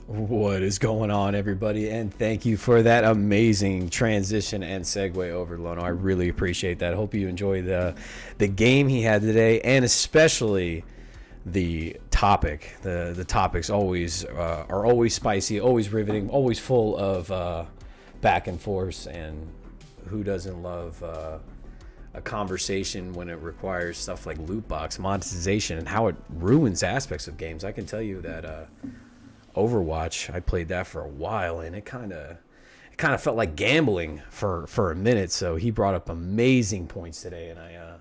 What is going on, everybody? And thank you for that amazing transition and segue over, Lono. I really appreciate that. I hope you enjoy the game he had today, and especially the topic. The topics always are always spicy, always riveting, always full of back and forth. And who doesn't love a conversation when it requires stuff like loot box monetization and how it ruins aspects of games? I can tell you that Overwatch, I played that for a while, and it kind of felt like gambling for a minute. So he brought up amazing points today, and I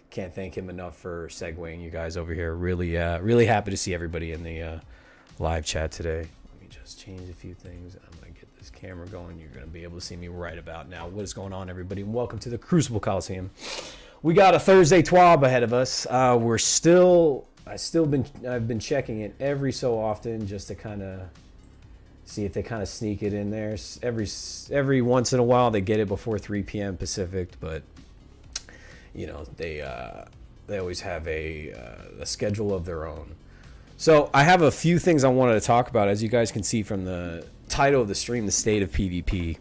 Can't thank him enough for segueing you guys over here. Really, really happy to see everybody in the live chat today. Let me just change a few things. I'm gonna get this camera going. You're gonna be able to see me right about now. What is going on, everybody? And welcome to the Crucible Coliseum. We got a Thursday TWAB ahead of us. I've been checking it every so often just to kind of see if they kind of sneak it in there. Every once in a while they get it before 3 p.m. Pacific, but you know they always have a schedule of their own. So I have a few things I wanted to talk about, as you guys can see from the title of the stream, the state of PvP.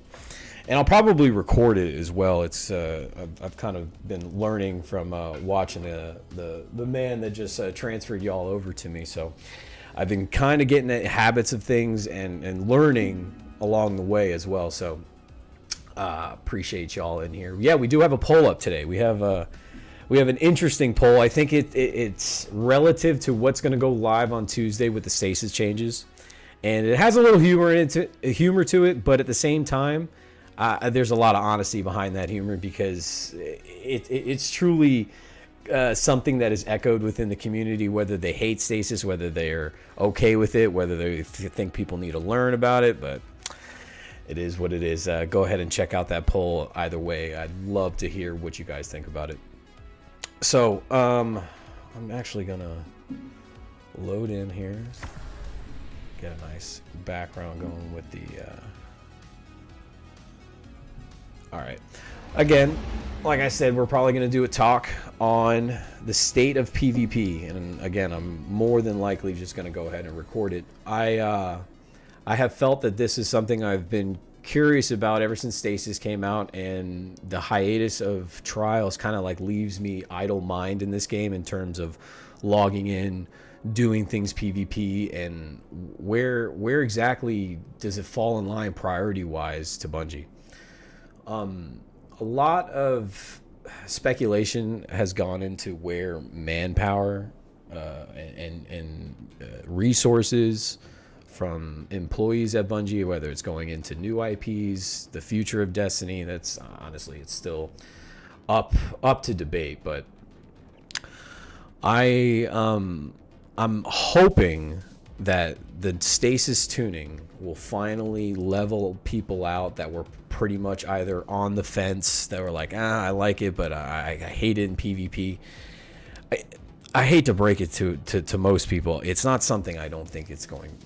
And I'll probably record it as well. It's I've kind of been learning from watching the man that just transferred y'all over to me. So I've been kind of getting the habits of things and learning along the way as well. So appreciate y'all in here. Yeah, we do have a poll up today. We have an interesting poll. I think it's relative to what's going to go live on Tuesday with the stasis changes, and it has a little humor to it, but at the same time, there's a lot of honesty behind that humor, because it's truly something that is echoed within the community, whether they hate stasis, whether they're okay with it, whether they think people need to learn about it. But it is what it is. Go ahead and check out that poll. Either way, I'd love to hear what you guys think about it. So I'm actually gonna load in here, get a nice background going with the all right. Again, like I said, we're probably going to do a talk on the state of PvP. And again, I'm more than likely just going to go ahead and record it. I have felt that this is something I've been curious about ever since Stasis came out, and the hiatus of Trials kind of like leaves me idle mind in this game in terms of logging in, doing things PvP, and where exactly does it fall in line priority-wise to Bungie. A lot of speculation has gone into where manpower and resources from employees at Bungie, whether it's going into new IPs, the future of Destiny. That's honestly, it's still up to debate. But I'm hoping that the stasis tuning will finally level people out that were pretty much either on the fence, that were like, I like it, but I hate it in PvP. I hate to break it to most people. It's not something I don't think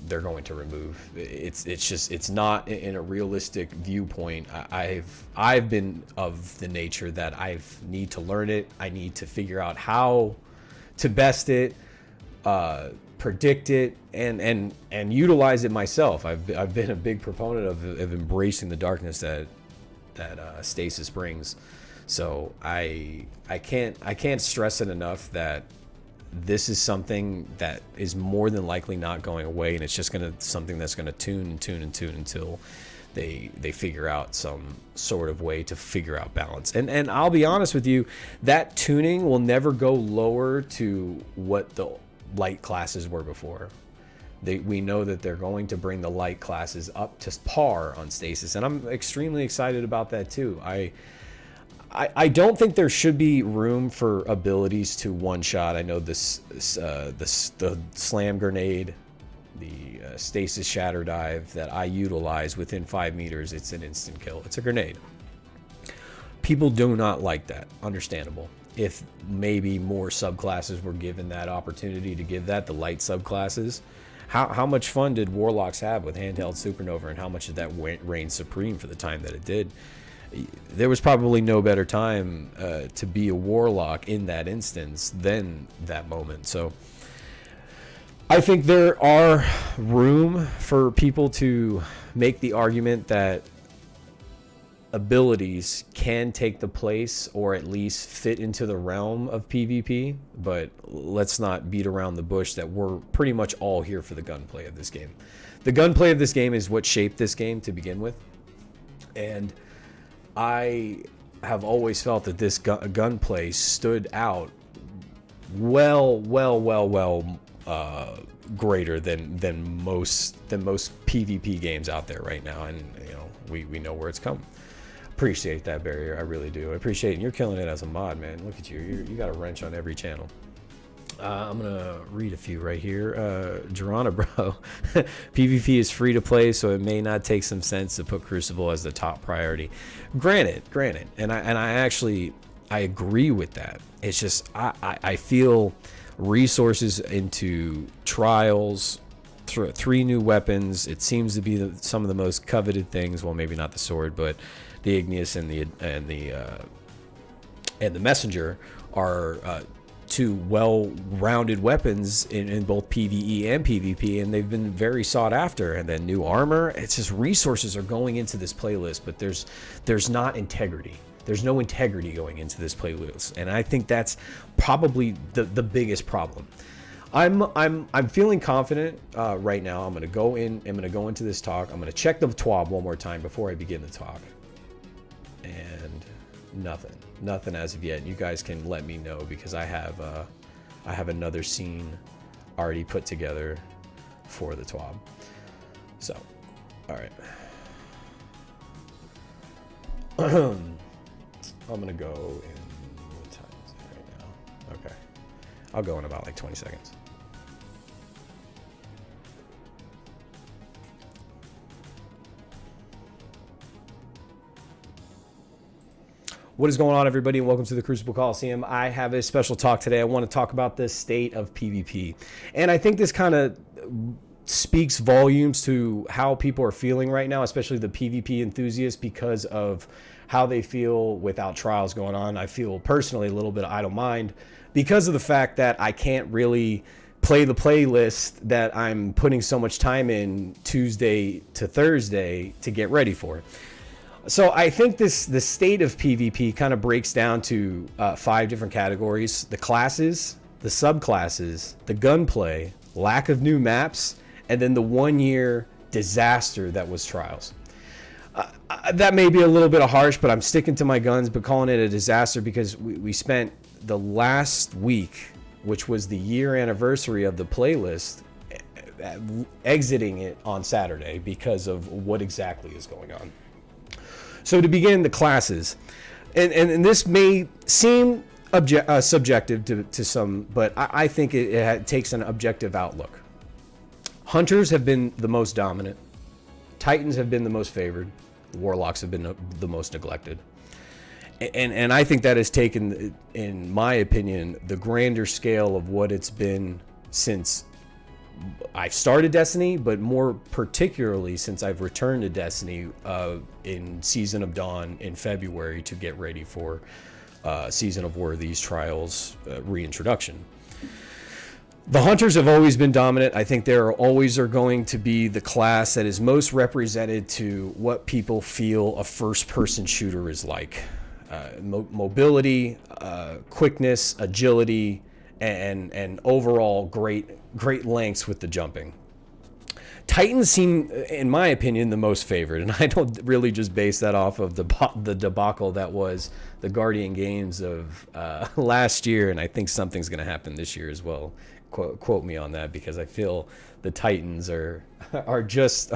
they're going to remove. It's not in a realistic viewpoint. I've been of the nature that I need to learn it. I need to figure out how to best it, predict it, and utilize it myself. I've been a big proponent of embracing the darkness that stasis brings. So I can't stress it enough that this is something that is more than likely not going away, and it's just something that's gonna tune until they figure out some sort of way to figure out balance. And I'll be honest with you, that tuning will never go lower to what the light classes were before. We know that they're going to bring the light classes up to par on stasis, and I'm extremely excited about that too. I don't think there should be room for abilities to one shot. I know the slam grenade, the stasis shatter dive that I utilize within 5 meters, it's an instant kill. It's a grenade. People do not like that. Understandable. If maybe more subclasses were given that opportunity to give that, the light subclasses, how much fun did Warlocks have with handheld Supernova, and how much did that reign supreme for the time that it did? There was probably no better time to be a Warlock in that instance than that moment. So I think there are room for people to make the argument that abilities can take the place, or at least fit into the realm of PvP, but let's not beat around the bush that we're pretty much all here for the gunplay of this game. The gunplay of this game is what shaped this game to begin with, and I have always felt that this gunplay stood out well greater than most PvP games out there right now, and you know we know where it's come. Appreciate that, Barrier. I really do. I appreciate it. And you're killing it as a mod, man. Look at you. You got a wrench on every channel. I'm gonna read a few right here. Gerana, bro. PvP is free to play, so it may not take some sense to put Crucible as the top priority. Granted, and I actually agree with that. It's just I feel resources into trials, 3 new weapons. It seems to be some of the most coveted things. Well, maybe not the sword, but the Igneous and the Messenger are 2 well-rounded weapons in both PvE and PvP, and they've been very sought after. And then new armor. It's just resources are going into this playlist, but there's not integrity. There's no integrity going into this playlist, and I think that's probably the biggest problem. I'm feeling confident right now. I'm gonna go into this talk. I'm gonna check the TWAB one more time before I begin the talk, and nothing as of yet. You guys can let me know, because I have another scene already put together for the TWAB. So, all right. I'm gonna go in, what time is it right now? Okay, I'll go in about like 20 seconds. What is going on, everybody, and welcome to the Crucible Coliseum. I have a special talk today. I want to talk about the state of PvP. And I think this kind of speaks volumes to how people are feeling right now, especially the PvP enthusiasts, because of how they feel without trials going on. I feel personally a little bit, I don't mind, because of the fact that I can't really play the playlist that I'm putting so much time in Tuesday to Thursday to get ready for. So I think the state of PvP kind of breaks down to 5 different categories: the classes, the subclasses, the gunplay, lack of new maps, and then the 1-year disaster that was trials. That may be a little bit harsh, but I'm sticking to my guns, but calling it a disaster because we spent the last week, which was the year anniversary of the playlist, exiting it on Saturday because of what exactly is going on. So to begin, the classes, and this may seem subjective to some, but I think it takes an objective outlook. Hunters have been the most dominant. Titans have been the most favored. Warlocks have been the most neglected. And I think that has taken, in my opinion, the grander scale of what it's been since I've started Destiny, but more particularly since I've returned to Destiny in Season of Dawn in February to get ready for Season of War, these trials reintroduction. The Hunters have always been dominant. I think there always are going to be the class that is most represented to what people feel a first-person shooter is like. Mobility, quickness, agility, and overall great lengths with the jumping. Titans seem, in my opinion, the most favored, and I don't really just base that off of the debacle that was the Guardian Games of last year, and I think something's going to happen this year as well. Quote me on that, because I feel the Titans are just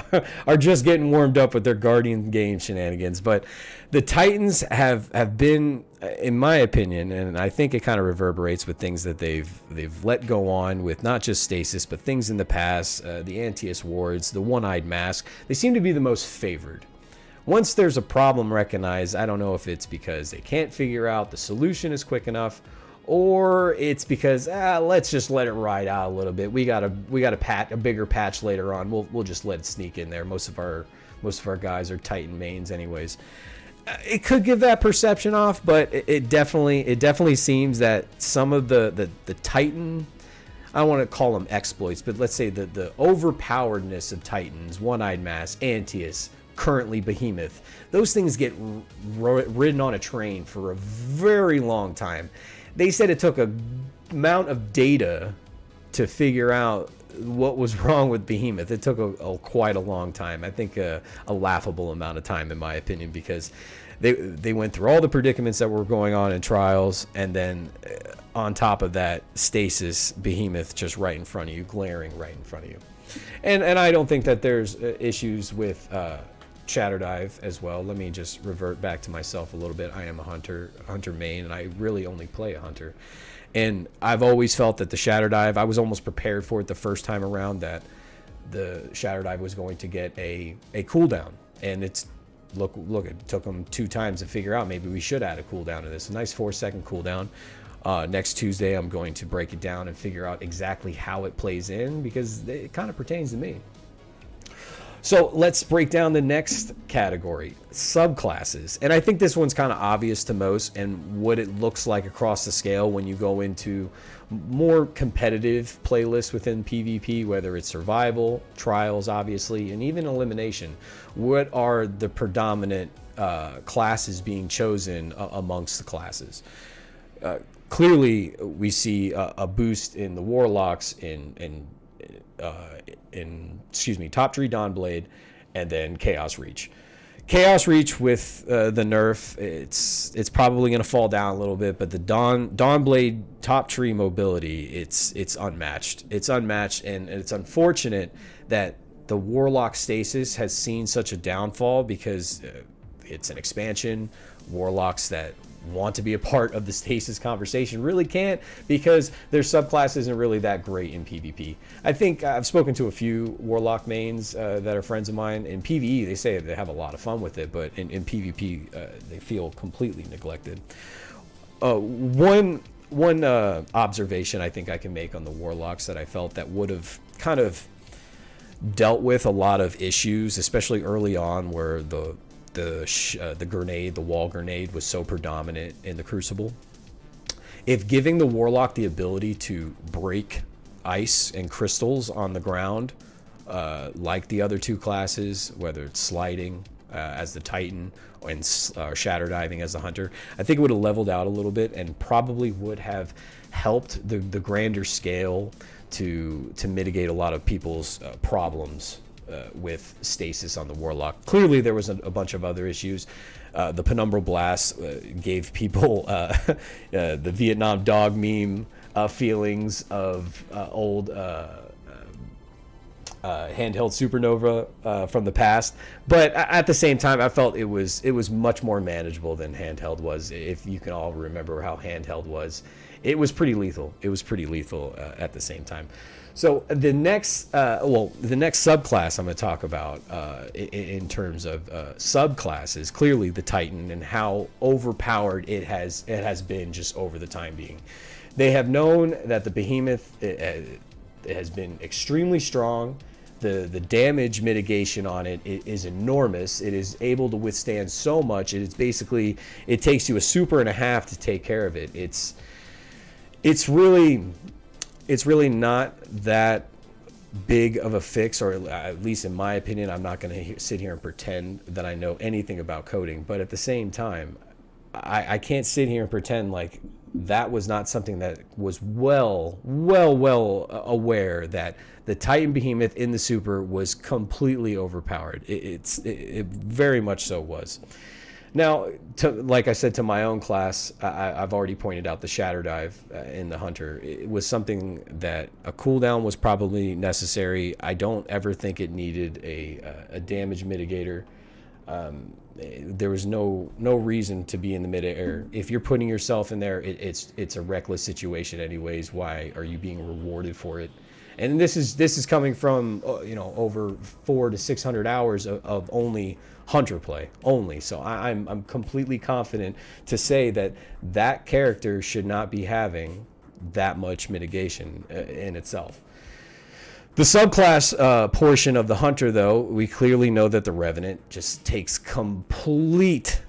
getting warmed up with their Guardian game shenanigans. But the Titans have been, in my opinion, and I think it kind of reverberates with things that they've let go on with, not just stasis, but things in the past, the Antaeus wards, the one-eyed mask. They seem to be the most favored. Once there's a problem recognized, I don't know if it's because they can't figure out the solution is quick enough, or it's because let's just let it ride out a little bit. We got a bigger patch later on. We'll just let it sneak in there. Most of our guys are Titan mains anyways. It could give that perception off, but it definitely seems that some of the Titan, I don't want to call them exploits, but let's say the overpoweredness of Titans, One-Eyed Mask, Antaeus, currently Behemoth, those things get ridden on a train for a very long time. They said it took a amount of data to figure out what was wrong with Behemoth. It took quite a long time. I think a laughable amount of time, in my opinion, because they went through all the predicaments that were going on in trials, and then on top of that, stasis, Behemoth just right in front of you, glaring right in front of you. And I don't think that there's issues with Shatter Dive as well. Let me just revert back to myself a little bit. I am a hunter main, and I really only play a hunter. And I've always felt that the Shatter Dive, I was almost prepared for it the first time around, that the Shatter Dive was going to get a cooldown. And it's, look, it took them 2 times to figure out maybe we should add a cooldown to this. A nice 4-second cooldown. Next Tuesday, I'm going to break it down and figure out exactly how it plays in, because it kind of pertains to me. So let's break down the next category, subclasses. And I think this one's kind of obvious to most, and what it looks like across the scale when you go into more competitive playlists within PvP, whether it's survival, trials, obviously, and even elimination. What are the predominant classes being chosen amongst the classes? Clearly, we see a boost in the Warlocks, in Top Tree Dawnblade, and then Chaos Reach. Chaos Reach with the nerf, it's probably going to fall down a little bit, but the Dawnblade Top Tree mobility, it's unmatched. It's unmatched, and it's unfortunate that the Warlock stasis has seen such a downfall, because it's an expansion. Warlocks that want to be a part of the stasis conversation really can't, because their subclass isn't really that great in PvP. I think I've spoken to a few Warlock mains that are friends of mine. In PvE, they say they have a lot of fun with it, but in PvP, they feel completely neglected. One observation I think I can make on the Warlocks that I felt that would have kind of dealt with a lot of issues, especially early on, where the grenade, the wall grenade, was so predominant in the Crucible. If giving the Warlock the ability to break ice and crystals on the ground, like the other 2 classes, whether it's sliding as the Titan and shatter diving as the Hunter, I think it would have leveled out a little bit, and probably would have helped the grander scale to mitigate a lot of people's problems with stasis on the Warlock. Clearly, there was a bunch of other issues. The Penumbral Blast gave people the Vietnam dog meme feelings of old handheld Supernova from the past. But at the same time, I felt it was much more manageable than handheld was. If you can all remember how handheld was, it was pretty lethal. It was pretty lethal at the same time. So the next subclass I'm going to talk about in terms of subclasses, clearly the Titan, and how overpowered it has been just over the time being. They have known that the Behemoth has been extremely strong. The damage mitigation on it is enormous. It is able to withstand so much. It takes you a super and a half to take care of it. It's really not that big of a fix, or at least in my opinion. I'm not going to sit here and pretend that I know anything about coding, but at the same time, I can't sit here and pretend like that was not something that was well aware that the Titan Behemoth in the Super was completely overpowered. It very much so was. Now, like I said, to my own class, I've already pointed out the Shatter Dive in the Hunter. It was something that a cooldown was probably necessary. I don't ever think it needed a damage mitigator. There was no reason to be in the midair. If you're putting yourself in there, it's a reckless situation anyways. Why are you being rewarded for it? And this is coming from over 400 to 600 hours of only Hunter play only. So I'm completely confident to say that character should not be having that much mitigation in itself. The subclass portion of the Hunter, though, we clearly know that the Revenant just takes complete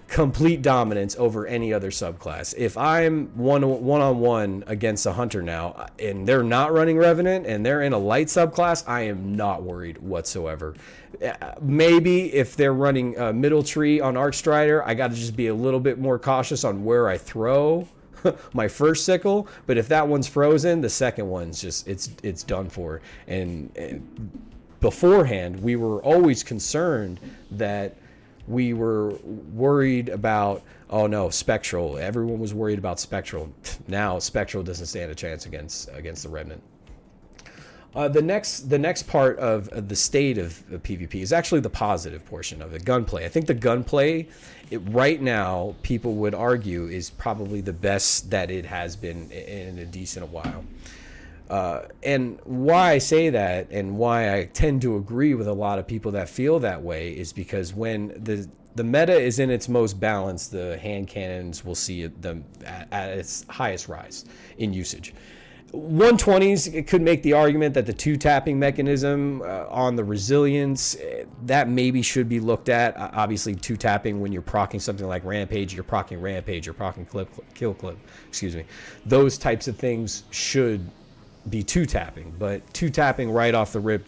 dominance over any other subclass. If I'm one-on-one against a Hunter now, and they're not running Revenant, and they're in a light subclass, I am not worried whatsoever. Maybe if they're running Middle Tree on Arcstrider, I got to just be a little bit more cautious on where I throw my first sickle, but if that one's frozen, the second one's just it's done for. And beforehand, we were always concerned that we were worried about, oh no, Spectral. Everyone was worried about Spectral. Now Spectral doesn't stand a chance against the Remnant. The next part of the state of PvP is actually the positive portion of it, gunplay. I think the gunplay, right now, people would argue, is probably the best that it has been in a decent while. And why I say that, and why I tend to agree with a lot of people that feel that way, is because when the meta is in its most balanced, the hand cannons will see them at its highest rise in usage. 120s, it could make the argument that the two tapping mechanism on the resilience, that maybe should be looked at. Obviously, two tapping when you're proccing something like Rampage, you're proccing Rampage, you're proccing Kill Clip, excuse me. Those types of things should be two tapping, but two tapping right off the rip,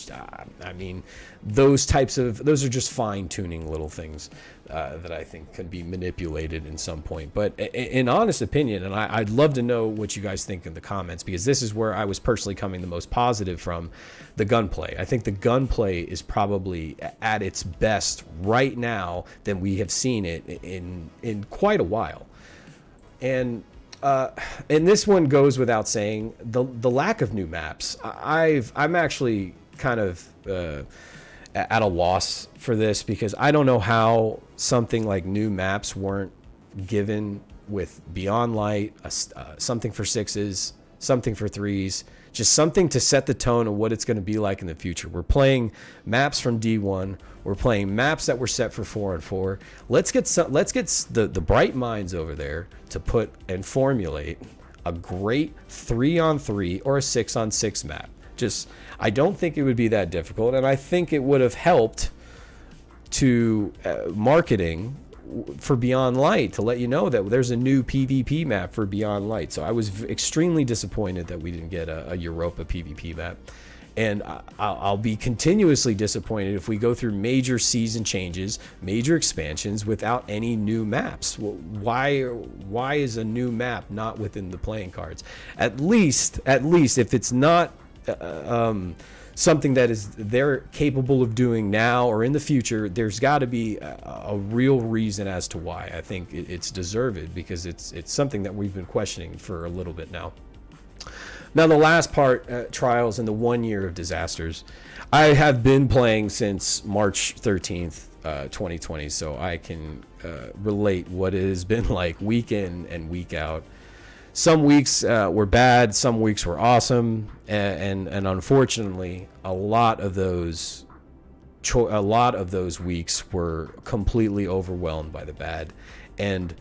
I mean, those are just fine tuning little things that I think can be manipulated in some point. But in honest opinion, and I'd love to know what you guys think in the comments, because this is where I was personally coming the most positive from the gunplay. I think the gunplay is probably at its best right now than we have seen it in quite a while. And this one goes without saying, the lack of new maps. I'm actually kind of at a loss for this, because I don't know how something like new maps weren't given with Beyond Light, something for 6s, something for 3s, just something to set the tone of what it's going to be like in the future. We're playing maps from D1. We're playing maps that were set for 4-on-4. Let's get the bright minds over there to put and formulate a great 3-on-3 or a 6-on-6 map. I don't think it would be that difficult, and I think it would have helped to marketing for Beyond Light to let you know that there's a new PvP map for Beyond Light. So I was extremely disappointed that we didn't get a Europa PvP map, and I'll be continuously disappointed if we go through major season changes, major expansions without any new maps. Why is a new map not within the playing cards? At least if it's not something that is they're capable of doing now or in the future, there's got to be a real reason as to why. I think it's deserved, because it's something that we've been questioning for a little bit now. Now, the last part, trials and the 1 year of disasters. I have been playing since March 13th, 2020, so I can relate what it has been like week in and week out. Some weeks were bad, some weeks were awesome, and unfortunately, a lot of those weeks were completely overwhelmed by the bad. And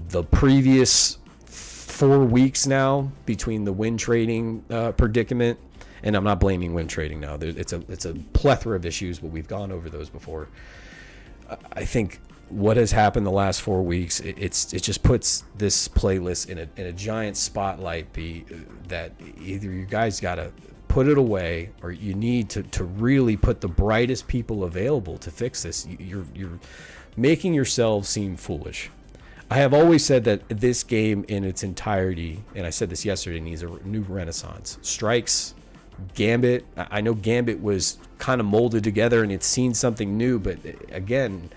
the previous 4 weeks now, between the win trading predicament, and I'm not blaming win trading now. It's a plethora of issues, but we've gone over those before. I think what has happened the last 4 weeks, it just puts this playlist in a giant spotlight, that either you guys gotta put it away, or you need to really put the brightest people available to fix this. You're making yourselves seem foolish. I have always said that this game in its entirety, and I said this yesterday, needs a new renaissance. Strikes, Gambit, I know Gambit was kind of molded together and it's seen something new, but again,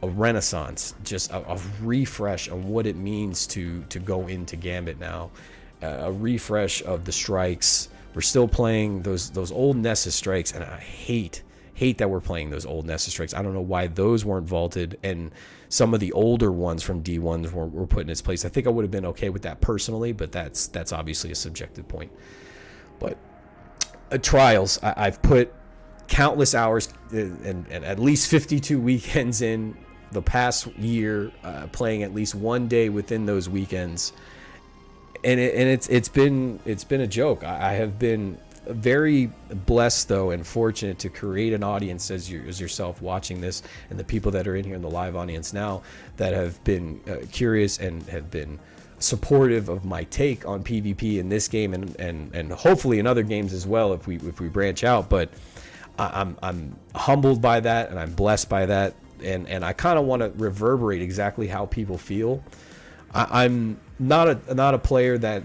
a renaissance, just a refresh on what it means to go into Gambit now, a refresh of the strikes. We're still playing those old Nessus strikes, and I hate that we're playing those old Nessus strikes. I don't know why those weren't vaulted, and some of the older ones from D1s were put in its place. I think I would have been okay with that personally, but that's obviously a subjective point. But trials, I've put countless hours and at least 52 weekends in the past year, playing at least one day within those weekends, and it's been a joke. I have been very blessed though, and fortunate to create an audience as yourself watching this, and the people that are in here in the live audience now that have been curious and have been supportive of my take on PvP in this game, and hopefully in other games as well if we branch out. But I'm humbled by that, and I'm blessed by that. And I kind of want to reverberate exactly how people feel. I'm not a player that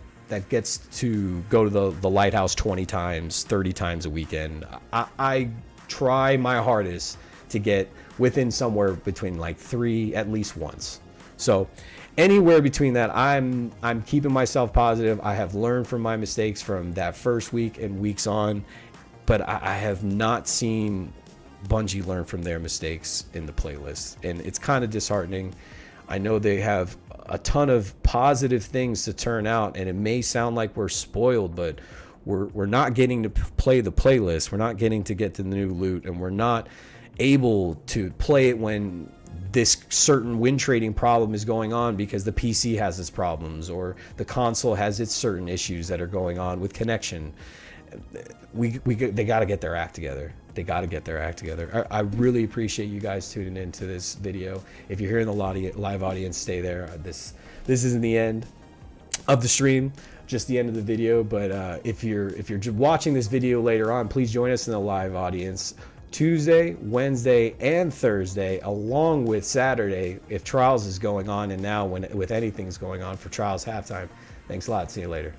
gets to go to the lighthouse 20 times, 30 times a weekend. I try my hardest to get within somewhere between like 3 at least once. So anywhere between that, I'm keeping myself positive. I have learned from my mistakes from that first week and weeks on. but I have not seen Bungie learn from their mistakes in the playlist, and it's kind of disheartening. I know they have a ton of positive things to turn out, and it may sound like we're spoiled, but we're not getting to play the playlist. We're not getting to get to the new loot, and we're not able to play it when this certain win trading problem is going on because the PC has its problems or the console has its certain issues that are going on with connection. They got to get their act together. They got to get their act together. I really appreciate you guys tuning into this video. If you're here in the live audience, stay there. This isn't the end of the stream, just the end of the video. But if you're watching this video later on, please join us in the live audience Tuesday, Wednesday, and Thursday, along with Saturday if Trials is going on, and now with anything's going on for Trials halftime. Thanks a lot. See you later.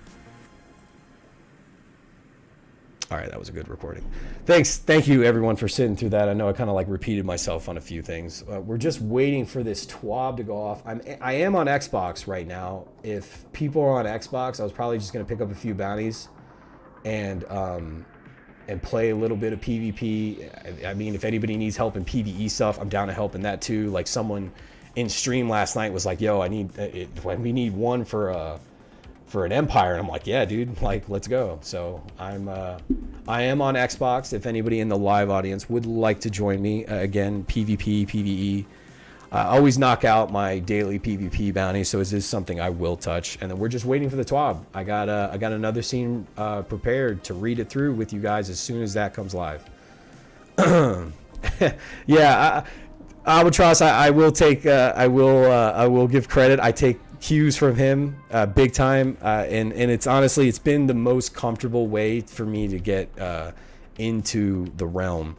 All right, that was a good recording. Thank you everyone for sitting through that. I know I kind of like repeated myself on a few things. We're just waiting for this TWAB to go off. I am on Xbox right now. If people are on Xbox, I was probably just gonna pick up a few bounties and play a little bit of PvP. I mean, if anybody needs help in PvE stuff, I'm down to help in that too. Like someone in stream last night was like, "Yo, we need one for an Empire," and I'm like, "Yeah, dude, like let's go." So I am on Xbox. If anybody in the live audience would like to join me, again, PvP, PvE. I always knock out my daily PvP bounty, so it is something I will touch. And then we're just waiting for the TWAB. I got another scene prepared to read it through with you guys as soon as that comes live. Yeah, Albatross, I will take. I will give credit. I take cues from him big time, and it's honestly, it's been the most comfortable way for me to get into the realm.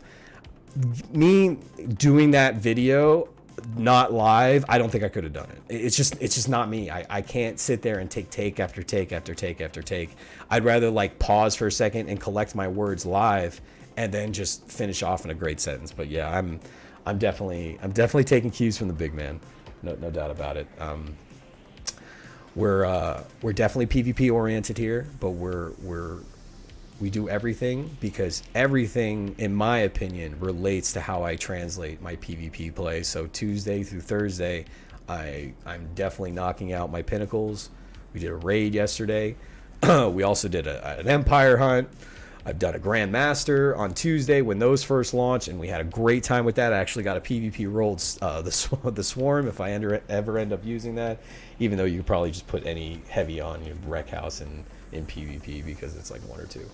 Me doing that video not live, I don't think I could have done it. It's just not me. I can't sit there and take after take after take after take. I'd rather like pause for a second and collect my words live and then just finish off in a great sentence. But yeah, I'm definitely taking cues from the big man. No doubt about it. We're definitely PvP oriented here, but we do everything because everything, in my opinion, relates to how I translate my PvP play. So Tuesday through Thursday, I'm definitely knocking out my pinnacles. We did a raid yesterday. We also did an Empire hunt. I've done a Grandmaster on Tuesday when those first launched, and we had a great time with that. I actually got a PvP rolled the Swarm if I ever end up using that, even though you could probably just put any heavy on your Wreck House in PvP because it's like one or two.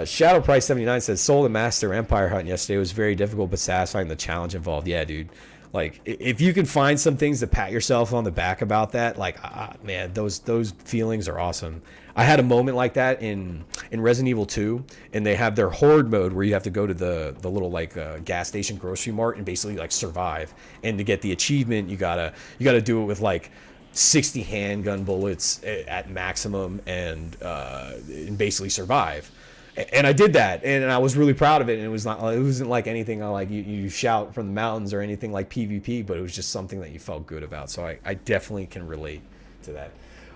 Shadow Price 79 says, sold a Master Empire hunt yesterday. It was very difficult but satisfying, the challenge involved. Yeah, dude. Like, if you can find some things to pat yourself on the back about that, like, man, those feelings are awesome. I had a moment like that in Resident Evil 2, and they have their horde mode where you have to go to the little like gas station grocery mart and basically like survive. And to get the achievement, you gotta do it with like 60 handgun bullets at maximum and basically survive. And I did that, and I was really proud of it. And it wasn't like anything like you shout from the mountains or anything like PvP, but it was just something that you felt good about. So I definitely can relate to that.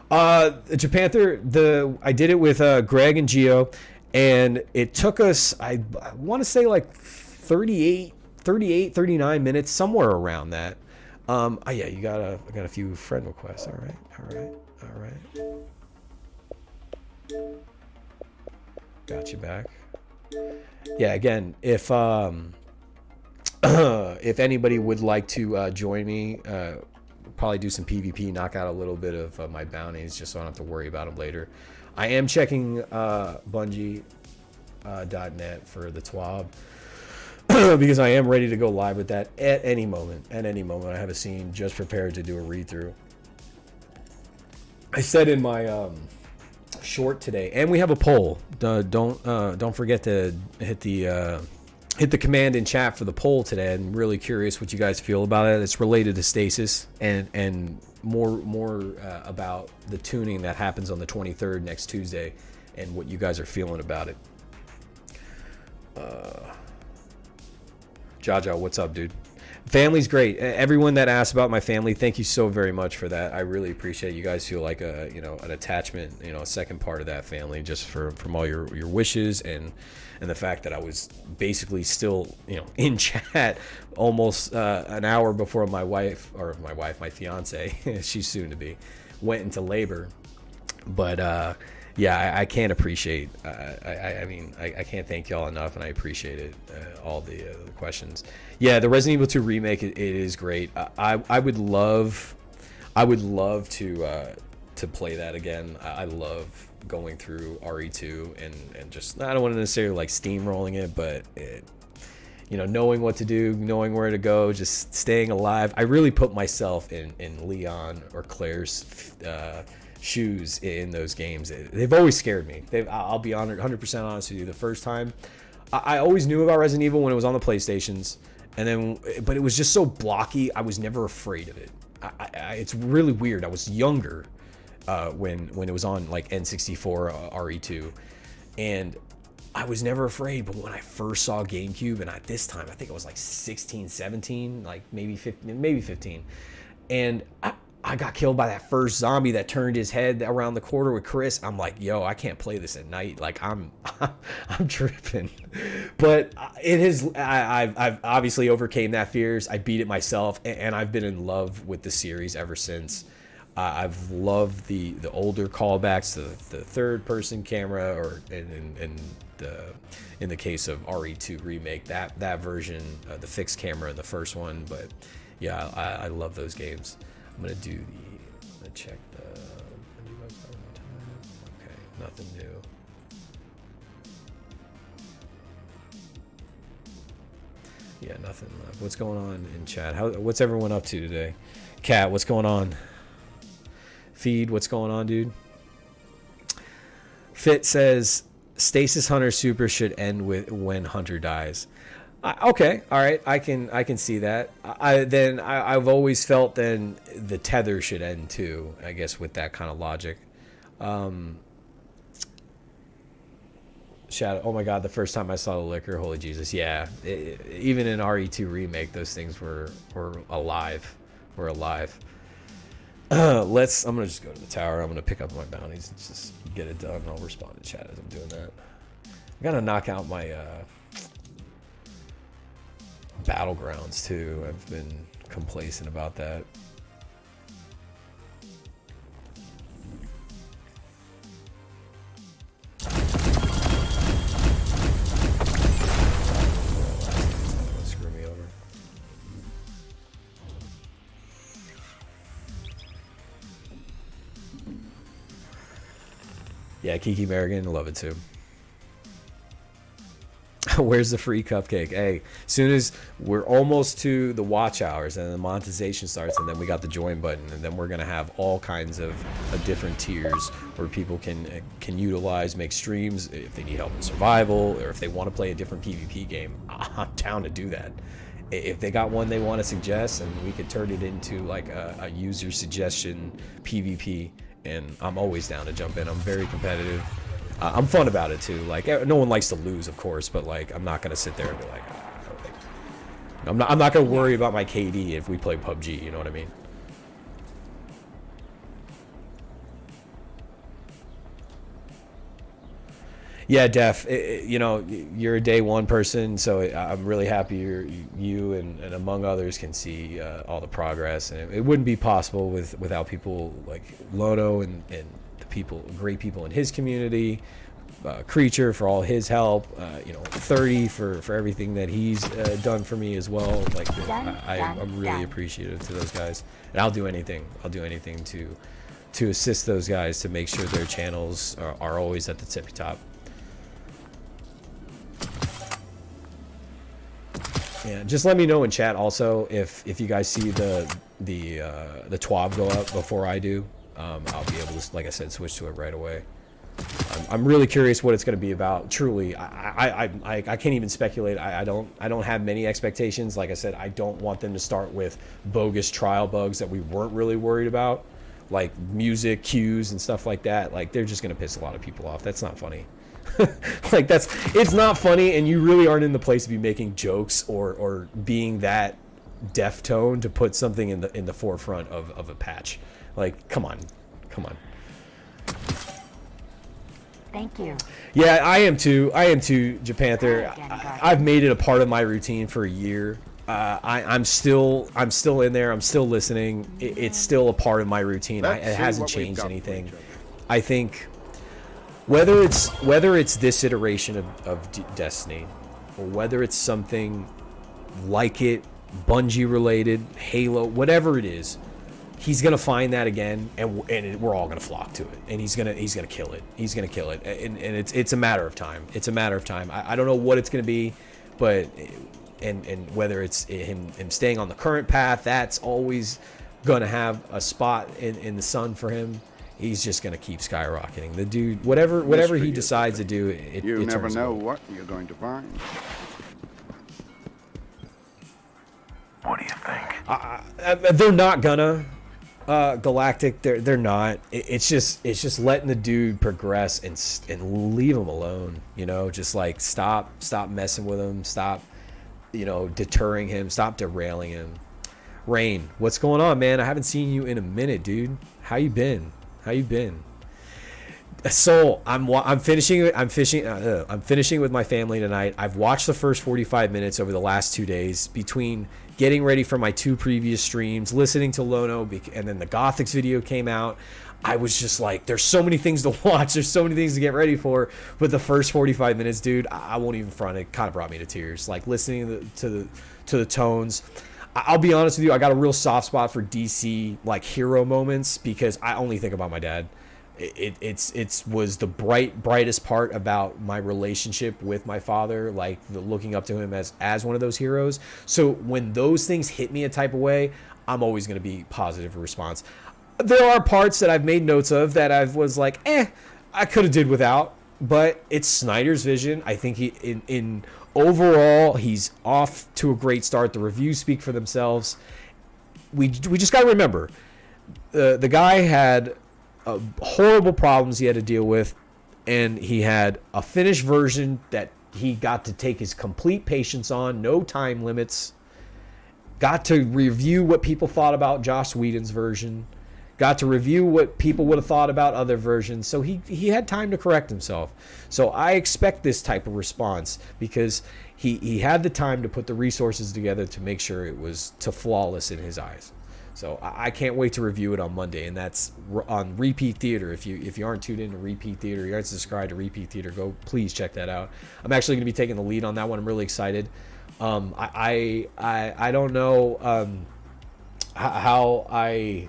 Japanther, I did it with Greg and Gio, and it took us, I want to say like 39 minutes, somewhere around that. Yeah, I got a few friend requests. All right. Got you back. Yeah, again, if anybody would like to join me, probably do some PvP, knock out a little bit of my bounties just so I don't have to worry about them later. I am checking Bungie.net for the TWAB because I am ready to go live with that at any moment. I have a scene just prepared to do a read through. I said in my short today, and we have a poll. Don't forget to hit the command in chat for the poll today. I'm really curious what you guys feel about it. It's related to stasis and more about the tuning that happens on the 23rd next Tuesday and what you guys are feeling about it. Jaja, what's up, dude? Family's great. Everyone that asked about my family, thank you so very much for that. I really appreciate it. You guys feel like a, you know, an attachment, you know, a second part of that family, just from all your wishes and the fact that I was basically still, you know, in chat almost an hour before my fiance, she's soon to be, went into labor. But yeah, I can't appreciate. I mean, I can't thank y'all enough, and I appreciate it. All the questions. Yeah, the Resident Evil 2 remake, it is great. I would love to play that again. I love going through RE2 and just, I don't want to necessarily like steamrolling it, but you know, knowing what to do, knowing where to go, just staying alive. I really put myself in Leon or Claire's shoes in those games. They've always scared me. I'll be 100% honest with you. The first time, I always knew about Resident Evil when it was on the PlayStations, and then, but it was just so blocky. I was never afraid of it. It's really weird. I was younger when it was on like N64 RE2, and I was never afraid. But when I first saw GameCube, and at this time I think I was like 16, 17, like maybe 15, and I got killed by that first zombie that turned his head around the corner with Chris. I'm like, yo, I can't play this at night. Like I'm tripping. But it is. I've obviously overcame that fears. I beat it myself, and I've been in love with the series ever since. I've loved the older callbacks to the third person camera, or in the case of RE2 remake, that version, the fixed camera in the first one. But yeah, I love those games. I'm gonna check the. Okay, nothing new. Yeah, nothing left. What's going on in chat? What's everyone up to today? Cat, what's going on? Feed, what's going on, dude? Fit says Stasis Hunter Super should end with when Hunter dies. Okay, all right, I can see that. I've always felt then the tether should end too, I guess, with that kind of logic. Shadow, oh my god, the first time I saw the liquor, holy Jesus, yeah. Even in RE2 remake, those things were alive. We're alive. I'm gonna just go to the tower. I'm gonna pick up my bounties and just get it done. I'll respond to chat as I'm doing that. I gotta knock out my battlegrounds too. I've been complacent about that. Screw me over. Yeah, Kiki Merrigan, love it too. Where's the free cupcake? Hey, as soon as we're almost to the watch hours and the monetization starts, and then we got the join button, and then we're gonna have all kinds of different tiers where people can utilize, make streams if they need help in survival, or if they want to play a different PvP game. I'm down to do that. If they got one they want to suggest, and we could turn it into like a user suggestion PvP, and I'm always down to jump in. I'm very competitive. I'm fun about it too. Like, no one likes to lose, of course, but like, I'm not gonna sit there and be like, I'm not gonna worry about my KD if we play PUBG. You know what I mean? Yeah, Def. You know, you're a day one person, so I'm really happy you and among others can see all the progress, and it wouldn't be possible without people like Lono and great people in his community, Creature for all his help, you know, 30 for everything that he's done for me as well. Like, I'm really appreciative to those guys, and I'll do anything to assist those guys to make sure their channels are always at the tippy top. Yeah, just let me know in chat also if you guys see the TWAB go up before I do. I'll be able to, like I said, switch to it right away. I'm really curious what it's going to be about. Truly, I can't even speculate. I don't have many expectations. Like I said, I don't want them to start with bogus trial bugs that we weren't really worried about, like music cues and stuff like that. Like, they're just going to piss a lot of people off. That's not funny. Like, it's not funny, and you really aren't in the place to be making jokes or being that def tone to put something in the forefront of a patch. Like, come on. Thank you. Yeah, I am too, Japanther. I've made it a part of my routine for a year. I'm still in there. I'm still listening. It's still a part of my routine. It hasn't changed anything. I think whether it's this iteration of Destiny, or whether it's something like it, Bungie related, Halo, whatever it is, he's gonna find that again, and we're all gonna flock to it, and he's gonna kill it. He's gonna kill it, and it's a matter of time. It's a matter of time. I don't know what it's gonna be, but and whether it's him staying on the current path, that's always gonna have a spot in the sun for him. He's just gonna keep skyrocketing. The dude, whatever he decides to do, you it never turns know gold. what you're going to find. What do you think? They're not gonna Galactic. They're not. It's just letting the dude progress and leave him alone. You know, just like stop messing with him. Stop, deterring him. Stop derailing him. Rain, what's going on, man? I haven't seen you in a minute, dude. How you been? So I'm finishing with my family tonight. I've watched the first 45 minutes over the last 2 days between getting ready for my 2 previous streams, listening to Lono, and then the Gothics video came out. I was just like, there's so many things to watch. There's so many things to get ready for. But the first 45 minutes, dude, I won't even front. It kind of brought me to tears. Like listening to the tones. I'll be honest with you. I got a real soft spot for DC like hero moments because I only think about my dad. It was the brightest part about my relationship with my father, like looking up to him as one of those heroes. So when those things hit me a type of way, I'm always going to be positive response. There are parts that I've made notes of that I was like, I could have did without, but it's Snyder's vision. I think he in overall he's off to a great start. The reviews speak for themselves. We just got to remember the guy had horrible problems he had to deal with, and he had a finished version that he got to take his complete patience on, no time limits, got to review what people thought about Joss Whedon's version, got to review what people would have thought about other versions, so he had time to correct himself. So I expect this type of response because he had the time to put the resources together to make sure it was to flawless in his eyes. So I can't wait to review it on Monday, and that's on Repeat Theater. If you aren't tuned into Repeat Theater, you aren't subscribed to Repeat Theater, go please check that out. I'm actually going to be taking the lead on that one. I'm really excited. I don't know how I'd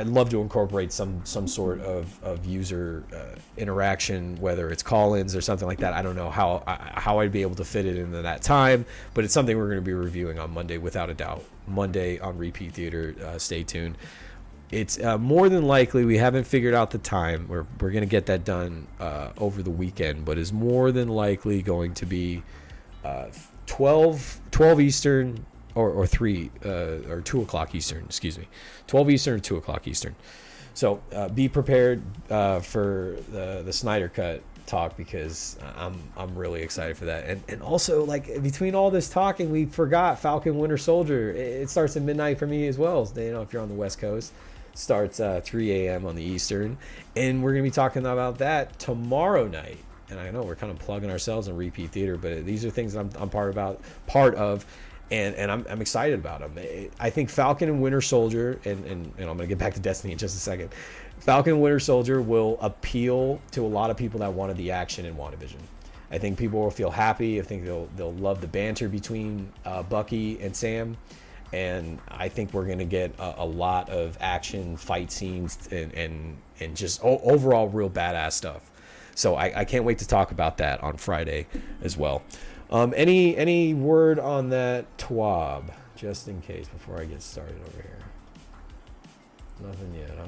love to incorporate some sort of user interaction, whether it's call-ins or something like that. I don't know how I'd be able to fit it into that time, but it's something we're going to be reviewing on Monday without a doubt. Monday on Repeat Theater. Stay tuned. It's more than likely, we haven't figured out the time. We're going to get that done over the weekend, but is more than likely going to be 12 Eastern or 3 or 2 o'clock Eastern, excuse me. 12 Eastern or 2 o'clock Eastern. So be prepared for the Snyder Cut talk because I'm really excited for that. And also, like, between all this talking, we forgot Falcon Winter Soldier. It starts at midnight for me as well. If you're on the West Coast, starts 3 a.m. on the Eastern, and we're gonna be talking about that tomorrow night. And I know we're kind of plugging ourselves in Repeat Theater, but these are things I'm part of. And I'm excited about them. I think Falcon and Winter Soldier, and I'm going to get back to Destiny in just a second. Falcon and Winter Soldier will appeal to a lot of people that wanted the action in WandaVision. I think people will feel happy. I think they'll love the banter between Bucky and Sam. And I think we're going to get a lot of action, fight scenes, and just overall real badass stuff. So I can't wait to talk about that on Friday as well. Any word on that TWAB, just in case, before I get started over here? Nothing yet, huh?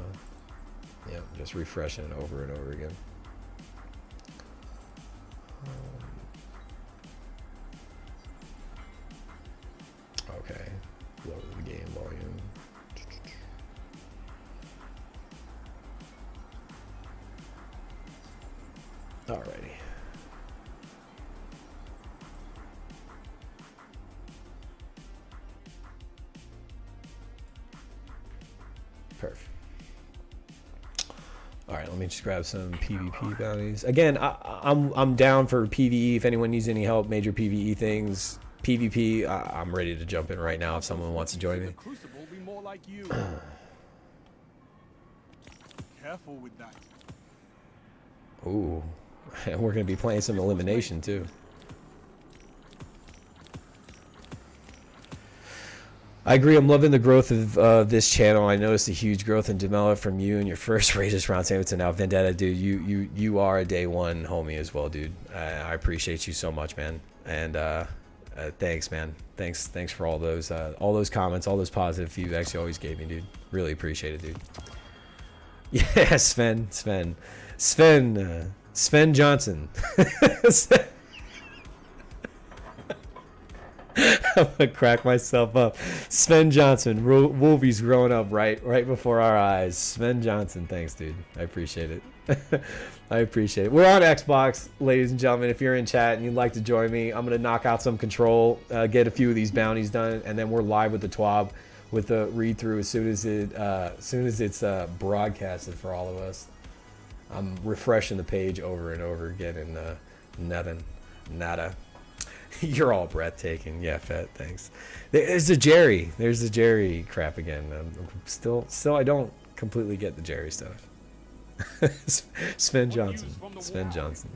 Yep, just refreshing it over and over again. Okay, lower the game volume. Alrighty. Perfect. All right, let me just grab some PvP bounties. Again, I'm down for PvE. If anyone needs any help, major PvE things, PvP, I'm ready to jump in right now if someone wants to join me. Crucible be more like you. Careful with that. Ooh, and we're gonna be playing some elimination too. I agree. I'm loving the growth of this channel. I noticed a huge growth in Demella from you and your first Raiders round table to now Vendetta, dude. You are a day one homie as well, dude. I appreciate you so much, man. And thanks, man. Thanks for all those comments, all those positive feedbacks you always gave me, dude. Really appreciate it, dude. Yeah, Sven Johnson. I'm gonna crack myself up. Sven Johnson, Wolvie's growing up right before our eyes. Sven Johnson, thanks, dude. I appreciate it. I appreciate it. We're on Xbox, ladies and gentlemen. If you're in chat and you'd like to join me, I'm gonna knock out some control, get a few of these bounties done, and then we're live with the TWAB with the read through as soon as it's broadcasted for all of us. I'm refreshing the page over and over again, and nothing, nada. You're all breathtaking. Yeah, Fett, thanks. There's the Jerry. There's the Jerry crap again. Still, I don't completely get the Jerry stuff. Sven Johnson. Sven Johnson.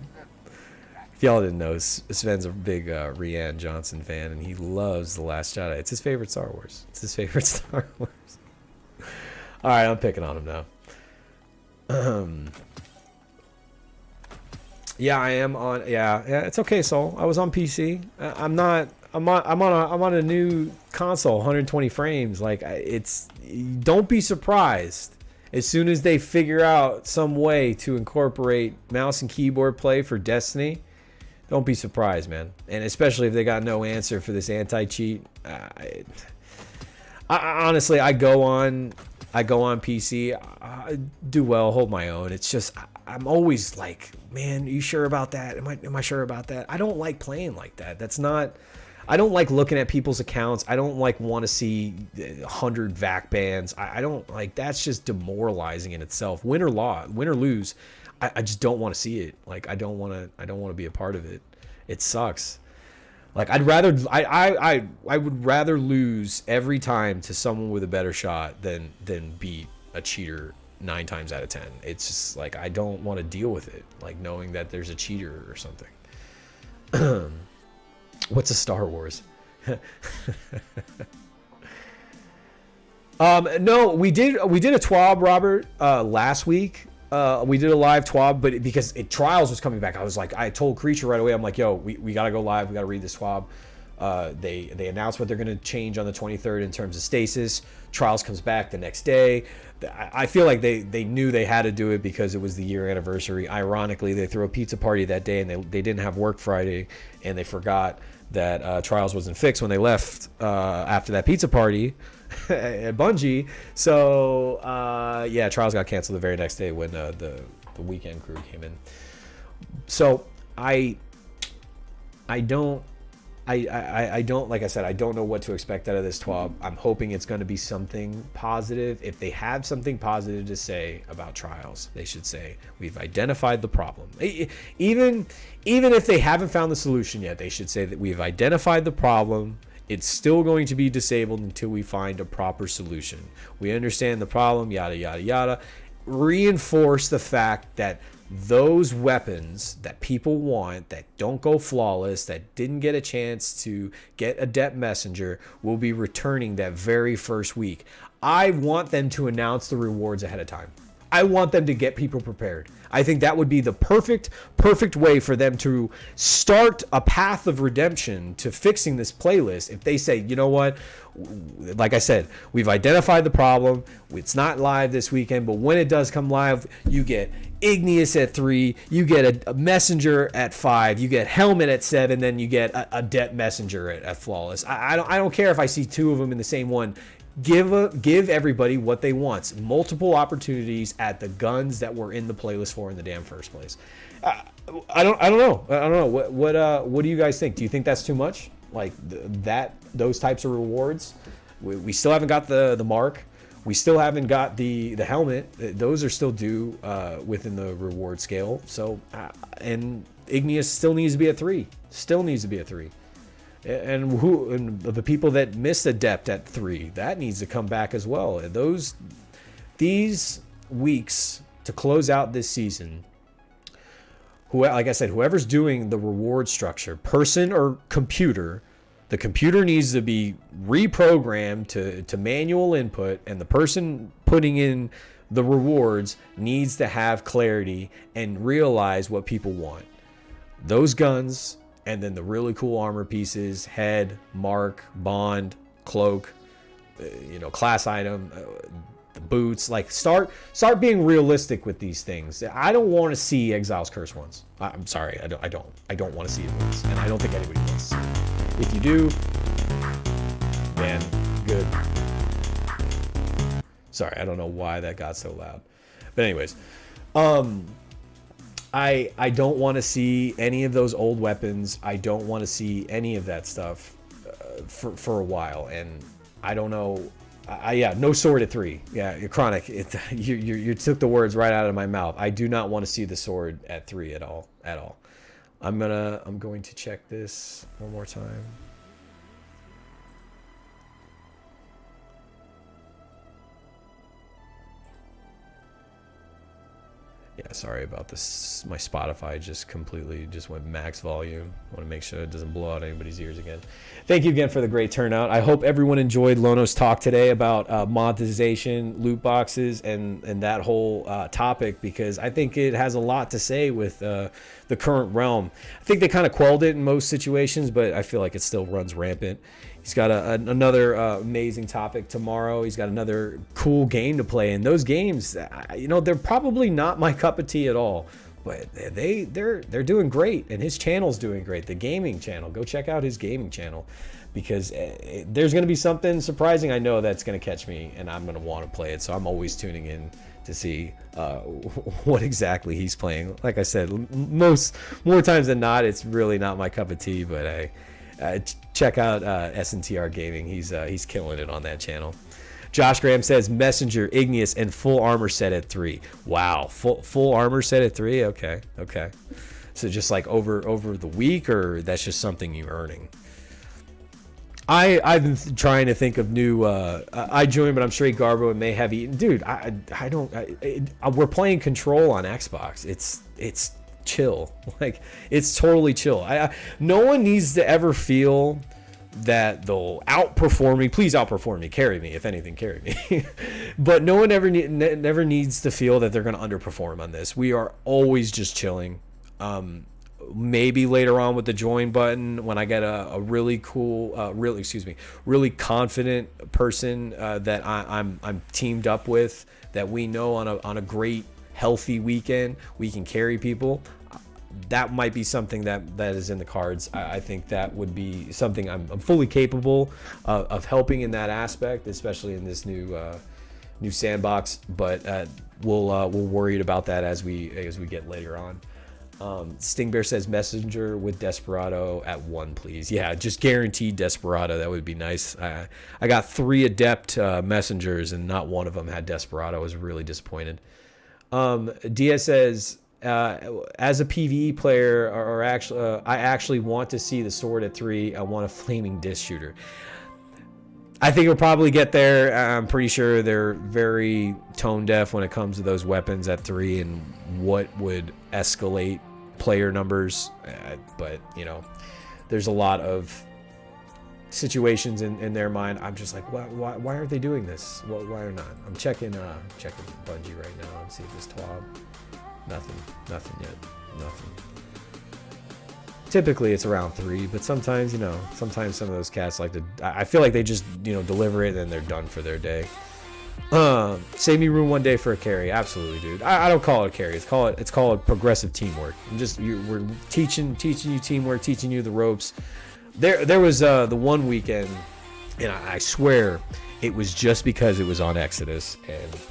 If y'all didn't know, Sven's a big Rian Johnson fan, and he loves The Last Jedi. It's his favorite Star Wars. It's his favorite Star Wars. All right, I'm picking on him now. Yeah, I am on. Yeah, it's okay, Soul. I was on PC. I'm on a new console, 120 frames. Like don't be surprised as soon as they figure out some way to incorporate mouse and keyboard play for Destiny. Don't be surprised, man. And especially if they got no answer for this anti-cheat. I honestly, I go on PC. I do well, hold my own. It's just I'm always like, man, are you sure about that? Am I sure about that? I don't like playing like that. That's not. I don't like looking at people's accounts. I don't like want to see 100 VAC bans. I don't like. That's just demoralizing in itself. Win or lose, I just don't want to see it. Like I don't want to be a part of it. It sucks. Like I would rather lose every time to someone with a better shot than beat a cheater 9 times out of 10. It's just like I don't want to deal with it. Like knowing that there's a cheater or something. What's a Star Wars? No, we did a TWAB, Robert, last week. We did a live TWAB, but because Trials was coming back, I was like, I told Creature right away, I'm like, yo, we gotta go live, we gotta read this TWAB. They announced what they're gonna change on the 23rd in terms of stasis. Trials comes back the next day. I feel like they knew they had to do it because it was the year anniversary. Ironically, they threw a pizza party that day, and they didn't have work Friday, and they forgot that Trials wasn't fixed when they left after that pizza party at Bungie. So yeah, Trials got canceled the very next day when the weekend crew came in. So I don't, like I said, I don't know what to expect out of this TWAB. I'm hoping it's going to be something positive. If they have something positive to say about Trials, they should say, we've identified the problem. Even if they haven't found the solution yet, they should say that we've identified the problem. It's still going to be disabled until we find a proper solution. We understand the problem, yada, yada, yada. Reinforce the fact that those weapons that people want, that don't go flawless, that didn't get a chance to get Adept Messenger, will be returning that very first week. I want them to announce the rewards ahead of time. I want them to get people prepared. I think that would be the perfect way for them to start a path of redemption to fixing this playlist. If they say, you know what, like I said, we've identified the problem. It's not live this weekend, but when it does come live, you get Igneous at 3, you get a Messenger at 5, you get Helmet at 7, then you get a Adept Messenger at Flawless. I don't care if I see 2 of them in the same one. Give everybody what they want. Multiple opportunities at the guns that were in the playlist for in the damn first place. I don't know. What do you guys think? Do you think that's too much? Like those types of rewards? We still haven't got the mark. We still haven't got the helmet. Those are still due within the reward scale. So and Igneous still needs to be at 3. Still needs to be at 3. And the people that missed Adept at 3, that needs to come back as well. And these weeks to close out this season, like I said, whoever's doing the reward structure, person or computer, the computer needs to be reprogrammed to manual input, and the person putting in the rewards needs to have clarity and realize what people want. Those guns, and then the really cool armor pieces, head, mark, bond, cloak, class item, the boots. Like start being realistic with these things. I don't want to see Exile's Curse ones. I'm sorry, I don't want to see it once, and I don't think anybody wants to see it. If you do, then good. Sorry, I don't know why that got so loud. But anyways, I don't want to see any of those old weapons. I don't want to see any of that stuff for a while. And I don't know. Yeah, no sword at 3. Yeah, Chronic. You took the words right out of my mouth. I do not want to see the sword at 3 at all. I'm going to check this one more time. Yeah, sorry about this. My Spotify just completely went max volume. I want to make sure it doesn't blow out anybody's ears again. Thank you again for the great turnout. I hope everyone enjoyed Lono's talk today about monetization, loot boxes, and that whole topic, because I think it has a lot to say with the current realm. I think they kind of quelled it in most situations, but I feel like it still runs rampant. He's got another amazing topic tomorrow. He's got another cool game to play. And those games, they're probably not my cup of tea at all, but they're doing great. And his channel's doing great. The gaming channel. Go check out his gaming channel, because there's going to be something surprising, I know, that's going to catch me, and I'm going to want to play it. So I'm always tuning in to see what exactly he's playing. Like I said, more times than not, it's really not my cup of tea, but check out SNTR Gaming. He's killing it on that channel. Josh Graham says Messenger, Igneous, and full armor set at 3. Wow, full armor set at 3. Okay. So just like over the week, or that's just something you're earning? I've been trying to think of new. I joined, but I'm straight Garbo and may have eaten. Dude, I don't. We're playing Control on Xbox. It's chill. Like, it's totally chill. No one needs to ever feel that they'll outperform me. Please outperform me. Carry me. If anything, carry me. But no one never needs to feel that they're going to underperform on this. We are always just chilling. Maybe later on with the join button, when I get a really cool, really confident person that I'm teamed up with, that we know on a great healthy weekend we can carry people. That might be something that is in the cards. I think that would be something I'm fully capable of helping in that aspect, especially in this new sandbox. But we'll worry about that as we get later on. Stingbear says Messenger with Desperado at 1, please. Yeah, just guaranteed Desperado. That would be nice. I got 3 Adept Messengers, and not one of them had Desperado. I was really disappointed. Diaz says, as a PvE player, I actually want to see the sword at 3. I want a flaming disc shooter. I think we'll probably get there. I'm pretty sure they're very tone deaf when it comes to those weapons at 3 and what would escalate player numbers. But, there's a lot of situations in their mind. I'm just like, why aren't they doing this? Why are not? I'm checking Bungie right now and see if this TWAB. Nothing yet. Nothing. Typically it's around 3, but sometimes some of those cats like to. I feel like they just deliver it and then they're done for their day. Save me room one day for a carry. Absolutely, dude. I don't call it a carry. It's called progressive teamwork. We're teaching you teamwork, teaching you the ropes. There was the one weekend, and I swear it was just because it was on Exodus,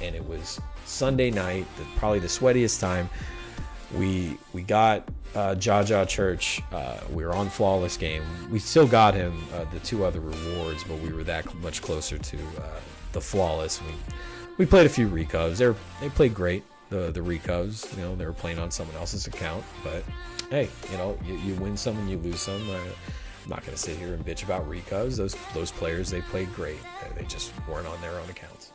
and it was Sunday night, probably the sweatiest time. We got Jaja Church. We were on Flawless Game. We still got him the 2 other rewards, but we were that much closer to the flawless. We played a few recovs. They played great. The recovs, you know, they were playing on someone else's account, but hey, you know, you win some and you lose some. I'm not going to sit here and bitch about recovs. Those players, they played great. They just weren't on their own accounts.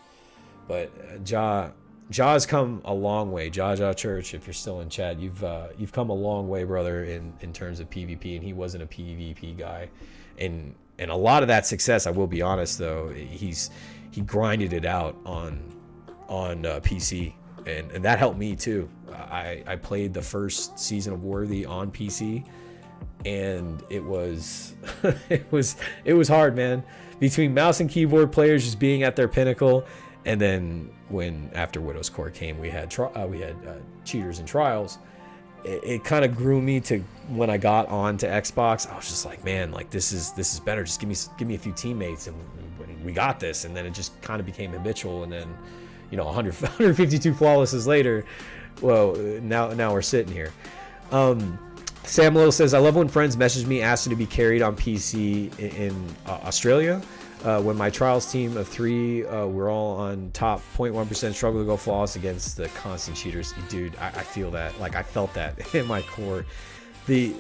But Ja's come a long way. Ja Church, if you're still in chat, you've come a long way, brother, in terms of PvP, and he wasn't a PvP guy. And a lot of that success, I will be honest though, he grinded it out on PC, and that helped me too. I played the first season of Worthy on PC, and it was it was hard, man. Between mouse and keyboard players just being at their pinnacle, and then when after Widow's Court came, we had cheaters and trials. It kind of grew me to when I got on to Xbox. I was just like, man, like this is better. Just give me a few teammates, and we got this. And then it just kind of became habitual. And then, you know, 152 flawlesses later, well, now we're sitting here. Sam Little says, I love when friends message me asking to be carried on PC in Australia. When my trials team of 3 we're all on top 0.1%, struggle to go flawless against the constant cheaters. Dude, I feel that. Like, I felt that in my core. The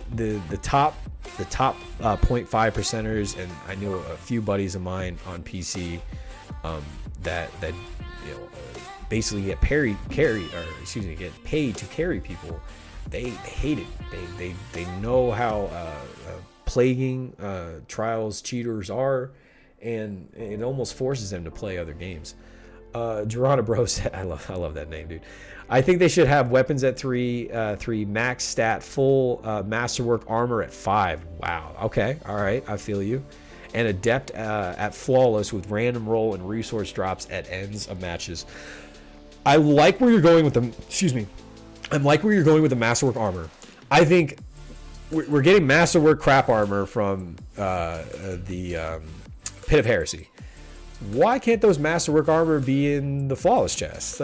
top 0.5 percenters, and I know a few buddies of mine on PC that you know basically get get paid to carry people. They hate it. They know how plaguing trials cheaters are, and it almost forces them to play other games. Gerardo Bro said, I love that name, dude. I think they should have weapons at 3 max stat, full masterwork armor at 5. Wow. Okay. All right. I feel you. And adept at flawless with random roll and resource drops at ends of matches. I like where you're going with the. Excuse me. I'm like where you're going with the masterwork armor. I think we're getting masterwork crap armor from the Pit of Heresy. Why can't those masterwork armor be in the flawless chest?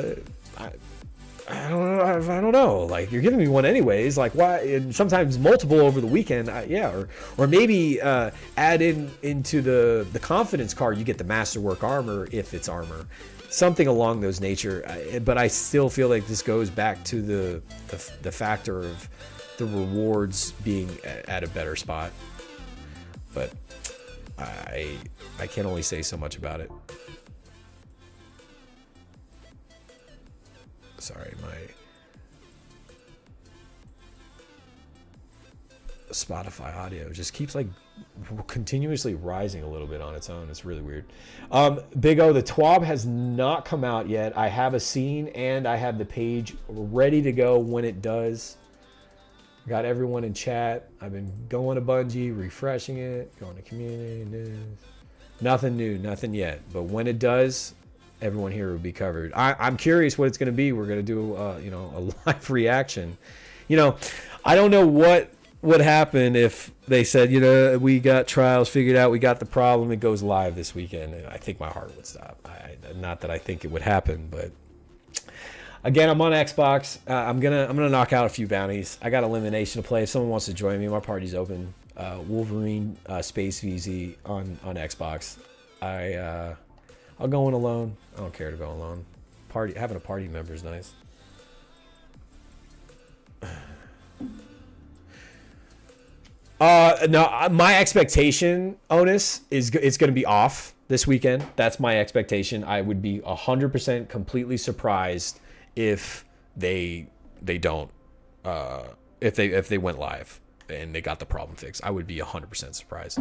I don't know. Like, you're giving me one anyways. Like, why? And sometimes multiple over the weekend. Yeah, or maybe add into the confidence card. You get the masterwork armor if it's armor. Something along those nature. But I still feel like this goes back to the factor of the rewards being at a better spot. But I can only say so much about it. Sorry, my Spotify audio just keeps like continuously rising a little bit on its own. It's really weird. Big O, the TWAB has not come out yet. I have a scene and I have the page ready to go when it does. Got everyone in chat. I've been going to Bungie, refreshing it, going to community news. Nothing new, nothing yet. But when it does, everyone here will be covered. I'm curious what it's going to be. We're going to do, a live reaction. I don't know what would happen if they said, we got trials figured out, we got the problem, it goes live this weekend. I think my heart would stop. Not that I think it would happen, but again, I'm on Xbox. I'm gonna knock out a few bounties. I got elimination to play. If someone wants to join me, my party's open. Wolverine, Space VZ on Xbox. I'll go in alone. I don't care to go alone. Having a party member is nice. No, my expectation, Onus, is it's going to be off this weekend. That's my expectation. I would be 100% completely surprised if they don't if they went live and they got the problem fixed. I would be 100% surprised.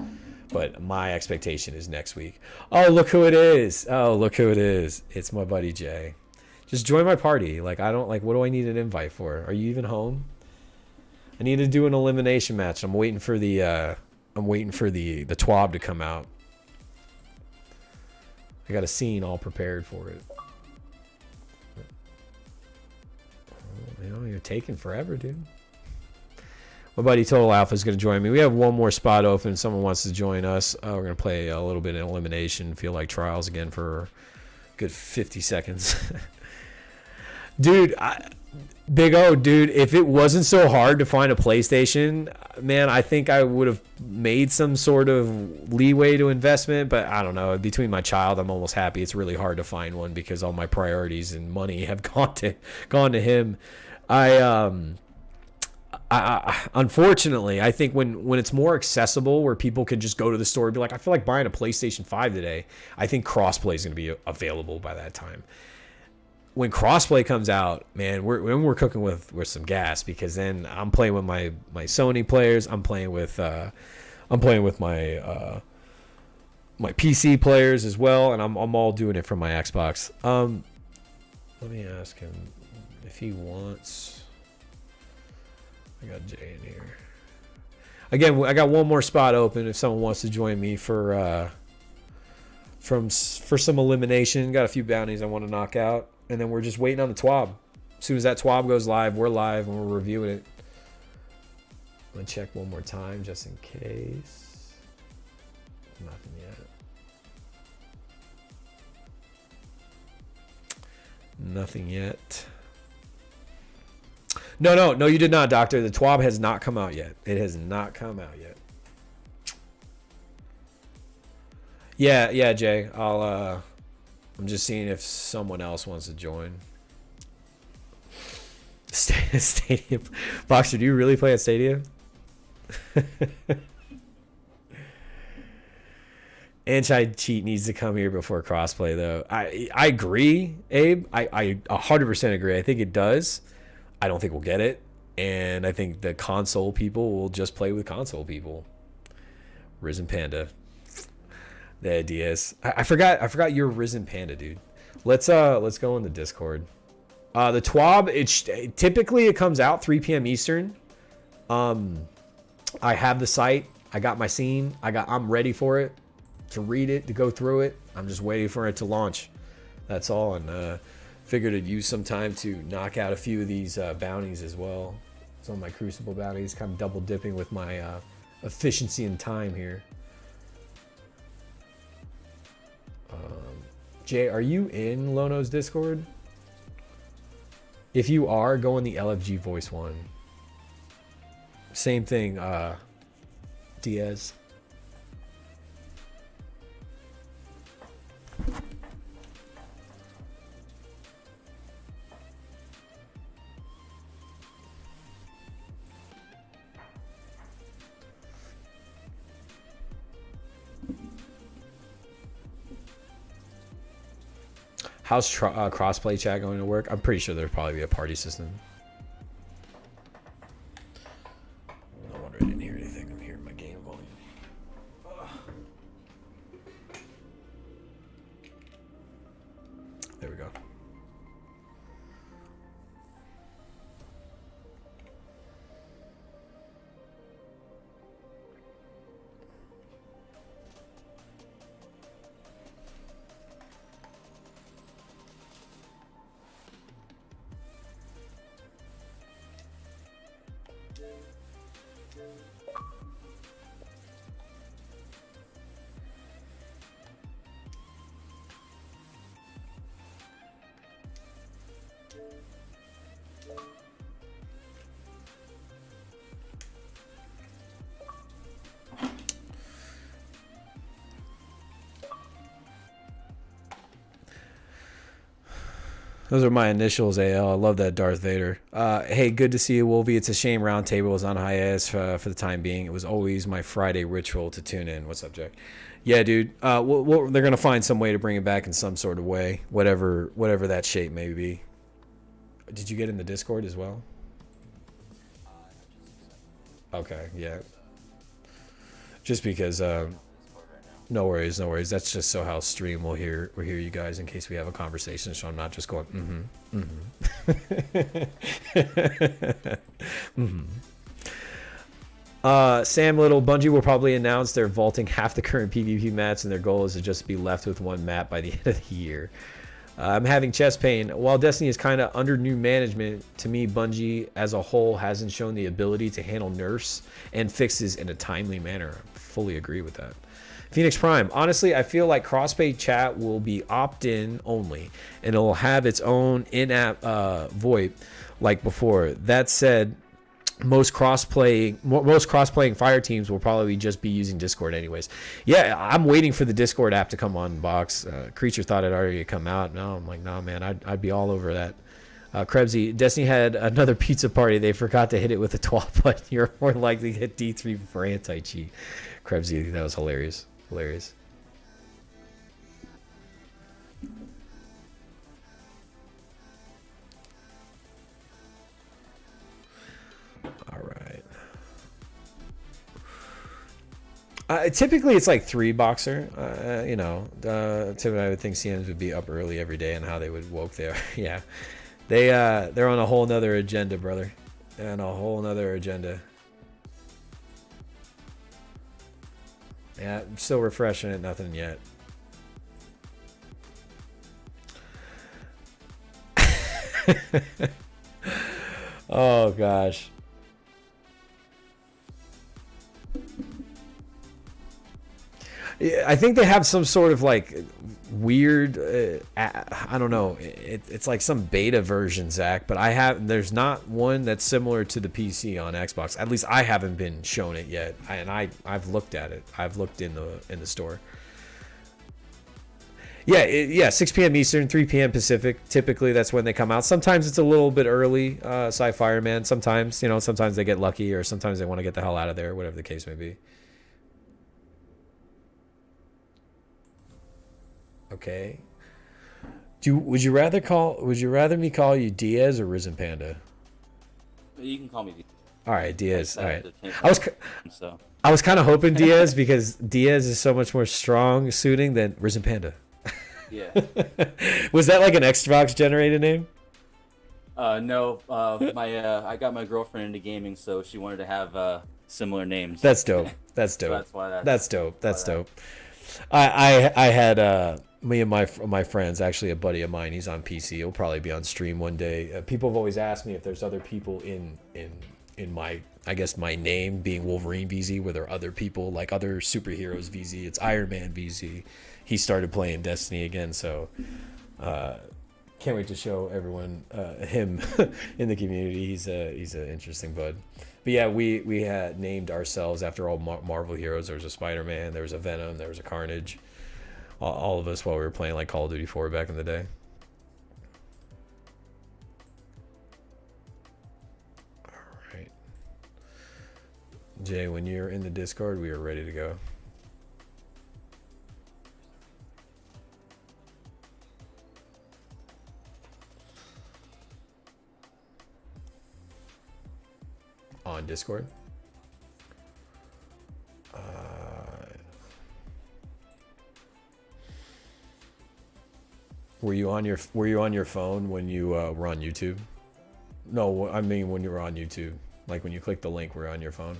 But my expectation is next week. Oh, look who it is. It's my buddy Jay. Just join my party. What do I need an invite for? Are you even home? I need to do an elimination match. I'm waiting for the TWAB to come out. I got a scene all prepared for it. You're taking forever, dude. My buddy Total Alpha is going to join me. We have one more spot open. Someone wants to join us. We're going to play a little bit in elimination. Feel like trials again for a good 50 seconds. Dude, Big O, dude, if it wasn't so hard to find a PlayStation, man, I think I would have made some sort of leeway to investment, but I don't know. Between my child, I'm almost happy. It's really hard to find one because all my priorities and money have gone to him. I unfortunately, I think when it's more accessible, where people can just go to the store and be like, I feel like buying a PlayStation 5 today, I think crossplay is going to be available by that time. When crossplay comes out, man, we're cooking with some gas, because then I'm playing with my Sony players, I'm playing with my my PC players as well, and I'm all doing it from my Xbox. Let me ask him if he wants. I got Jay in here. Again, I got one more spot open if someone wants to join me for some elimination. Got a few bounties I want to knock out. And then we're just waiting on the TWAB. As soon as that TWAB goes live, we're live and we're reviewing it. I'm going to check one more time just in case. Nothing yet. Nothing yet. No, you did not, Doctor. The TWAB has not come out yet. It has not come out yet. Yeah, Jay. I'm just seeing if someone else wants to join. Stadium. Boxer, do you really play at Stadium? Anti-cheat needs to come here before crossplay, though. I agree, Abe. I 100% agree. I think it does. I don't think we'll get it. And I think the console people will just play with console people. Risen Panda. The ideas. I forgot you're Risen Panda, dude. Let's go in the Discord. The TWAB, typically it comes out 3 p.m. Eastern. I have the site. I got my scene. I'm ready for it, to read it, to go through it. I'm just waiting for it to launch. That's all. And figured I'd use some time to knock out a few of these bounties as well. Some of my Crucible bounties, kind of double dipping with my efficiency and time here. Jay, are you in Lono's Discord? If you are, go in the LFG voice one. Same thing, Diaz. How's crossplay chat going to work? I'm pretty sure there'll probably be a party system. No wonder I didn't hear anything. I'm hearing my game volume. There we go. Those are my initials, AL. I love that, Darth Vader. Hey, good to see you, Wolvie. It's a shame Roundtable was on hiatus for the time being. It was always my Friday ritual to tune in. What's up, Jack? Yeah, dude. They're going to find some way to bring it back in some sort of way, whatever that shape may be. Did you get in the Discord as well? Okay, yeah. Just because... No worries. That's just so how stream will hear you guys in case we have a conversation, so I'm not just going Sam Little, Bungie will probably announce they're vaulting half the current PvP maps, and their goal is to just be left with one map by the end of the year. I'm having chest pain. While Destiny is kind of under new management, to me, Bungie as a whole hasn't shown the ability to handle nerfs and fixes in a timely manner. I fully agree with that. Phoenix Prime. Honestly, I feel like crossplay chat will be opt-in only, and it'll have its own in-app VoIP like before. That said, most cross-playing fire teams will probably just be using Discord anyways. Yeah, I'm waiting for the Discord app to come on box. Creature thought it already come out. No, I'm like, nah, man, I'd be all over that. Krebsy, Destiny had another pizza party. They forgot to hit it with a TWAB button. You're more likely to hit D3 for anti-cheat. Krebsy, that was hilarious. Hilarious. All right. Typically, it's like 3 boxer. Typically, I would think CMs would be up early every day, and how they would woke there. Yeah. They're on a whole nother agenda, brother. They're on a whole nother agenda. Yeah, I'm still refreshing it. Nothing yet. Oh gosh. Yeah, I think they have some sort of like weird I don't know, it's like some beta version, Zach, but there's not one that's similar to the PC on Xbox. At least I haven't been shown it yet, and I've looked at it. I've looked in the store. Yeah, 6 p.m. Eastern, 3 p.m. Pacific. Typically that's when they come out. Sometimes it's a little bit early, Sci-Fireman. Sometimes they get lucky, or sometimes they want to get the hell out of there, whatever the case may be. Okay. Would you rather me call you Diaz or Risen Panda? You can call me Diaz. All right, Diaz. All right. So I was kind of hoping Diaz, because Diaz is so much more strong suiting than Risen Panda. yeah. Was that like an Xbox generated name? No. I got my girlfriend into gaming, so she wanted to have similar names. That's dope. That's dope. So that's why that's dope. That's dope. I had me and my friends, actually a buddy of mine, he's on PC. He'll probably be on stream one day. People have always asked me if there's other people in my, I guess, my name being Wolverine VZ, where there are other people like other superheroes VZ. It's Iron Man VZ. He started playing Destiny again, so can't wait to show everyone him in the community. He's an interesting bud. But yeah, we had named ourselves after all Marvel heroes. There was a Spider-Man, there was a Venom, there was a Carnage. All of us while we were playing like Call of Duty 4 back in the day. All right. Jay, when you're in the Discord, we are ready to go. On Discord? Were you on your phone when you were on YouTube? No, I mean when you were on YouTube. Like when you click the link, were you on your phone?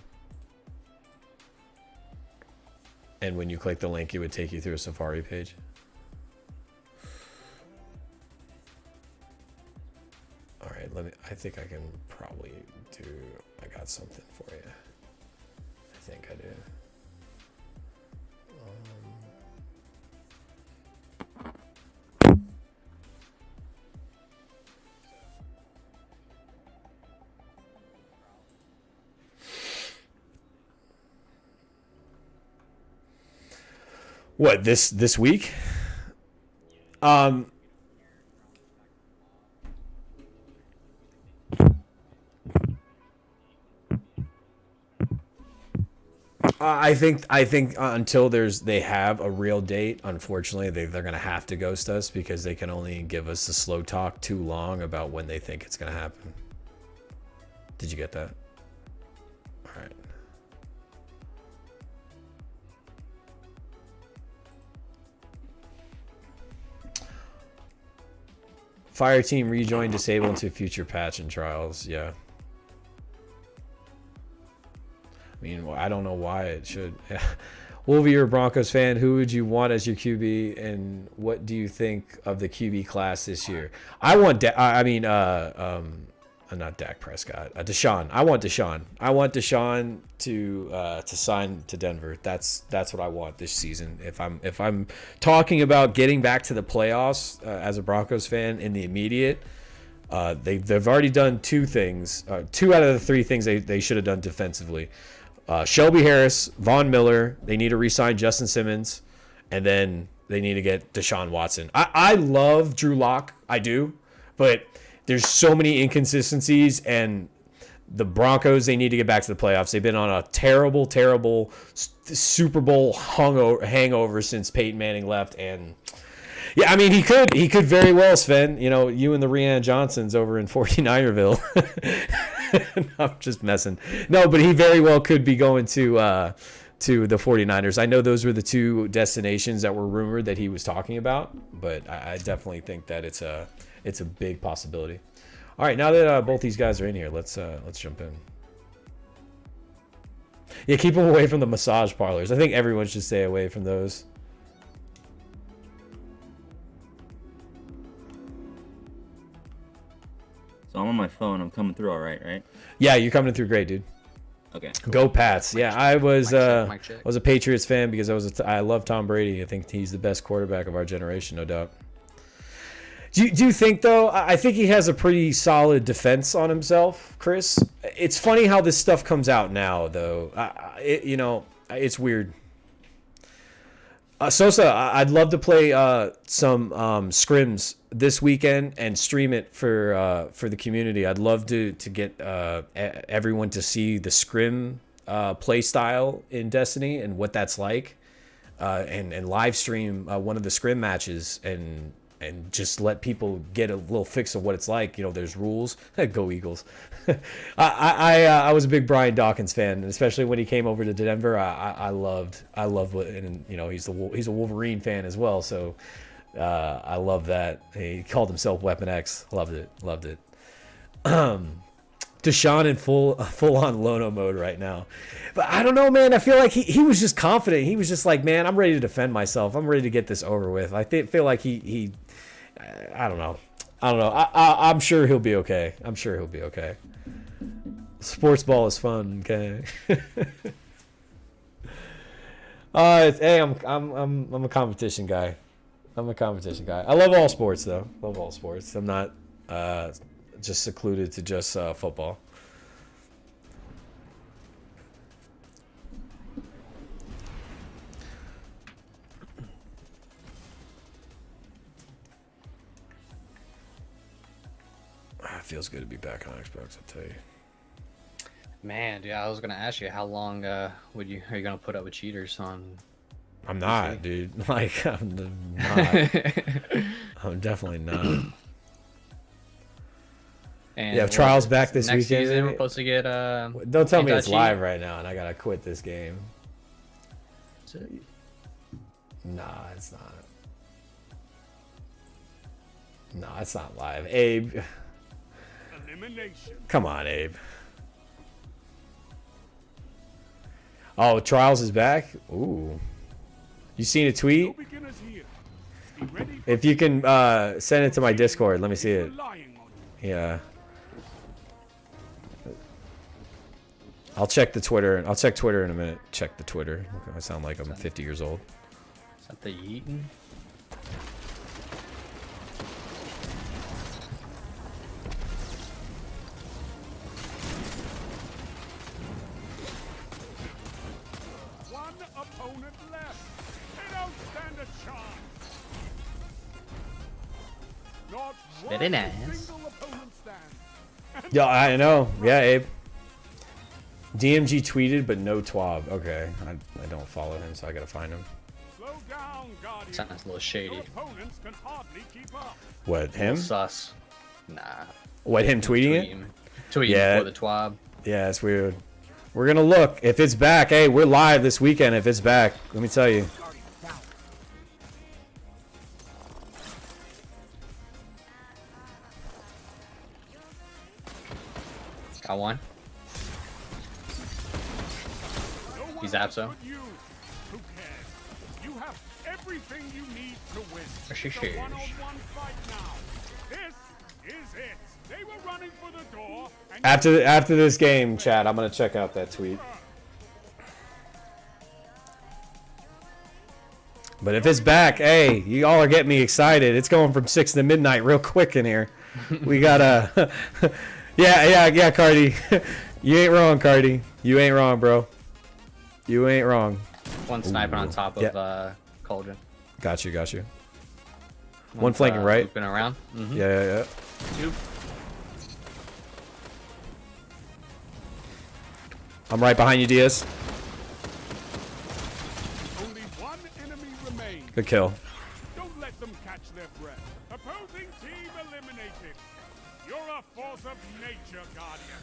And when you click the link, it would take you through a Safari page. All right, I think I can probably do, I got something for you. I think I do. What, this week? I think until they have a real date, unfortunately, they're gonna have to ghost us, because they can only give us the slow talk too long about when they think it's gonna happen. Did you get that? All right. Fire team rejoin disable into future patch and trials. Yeah. I mean, I don't know why it should. Wolvie, you're a Broncos fan. Who would you want as your QB, and what do you think of the QB class this year? I want. not Dak Prescott. Deshaun. I want Deshaun. I want Deshaun to sign to Denver. That's what I want this season. If I'm talking about getting back to the playoffs as a Broncos fan in the immediate, they've already done two things. Two out of the three things they should have done defensively. Shelby Harris, Von Miller. They need to re-sign Justin Simmons, and then they need to get Deshaun Watson. I love Drew Lock. I do, but there's so many inconsistencies, and the Broncos, they need to get back to the playoffs. They've been on a terrible, terrible Super Bowl hangover since Peyton Manning left. And yeah, I mean, he could very well, Sven, you and the Rian Johnsons over in 49erville. I'm just messing. No, but he very well could be going to the 49ers. I know those were the two destinations that were rumored that he was talking about, but I definitely think that it's a big possibility. All right, now that both these guys are in here, let's jump in. Yeah, keep them away from the massage parlors. I think everyone should stay away from those. So I'm on my phone. I'm coming through all right? Yeah, you're coming through great, dude. Okay. Cool. Go Pats. Yeah, I was Mic check. I was a Patriots fan because I love Tom Brady. I think he's the best quarterback of our generation, no doubt. Do you think, though, I think he has a pretty solid defense on himself, Chris? It's funny how this stuff comes out now, though. It's weird. Sosa, I'd love to play some scrims this weekend and stream it for the community. I'd love to get everyone to see the scrim play style in Destiny and what that's like, and live stream one of the scrim matches and just let people get a little fix of what it's like. There's rules. Go Eagles. I was a big Brian Dawkins fan, and especially when he came over to Denver, I loved what, and he's a Wolverine fan as well. So I love that. He called himself Weapon X. Loved it. Deshaun in full on Lono mode right now. But I don't know, man. I feel like he was just confident. He was just like, man, I'm ready to defend myself. I'm ready to get this over with. I feel like he I don't know. I'm sure he'll be okay. Sports ball is fun, okay? Hey, I'm a competition guy. I love all sports, though. I'm not just secluded to just football. It feels good to be back on Xbox, I'll tell you. Man, dude, I was gonna ask you how long are you gonna put up with cheaters on? I'm not, dude. Like, I'm not. I'm definitely not. And yeah, trials back this next weekend. Season, we're supposed to get. Don't tell me it's live right now, and I gotta quit this game. Nah, it's not. No, it's not live. Abe. Elimination. Come on, Abe. Oh, Trials is back? Ooh. You seen a tweet? No beginners here. Be ready for If you can send it to my Discord, let me see it. relying on you. Yeah. I'll check the Twitter. I'll check Twitter in a minute. Check the Twitter. I sound like I'm 50 years old. Is that the Yeaton? One opponent left. They don't stand a chance. Not one Very nice. single opponent stands. Yeah, I know. Yeah, Abe. DMG tweeted, but no TWAB. Okay, I don't follow him, so I gotta find him. Slow down, Guardian. Sounds a little shady. Your opponents can hardly keep up. What, him? Sus. Nah. What, him tweeting it? Tweeting Yeah. for the TWAB. Yeah, it's weird. We're gonna look. If it's back, hey, we're live this weekend. If it's back, let me tell you. Got one. No one He's else Abso. but you. Who cares? You have everything you need to win. She It's a shares. one-on-one fight now. This is it. They were running for the door. And After this game, chat, I'm gonna check out that tweet. But if it's back, hey, you all are getting me excited. It's going from 6 to midnight real quick in here. We gotta, yeah, Cardi. You ain't wrong, Cardi. You ain't wrong, bro. You ain't wrong. One sniping on top of Cauldron. Got you. One flanking right. Looping around. Yeah. Two. I'm right behind you, Diaz. only one enemy remains. Good kill. Don't let them catch their breath. Opposing team eliminated. You're a force of nature, Guardian.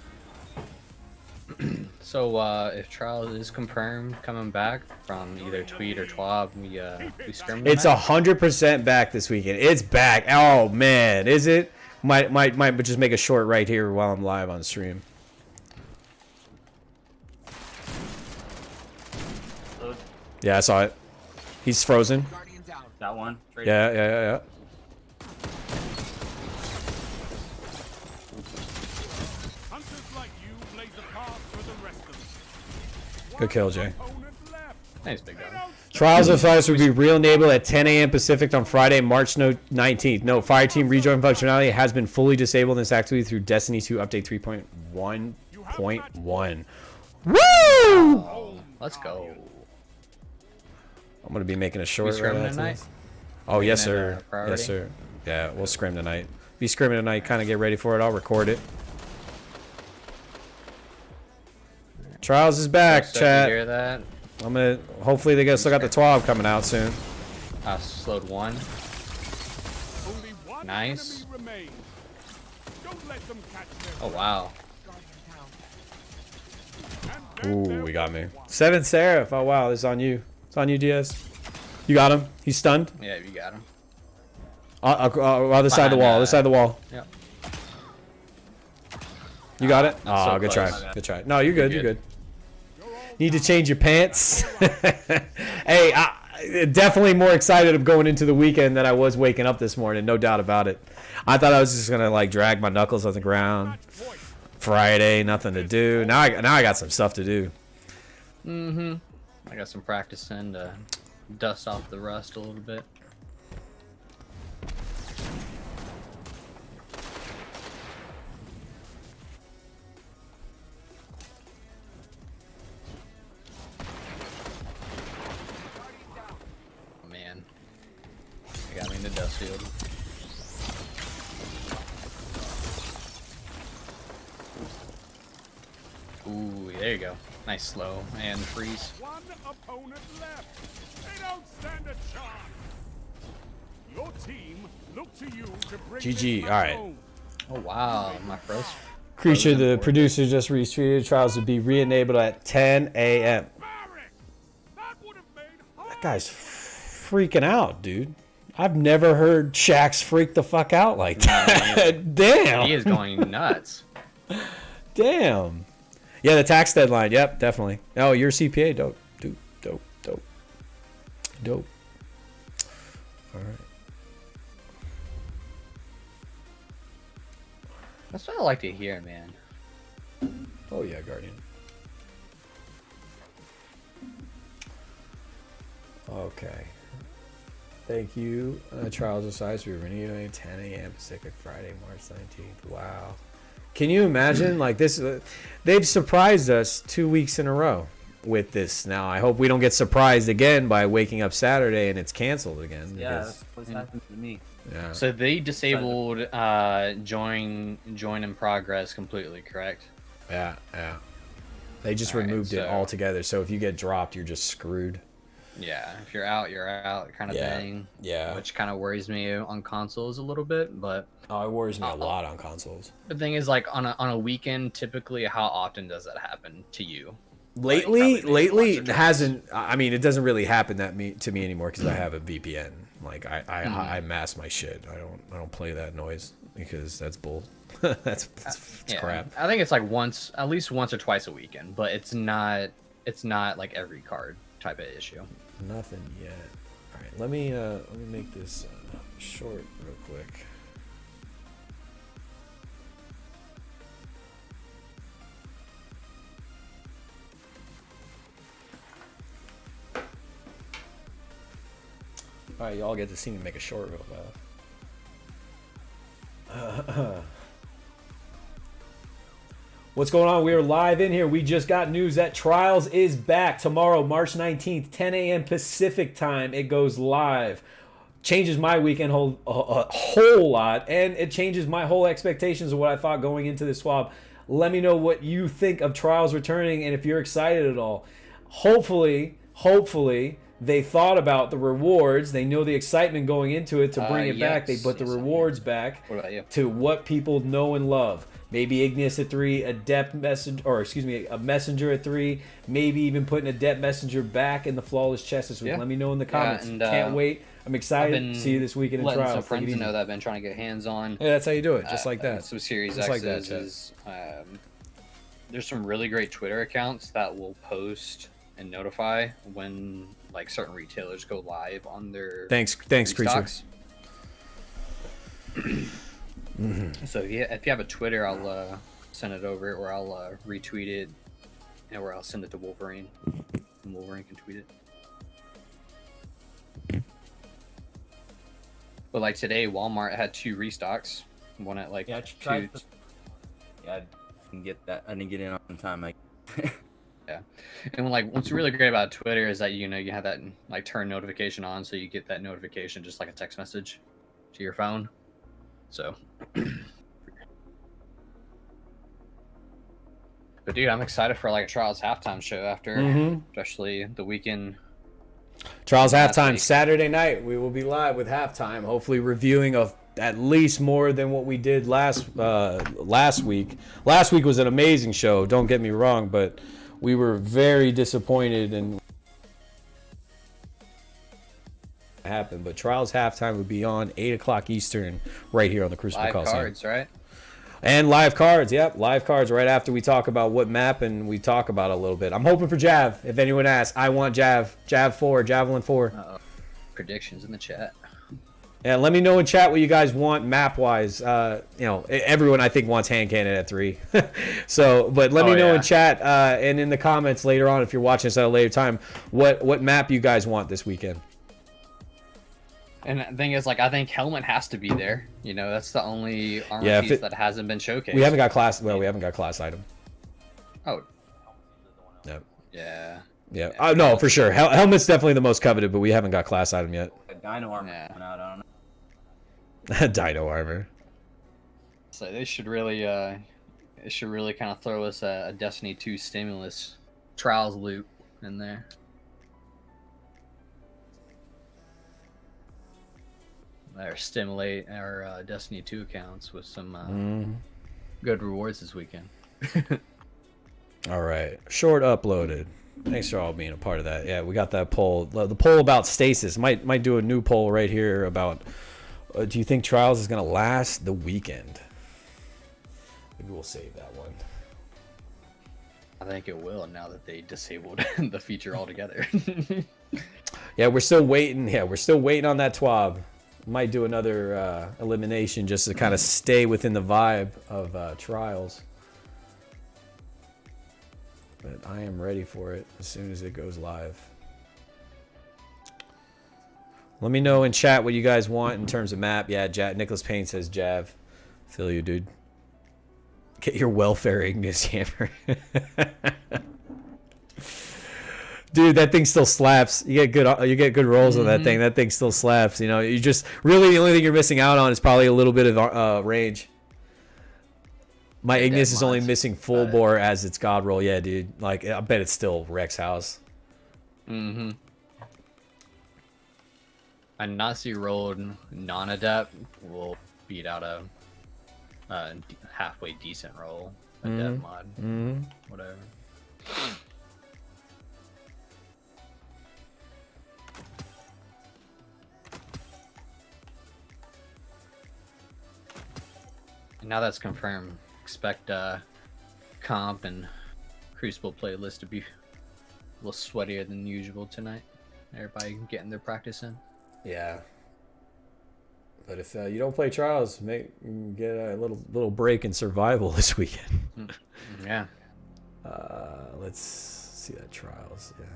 So if Trials is confirmed coming back from either Tweet or TWAB, we scrim. It's 100% back this weekend. It's back. Oh man, is it? Might just make a short right here while I'm live on stream. Yeah, I saw it. He's frozen. That one. Yeah. Hunters like you blaze a path for the rest of us. Good kill, Jay. Opponent left. Nice big guy. Trials of Osiris will be re-enabled at 10 a.m. Pacific on Friday, March 19th. No, Fireteam rejoin functionality has been fully disabled in this activity through Destiny 2 Update 3.1.1. Woo! Let's go. I'm going to be making a short scrimming right after tonight? this. Oh, yes, Making it sir. a priority? Yes, sir. Yeah, we'll scrim tonight. Be scrimming tonight. Kind of get ready for it. I'll record it. Trials is back, So chat. you hear that? I'm gonna. Hopefully, they still got the TWAB coming out soon. I slowed one. Only one Nice. enemy remains. Don't let them catch their Oh wow. Ooh, we got me. 7 Seraph. Oh wow, this is on you. It's on you, Diaz. You got him. He's stunned. Yeah, you got him. Other side of the wall. Other side of the wall. Yep. You got it. Not so Oh, good close. try. Good try. No, you're good. You're good. good. Need to change your pants. Hey, definitely more excited of going into the weekend than I was waking up this morning. No doubt about it. I thought I was just gonna like drag my knuckles on the ground. Friday, nothing to do. Now I got some stuff to do. I got some practicing to dust off the rust a little bit. Oh, man. I got me in the dust field. Ooh, there you go. Nice slow and freeze. One opponent left. They don't stand a chance. Your team look to you to bring GG, this all right. home. Oh wow, my first. Creature, the producer just retweeted. Trials to be re-enabled at 10 a.m. Barrack! That would have made That guy's freaking out, dude. I've never heard Shax freak the fuck out like that. Damn. He is going nuts. Damn. Yeah, the tax deadline. Yep, definitely. Oh, your CPA. Dope. Dope. All right. That's what I like to hear, man. Oh, yeah, Guardian. Okay. Thank you. Trials of Size. We're renewing 10 a.m. Pacific Friday, March 19th. Wow. Can you imagine? Like this, they've surprised us 2 weeks in a row with this. Now, I hope we don't get surprised again by waking up Saturday and it's canceled again. Yeah, because- that's what's happened to me. yeah. So they disabled join in progress completely, correct? Yeah. They just All right, removed it so- altogether. So if you get dropped, you're just screwed. Yeah, if you're out kind of thing. Yeah. Which kind of worries me on consoles a little bit, but Oh, it worries me a lot on consoles. the thing is, like on a weekend, typically, how often does that happen to you? Lately, probably maybe once or it twice. hasn't. I mean, it doesn't really happen to me anymore because I have a VPN. Like I mask my shit. I don't play that noise because that's bull. that's crap. I think it's like at least once or twice a weekend, but it's not like every card type of issue. Nothing yet. All right, let me make this short real quick. All right, y'all get to see me make a short real fast. What's going on? We are live in here. We just got news that Trials is back tomorrow, March 19th, 10 a.m. Pacific time. It goes live. Changes my weekend a whole lot, and it changes my whole expectations of what I thought going into this TWAB. Let me know what you think of Trials returning and if you're excited at all. Hopefully, they thought about the rewards. They know the excitement going into it to bring it back. They put the rewards back to what people know and love. Maybe Igneous at 3, Adept Messenger, or excuse me, a Messenger at 3. Maybe even putting Adept Messenger back in the Flawless Chest this week. Let me know in the comments. And, can't wait. I'm excited to see you this weekend in Trials. Some friends know that I've been trying to get hands on. Yeah, that's how you do it, just like that. Some Series just X's. There's some really great Twitter accounts that will post and notify when like certain retailers go live on their thanks Creature. So yeah, if you have a Twitter, I'll send it over, or I'll retweet it, or I'll send it to Wolverine, and Wolverine can tweet it. But like today, Walmart had 2 restocks. One at like I tried. Yeah, I didn't get that. I didn't get in on time. Yeah, and like what's really great about Twitter is that you have that like turn notification on, so you get that notification just like a text message to your phone. So, but dude, I'm excited for like a Trials halftime show after, especially the weekend. Trials halftime Saturday night. We will be live with halftime. Hopefully, reviewing of at least more than what we did last week. Last week was an amazing show. Don't get me wrong, but we were very disappointed in happen. But Trials halftime would be on 8 o'clock Eastern right here on the Crucible Live Coliseum. cards, right? And live cards, yep, live cards right after we talk about what map and we talk about a little bit. I'm hoping for Jav. If anyone asks, I want Jav 4, Javelin 4. Predictions in the chat. Yeah, let me know in chat what you guys want map wise. Everyone I think wants hand cannon at 3. So, but let me know in chat and in the comments later on if you're watching this at a later time what map you guys want this weekend. And the thing is, like, I think helmet has to be there. That's the only armor piece that hasn't been showcased. We haven't got class. Well, we haven't got class item. Oh. No. Yeah. Yeah. Oh no, for sure. Helmet's definitely the most coveted, but we haven't got class item yet. Dino armor coming out. I don't know. Dino armor. So they should really, kind of throw us a Destiny 2 stimulus Trials loot in there. Or stimulate our Destiny 2 accounts with some good rewards this weekend. All right, short uploaded. Thanks for all being a part of that. Yeah, we got that poll. The poll about stasis might do a new poll right here about. Do you think Trials is gonna last the weekend? Maybe we'll save that one. I think it will now that they disabled the feature altogether. Yeah, we're still waiting. Yeah, we're still waiting on that TWAB. Might do another elimination just to kind of stay within the vibe of Trials. But I am ready for it as soon as it goes live. Let me know in chat what you guys want in terms of map. Yeah, Nicholas Payne says Jav. Feel you, dude. Get your welfare Ignis hammer. Dude, that thing still slaps. You get good rolls on that thing. That thing still slaps. You just really the only thing you're missing out on is probably a little bit of range. My Ignis is only missing full bore as its god roll. Yeah, dude. Like I bet it's still Rex House. A Nazi rolled non-adept will beat out a halfway decent roll. Adept mod. Whatever. Now that's confirmed. Expect comp and Crucible playlist to be a little sweatier than usual tonight. Everybody getting their practice in. Yeah. But if you don't play Trials, get a little break in survival this weekend. Yeah. Let's see that Trials. Yeah.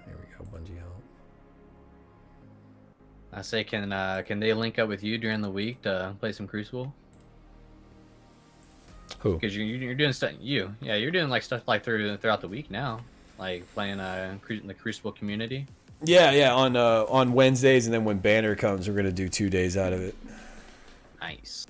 Here we go. Bungie help. I say, can they link up with you during the week to play some Crucible? Who? Because you're doing stuff. You're doing like stuff like throughout the week now, like playing in the Crucible community. Yeah. On Wednesdays, and then when Banner comes, we're gonna do 2 days out of it. Nice.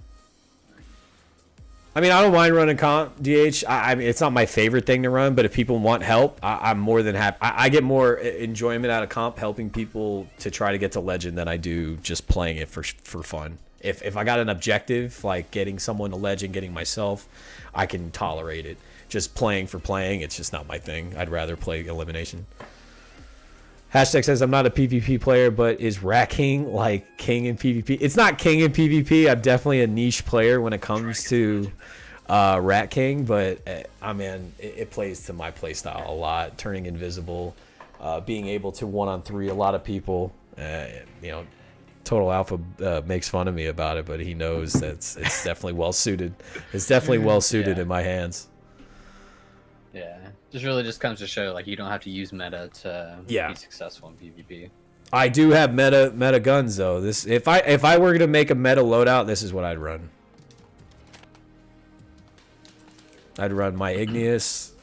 I mean, I don't mind running comp, DH. I mean, it's not my favorite thing to run, but if people want help, I'm more than happy. I get more enjoyment out of comp helping people to try to get to legend than I do just playing it for fun. If I got an objective, like getting someone to legend, getting myself, I can tolerate it. Just playing for playing, it's just not my thing. I'd rather play elimination. Hashtag says, I'm not a PvP player, but is Rat King like king in PvP? It's not king in PvP. I'm definitely a niche player when it comes to Rat King, but I mean, it plays to my playstyle a lot. Turning invisible, being able to 1-on-3 a lot of people. You know, Total Alpha makes fun of me about it, but he knows that it's definitely well suited. It's definitely well suited in my hands. Yeah, just really just comes to show like you don't have to use meta to be successful in PvP. I do have meta guns though. This if I were to make a meta loadout, this is what I'd run. I'd run my Igneous.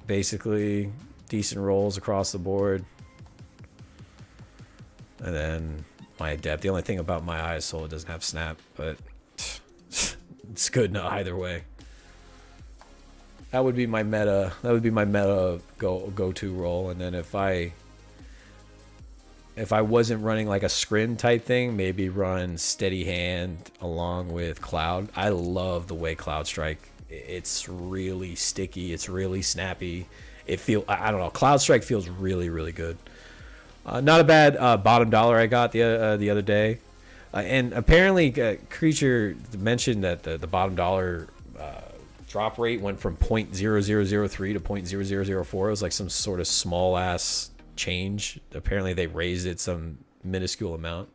Basically, decent rolls across the board. And then my Adept. The only thing about my Eye of Soul, it doesn't have snap, but it's good either way. That would be my meta. That would be my meta go-to role. And then if I wasn't running like a scrim type thing, maybe run Steady Hand along with Cloud. I love the way Cloud Strike. It's really sticky. It's really snappy. I don't know. Cloud Strike feels really, really good. Not a bad bottom dollar I got the other day. And apparently, Creature mentioned that the bottom dollar drop rate went from 0.0003 to 0.0004. It was like some sort of small ass change. Apparently, they raised it some minuscule amount.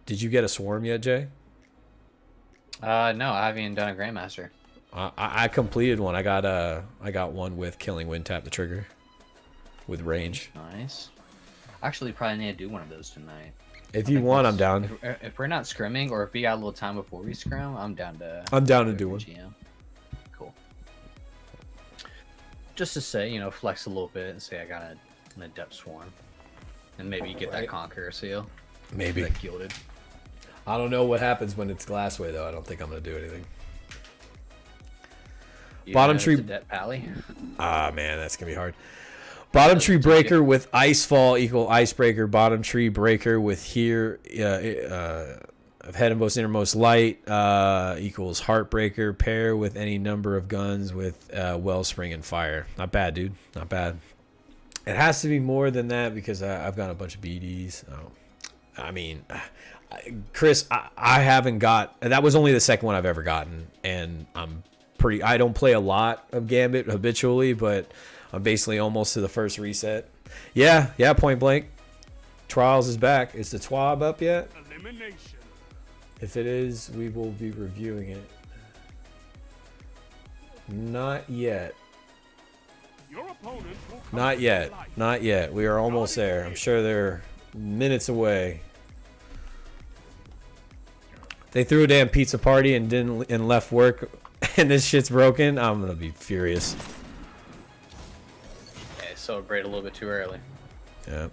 Did you get a swarm yet, Jay? No, I haven't even done a Grandmaster. I completed one. I got one with killing wind tap the trigger with range. Nice. Actually, probably need to do one of those tonight. If you want, I'm down. If we're not scrimming, or if we got a little time before we scrim, I'm down to. I'm down to do one. GM. Cool. Just to say, you know, flex a little bit and say I got an Adept Swarm, and maybe get that Conqueror seal. Maybe. That gilded. I don't know what happens when it's Glassway though. I don't think I'm gonna do anything. Bottom tree. Adept Pally. Ah man, that's gonna be hard. Bottom tree breaker with Icefall equal icebreaker. Bottom tree breaker with here of head innermost light equals heartbreaker. Pair with any number of guns with wellspring and fire. Not bad, dude. Not bad. It has to be more than that because I've got a bunch of BDs. Oh. I mean, Chris, I haven't got. That was only the second one I've ever gotten, and I don't play a lot of Gambit habitually, but I'm basically almost to the first reset. Yeah, point blank. Trials is back. Is the TWAB up yet? Elimination. If it is, we will be reviewing it. Not yet. Your opponent will come Not to yet. life. Not yet. We are almost there. I'm sure they're minutes away. They threw a damn pizza party and left work, and this shit's broken. I'm gonna be furious. Yeah, celebrate a little bit too early. Yeah.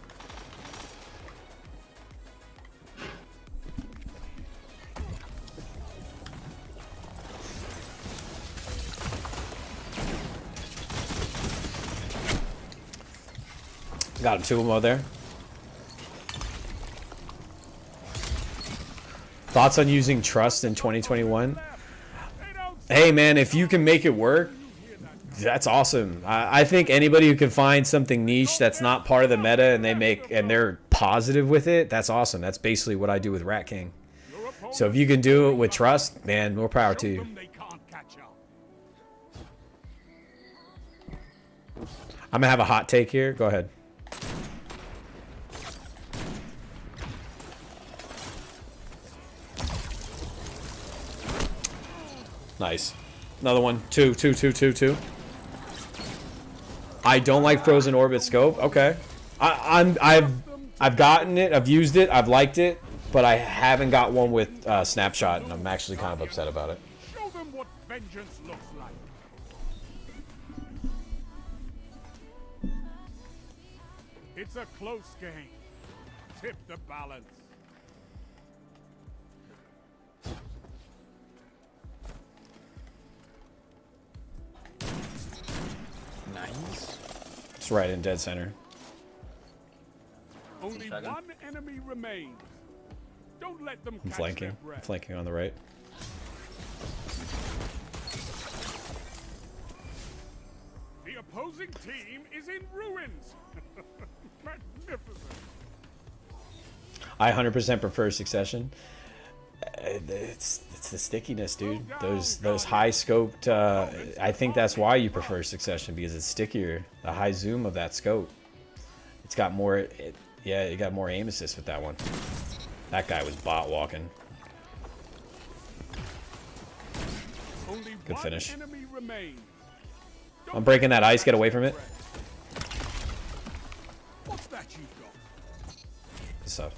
Got him, 2 of them out there. Thoughts on using Trust in 2021? Hey man, if you can make it work, that's awesome. I think anybody who can find something niche that's not part of the meta and they're positive with it, that's awesome. That's basically what I do with Rat King. So if you can do it with Trust, man, more power to you. I'm gonna have a hot take here. Go ahead. Nice. Another one. Two. I don't like frozen orbit scope. Okay, I've gotten it. I've used it. I've liked it, but I haven't got one with snapshot, and I'm actually kind of upset about it. Show them what vengeance looks like. It's a close game. Tip the balance. Nice. It's right in dead center. Only one enemy remains. Don't let them I'm catch flanking. their I'm breath. flanking on the right. The opposing team is in ruins. Magnificent. I 100% prefer Succession. It's the stickiness, dude. Those high scoped. I think that's why you prefer Succession, because it's stickier. The high zoom of that scope. It's got more. Yeah, you got more aim assist with that one. That guy was bot walking. Only Good one finish. enemy remains. I'm breaking that ice. Get away from it. What's that you've got? Good stuff.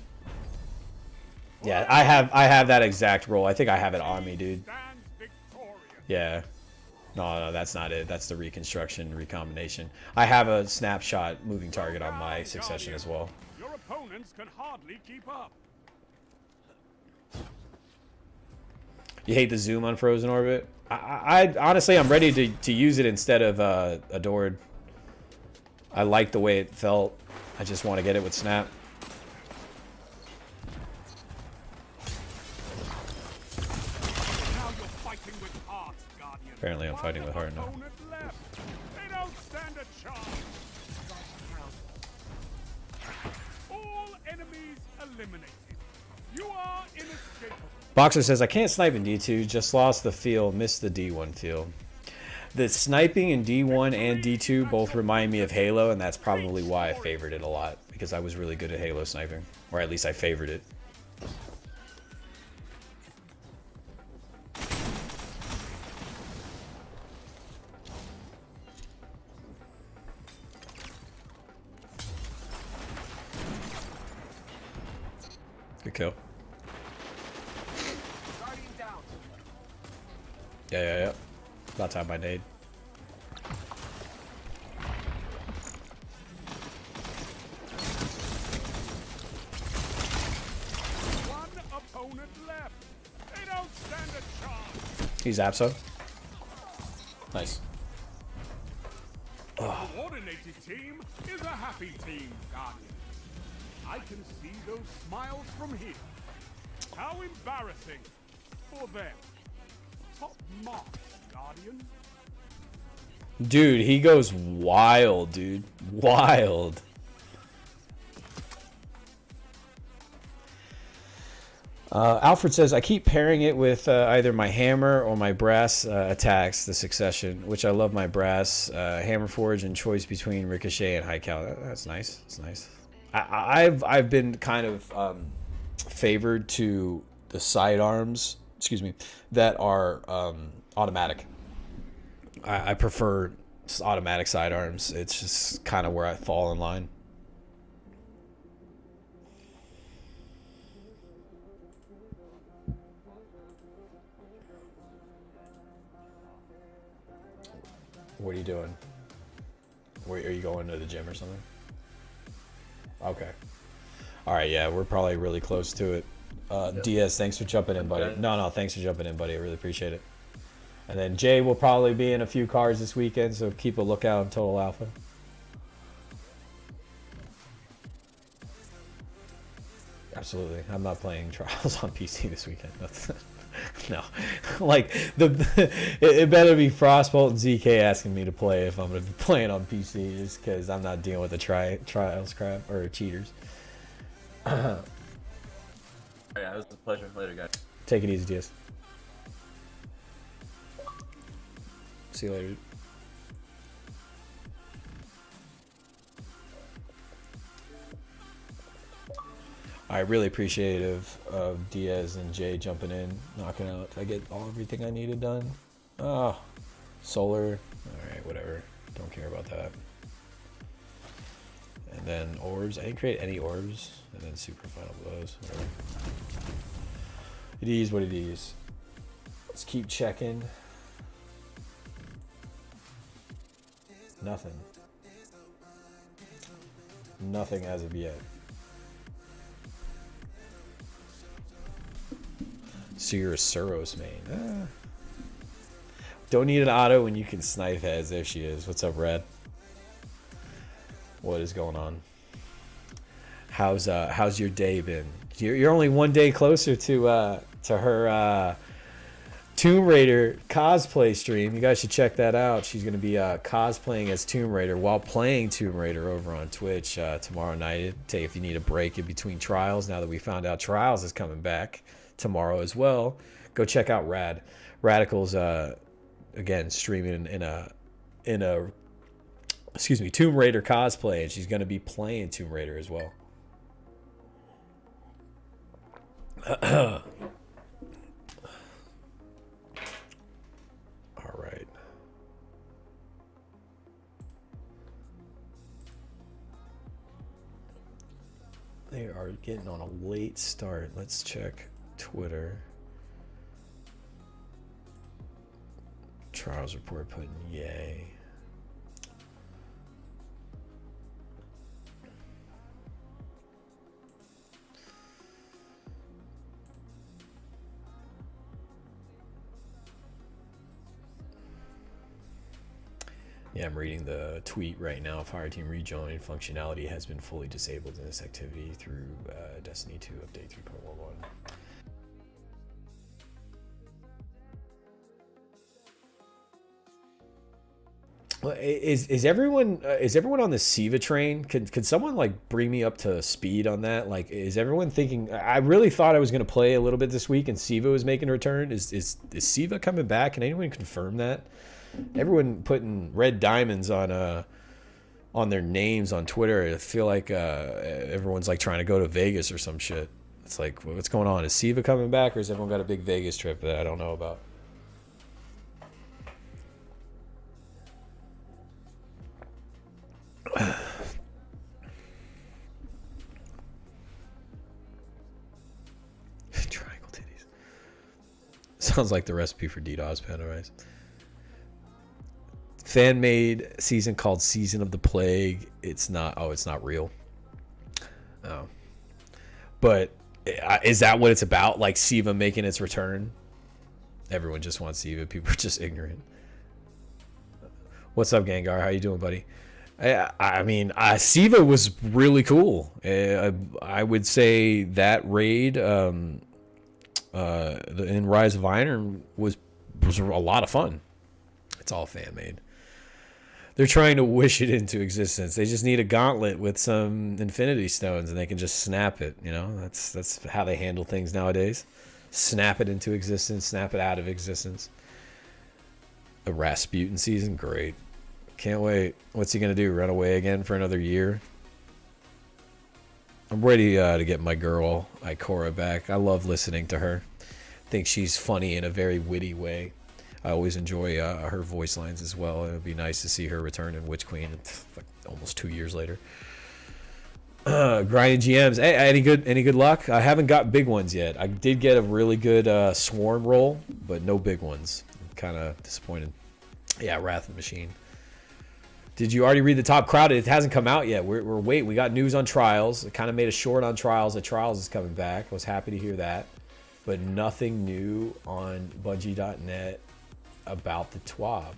Yeah, I have that exact roll. I think I have it on me, dude. Stands victorious. Yeah. No, that's not it. That's the reconstruction, recombination. I have a snapshot moving target on my Succession as well. Your opponents can hardly keep up. You hate the zoom on Frozen Orbit? I honestly, I'm ready to use it instead of Adored. I like the way it felt. I just want to get it with Snap. Now you're fighting with heart, Guardian. Apparently I'm fighting with heart now. Opponent left. They don't stand a chance. All enemies eliminated. You are inescapable. Boxer says, I can't snipe in D2, just lost the feel, missed the D1 feel. The sniping in D1 and D2 both remind me of Halo, and that's probably why I favored it a lot, because I was really good at Halo sniping, or at least I favored it. Good kill. Yeah. About time I nade. One opponent left. They don't stand a chance. He's Apso. Nice. A coordinated team is a happy team, Guardian. I can see those smiles from here. How embarrassing for them. Top marks, Guardian. Dude, he goes wild, dude. Wild. Alfred says, I keep pairing it with either my hammer or my brass attacks, the Succession, which I love my brass, hammer forge, and choice between ricochet and high cal. That's nice. That's nice. I've been kind of favored to the sidearms, excuse me, that are automatic. I prefer automatic sidearms. It's just kind of where I fall in line. What are you doing? Where are you going to the gym or something? Okay. All right, yeah, we're probably really close to it. Diaz, thanks for jumping in, buddy. Okay. No, thanks for jumping in, buddy. I really appreciate it. And then Jay will probably be in a few cars this weekend, so keep a lookout on Total Alpha. Absolutely. I'm not playing Trials on PC this weekend. No. Like, it better be Frostbolt and ZK asking me to play if I'm going to be playing on PC, just because I'm not dealing with the Trials crap, or cheaters. Yeah, it was a pleasure. Later, guys. Take it easy, DS. See you later. I really appreciative of Diaz and Jay jumping in, knocking out. I get everything I needed done. Oh, solar. All right, whatever. Don't care about that. And then orbs. I didn't create any orbs. And then super final blows. Whatever. It is what it is. Let's keep checking. Nothing. Nothing as of yet. So you're a Suros main. Don't need an auto when you can snipe heads. There she is. What's up, Red? What is going on? How's your day been? You're only one day closer to her Tomb Raider cosplay stream. You guys should check that out. She's gonna be cosplaying as Tomb Raider while playing Tomb Raider over on Twitch tomorrow night. If you need a break in between trials, now that we found out Trials is coming back tomorrow as well, go check out Radical's again streaming in a Tomb Raider cosplay, and she's going to be playing Tomb Raider as well. All right. They are getting on a late start. Let's check Twitter. Trials report putting yay. Yeah, I'm reading the tweet right now. Fireteam rejoin functionality has been fully disabled in this activity through Destiny 2 update 3.11. Well, is everyone on the Siva train? Could someone like bring me up to speed on that? Like, is everyone thinking? I really thought I was going to play a little bit this week, and Siva was making a return. Is Siva coming back? Can anyone confirm that? Everyone putting red diamonds on their names on Twitter. I feel like everyone's like trying to go to Vegas or some shit. It's like, what's going on? Is Siva coming back, or has everyone got a big Vegas trip that I don't know about? Triangle titties. Sounds like the recipe for DDoS Panda Rice. Fan made season called Season of the Plague. It's not. Oh, it's not real. Oh, but is that what it's about? Like Siva making its return? Everyone just wants Siva. People are just ignorant. What's up, Gengar? How you doing, buddy? I mean, Siva was really cool. I would say that raid in Rise of Iron was a lot of fun. It's all fan made. They're trying to wish it into existence. They just need a gauntlet with some Infinity Stones, and they can just snap it. You know, that's how they handle things nowadays. Snap it into existence, snap it out of existence. A Rasputin season, great. Can't wait. What's he gonna do? Run away again for another year? I'm ready to get my girl Ikora back. I love listening to her. I think she's funny in a very witty way. I always enjoy her voice lines as well. It would be nice to see her return in Witch Queen. It's like almost 2 years later. Grinding GMs. Hey, any good luck? I haven't got big ones yet. I did get a really good swarm roll, but no big ones. I'm kind of disappointed. Yeah, Wrath of the Machine. Did you already read the top crowded? It hasn't come out yet. We're waiting. We got news on Trials. I kind of made a short on Trials. The Trials is coming back. I was happy to hear that. But nothing new on Bungie.net about the TWAB.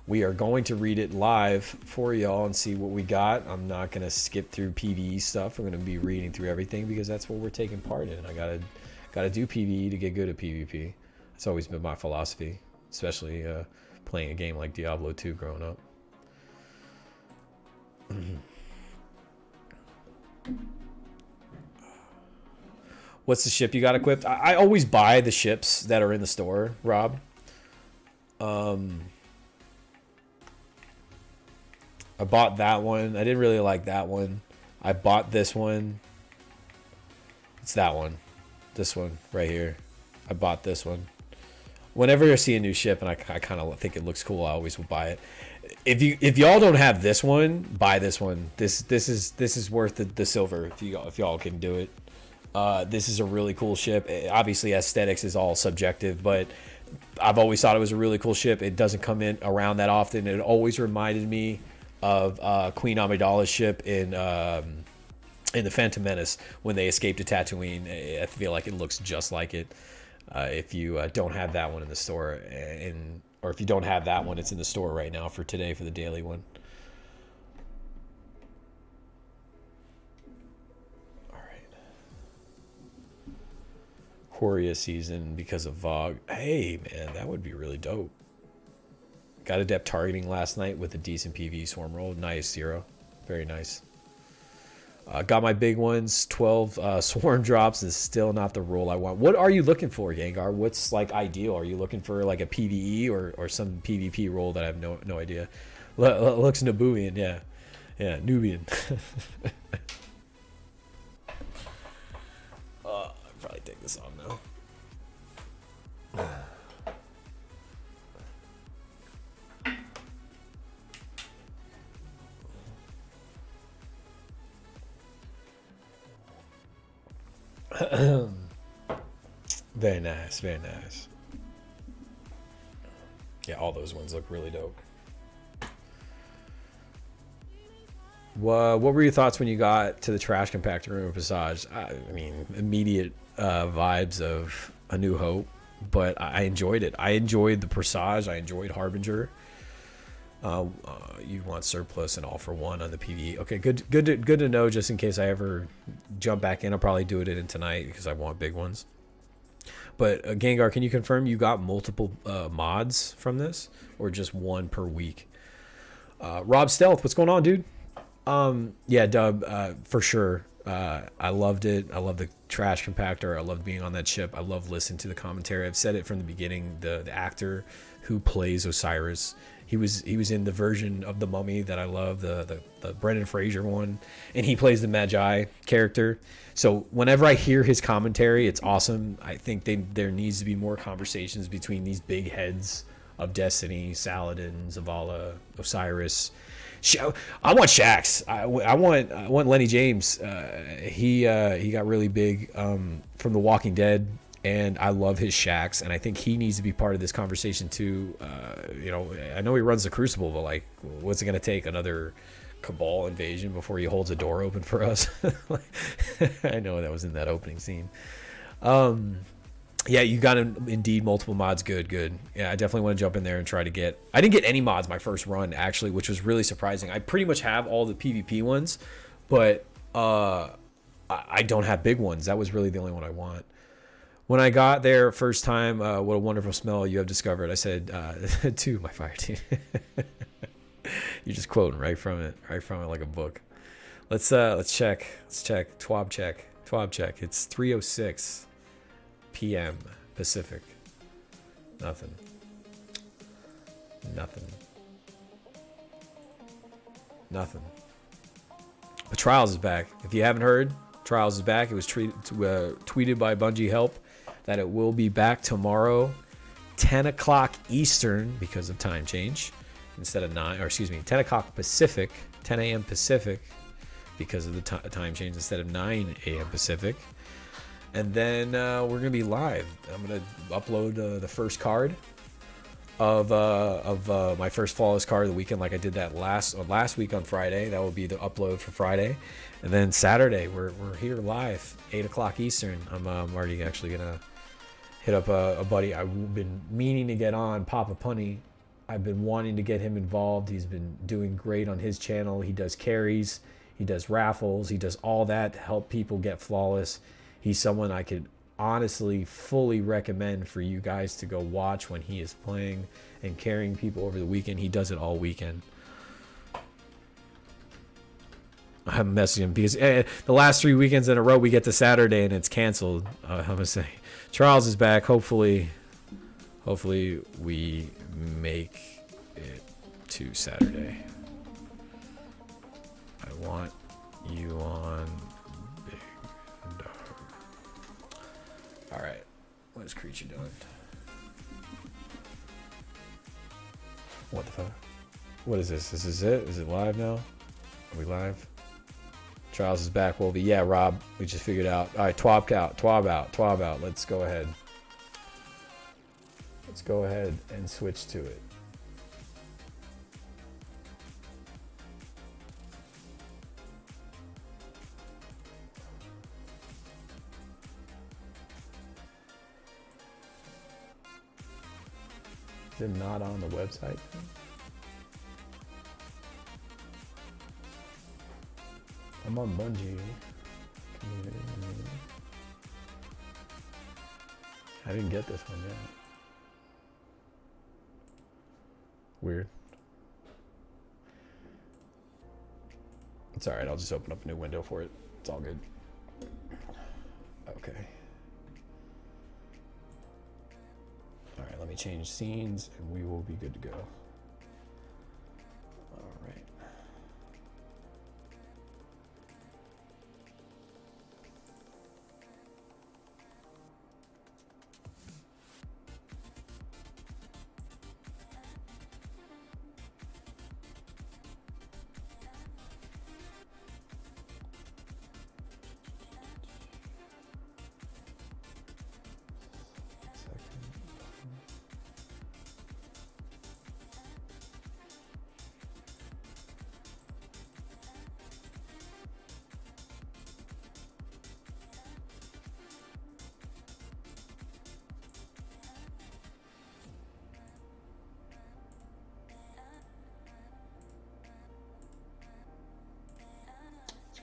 We are going to read it live for y'all and see what we got. I'm not going to skip through PvE stuff. I'm going to be reading through everything because that's what we're taking part in. I gotta do PvE to get good at PvP. That's always been my philosophy, especially playing a game like Diablo 2 growing up. What's the ship you got equipped? I always buy the ships that are in the store, Rob. I bought that one. I didn't really like that one. I bought this one. It's that one. This one right here. I bought this one. whenever I see a new ship and I kind of think it looks cool, I always will buy it. If y'all don't have this one, buy this one. This is worth the silver if y'all can do it. This is a really cool ship. Obviously, aesthetics is all subjective, but I've always thought it was a really cool ship. It doesn't come in around that often. It always reminded me of Queen Amidala's ship in the Phantom Menace when they escaped to Tatooine. I feel like it looks just like it. If you don't have that one in the store, or if you don't have that one, it's in the store right now for today for the daily one. All right. Horia season because of Vogue. Hey man, that would be really dope. Got adept targeting last night with a decent PV swarm roll. Nice, Zero. Very nice. Got my big ones. 12 swarm drops is still not the roll I want. What are you looking for, Gengar? What's like ideal? Are you looking for like a PvE or some PvP roll that I have no idea? Looks Nubian, yeah. Yeah, Nubian. I'll probably take this off now. Very nice, very nice. Yeah, all those ones look really dope. What were your thoughts when you got to the trash compactor room of Passage? I mean, immediate vibes of A New Hope, but I enjoyed it. I enjoyed the Presage. I enjoyed Harbinger. You want surplus and all for one on the PvE. Okay, good to know. Just in case I ever jump back in, I'll probably do it in tonight because I want big ones. But Gengar, can you confirm you got multiple mods from this, or just one per week? Rob Stealth, what's going on, dude? Yeah, Dub, for sure. I loved it. I love the trash compactor. I loved being on that ship. I love listening to the commentary. I've said it from the beginning. The actor who plays Osiris, he was in the version of the Mummy that I love, the Brendan Fraser one, and he plays the Magi character. So whenever I hear his commentary, it's awesome. I think there needs to be more conversations between these big heads of Destiny, Saladin, Zavala, Osiris. I want Shax. I want Lenny James. He got really big from The Walking Dead, and I love his Shax, and I think he needs to be part of this conversation too. I know he runs the Crucible, but like, what's it gonna take? Another Cabal invasion before he holds a door open for us? I know that was in that opening scene. Yeah, you got indeed multiple mods. Good. Yeah, I definitely want to jump in there and try to get... I didn't get any mods my first run, actually, which was really surprising. I pretty much have all the PvP ones, but I don't have big ones. That was really the only one I want. When I got there first time, what a wonderful smell you have discovered. I said to my fire team. You're just quoting right from it like a book. Let's check. Let's check. TWAB check. It's 3:06 p.m. Pacific. Nothing. But Trials is back. If you haven't heard, Trials is back. It was tweeted by Bungie Help that it will be back tomorrow, 10 o'clock Eastern because of time change, instead of 10 o'clock Pacific, 10 a.m. Pacific because of the time change instead of 9 a.m. Pacific. And then we're going to be live. I'm going to upload the first card of my first Flawless card of the weekend, like I did that last week on Friday. That will be the upload for Friday. And then Saturday, we're here live, 8 o'clock Eastern. I'm already actually going to hit up a buddy I've been meaning to get on, Papa Punny. I've been wanting to get him involved. He's been doing great on his channel. He does carries. He does raffles. He does all that to help people get Flawless. He's someone I could honestly fully recommend for you guys to go watch when he is playing and carrying people over the weekend. He does it all weekend. I'm messaging him because the last 3 weekends in a row we get to Saturday and it's canceled. I'm gonna say Charles is back. Hopefully we make it to Saturday. I want you on. All right, what is Creature doing? What the fuck? What is this? This is it? Is it live now? Are we live? Trials is back, Wolvie. Yeah, Rob, we just figured out. All right, TWAB out, TWAB out, TWAB out. Let's go ahead. Let's go ahead and switch to it. Is it not on the website? I'm on Bungie. I didn't get this one yet. Weird. It's alright, I'll just open up a new window for it. It's all good. Okay. Alright, let me change scenes and we will be good to go. Alright.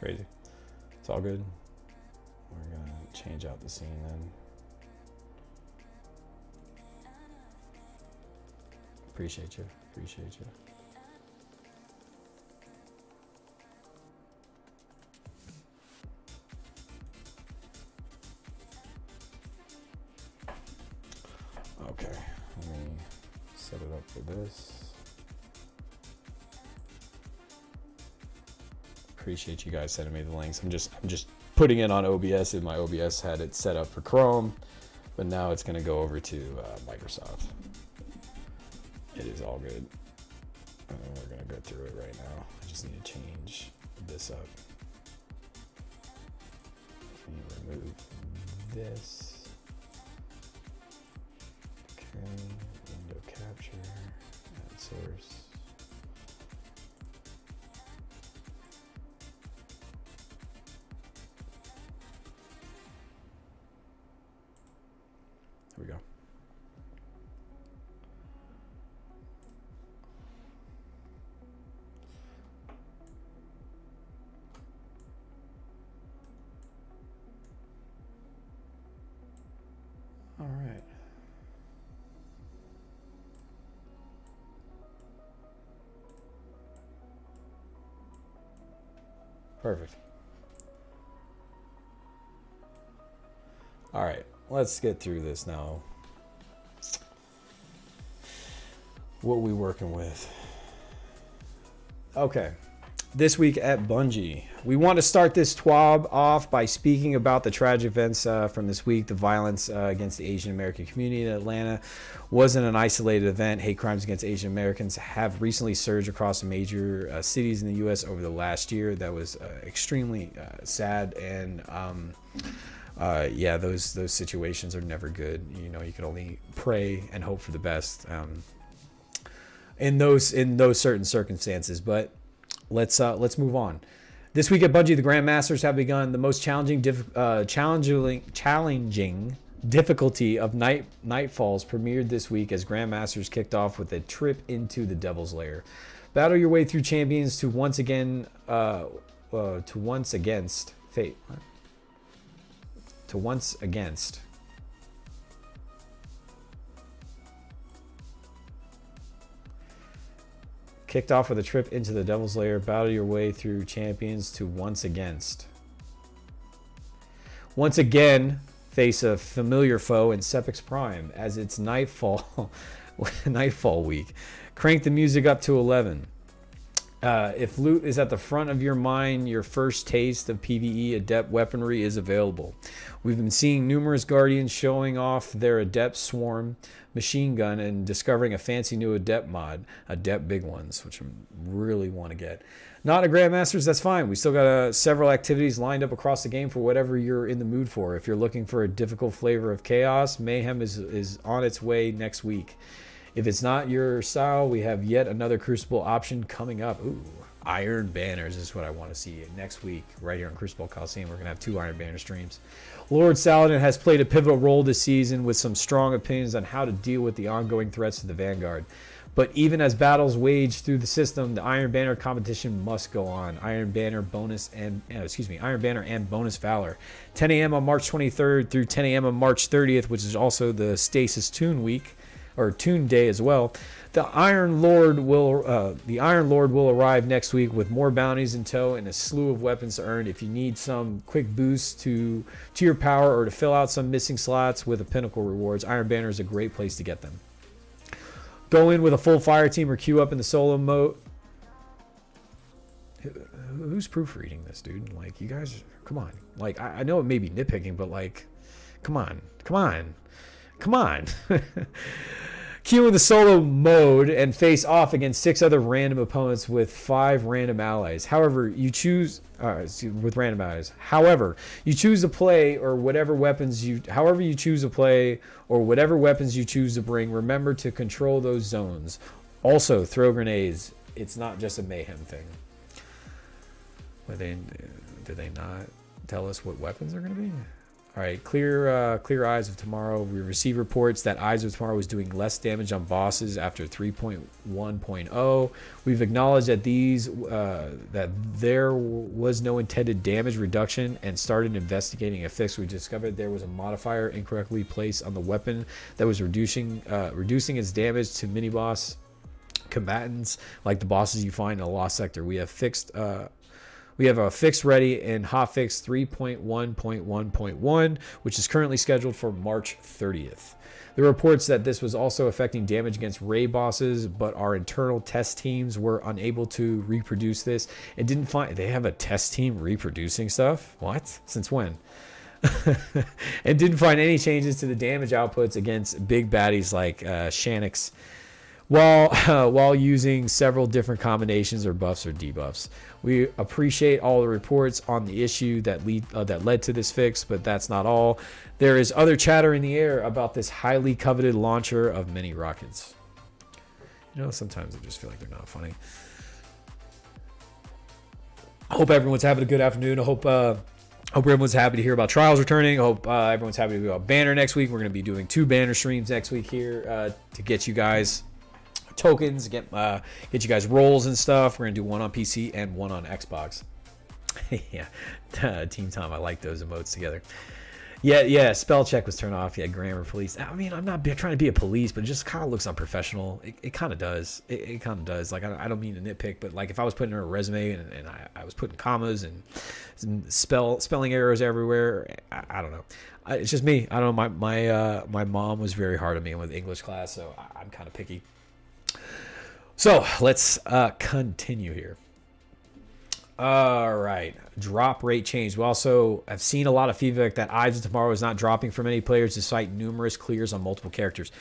Crazy. It's all good. We're gonna change out the scene then. Appreciate you. Appreciate you. Okay. Let me set it up for this. Appreciate you guys sending me the links. I'm just putting it on OBS, and my OBS had it set up for Chrome, but now it's going to go over to Microsoft. It is all good. We're going to go through it right now. I just need to change this up. Let me remove this. Okay, window capture, add source. Here we go. All right. Perfect. All right. Let's get through this now. What we working with? Okay. This week at Bungie, we want to start this TWAB off by speaking about the tragic events from this week. The violence against the Asian American community in Atlanta wasn't an isolated event. Hate crimes against Asian Americans have recently surged across major cities in the U.S. over the last year. That was extremely sad, and yeah, those situations are never good. You know, you can only pray and hope for the best in those certain circumstances. But let's move on. This week at Bungie, the Grandmasters have begun the most challenging difficulty of Nightfalls premiered this week as Grandmasters kicked off with a trip into the Devil's Lair. Battle your way through champions to once against fate. What? To once against. Kicked off with a trip into the Devil's Lair. Battle your way through champions to once against. Once again, face a familiar foe in Sepix Prime as it's Nightfall week. Crank the music up to 11. If loot is at the front of your mind, your first taste of PvE adept weaponry is available. We've been seeing numerous guardians showing off their adept swarm machine gun and discovering a fancy new adept mod, adept big ones, which I really want to get. Not a grandmasters, that's fine. We still got several activities lined up across the game for whatever you're in the mood for. If you're looking for a difficult flavor of chaos, mayhem is on its way next week. If it's not your style, we have yet another Crucible option coming up. Ooh, Iron Banners is what I want to see next week right here on Crucible Coliseum. We're going to have 2 Iron Banner streams. Lord Saladin has played a pivotal role this season with some strong opinions on how to deal with the ongoing threats to the Vanguard. But even as battles wage through the system, the Iron Banner competition must go on. Iron Banner and bonus Valor. 10 a.m. on March 23rd through 10 a.m. on March 30th, which is also the Stasis Tune Week. Or Toon Day as well. The Iron Lord will arrive next week with more bounties in tow and a slew of weapons to earn. If you need some quick boost to your power or to fill out some missing slots with the pinnacle rewards, Iron Banner is a great place to get them. Go in with a full fire team or queue up in the solo mode. Who's proofreading this, dude? Like, you guys, come on. Like, I know it may be nitpicking, but like, come on. Queue in the solo mode and face off against 6 other random opponents with 5 random allies. However, you choose with random allies. However, you choose to play or whatever weapons you choose to play or whatever weapons you choose to bring. Remember to control those zones. Also, throw grenades. It's not just a mayhem thing. Did they not tell us what weapons are going to be? All right, clear Eyes of Tomorrow. We receive reports that Eyes of Tomorrow is doing less damage on bosses after 3.1.0. We've acknowledged that that there was no intended damage reduction and started investigating a fix. We discovered there was a modifier incorrectly placed on the weapon that was reducing its damage to mini-boss combatants like the bosses you find in a Lost Sector. We have a fix ready in hotfix 3.1.1.1, which is currently scheduled for March 30th. There are reports that this was also affecting damage against raid bosses, but our internal test teams were unable to reproduce this and didn't find... They have a test team reproducing stuff? What? Since when? And didn't find any changes to the damage outputs against big baddies like Shanix while using several different combinations or buffs or debuffs. We appreciate all the reports on the issue that led to this fix, but that's not all. There is other chatter in the air about this highly coveted launcher of mini rockets. You know, sometimes I just feel like they're not funny. I hope everyone's having a good afternoon. I hope everyone's happy to hear about Trials returning. I hope everyone's happy to hear about Banner next week. We're going to be doing 2 Banner streams next week here to get you guys tokens, get you guys rolls and stuff. We're gonna do one on PC and one on Xbox. Yeah, Team Tom, I like those emotes together. Yeah, spell check was turned off. Yeah, grammar police. I mean, I'm not trying to be a police, but it just kind of looks unprofessional. It kind of does. It kind of does. Like, I don't mean to nitpick, but like if I was putting in a resume and I was putting commas and spelling errors everywhere, I don't know. It's just me. I don't know. My mom was very hard on me with English class, so I'm kind of picky. So let's continue here. All right, drop rate change. We also have seen a lot of feedback that Eyes of Tomorrow is not dropping for many players despite numerous clears on multiple characters.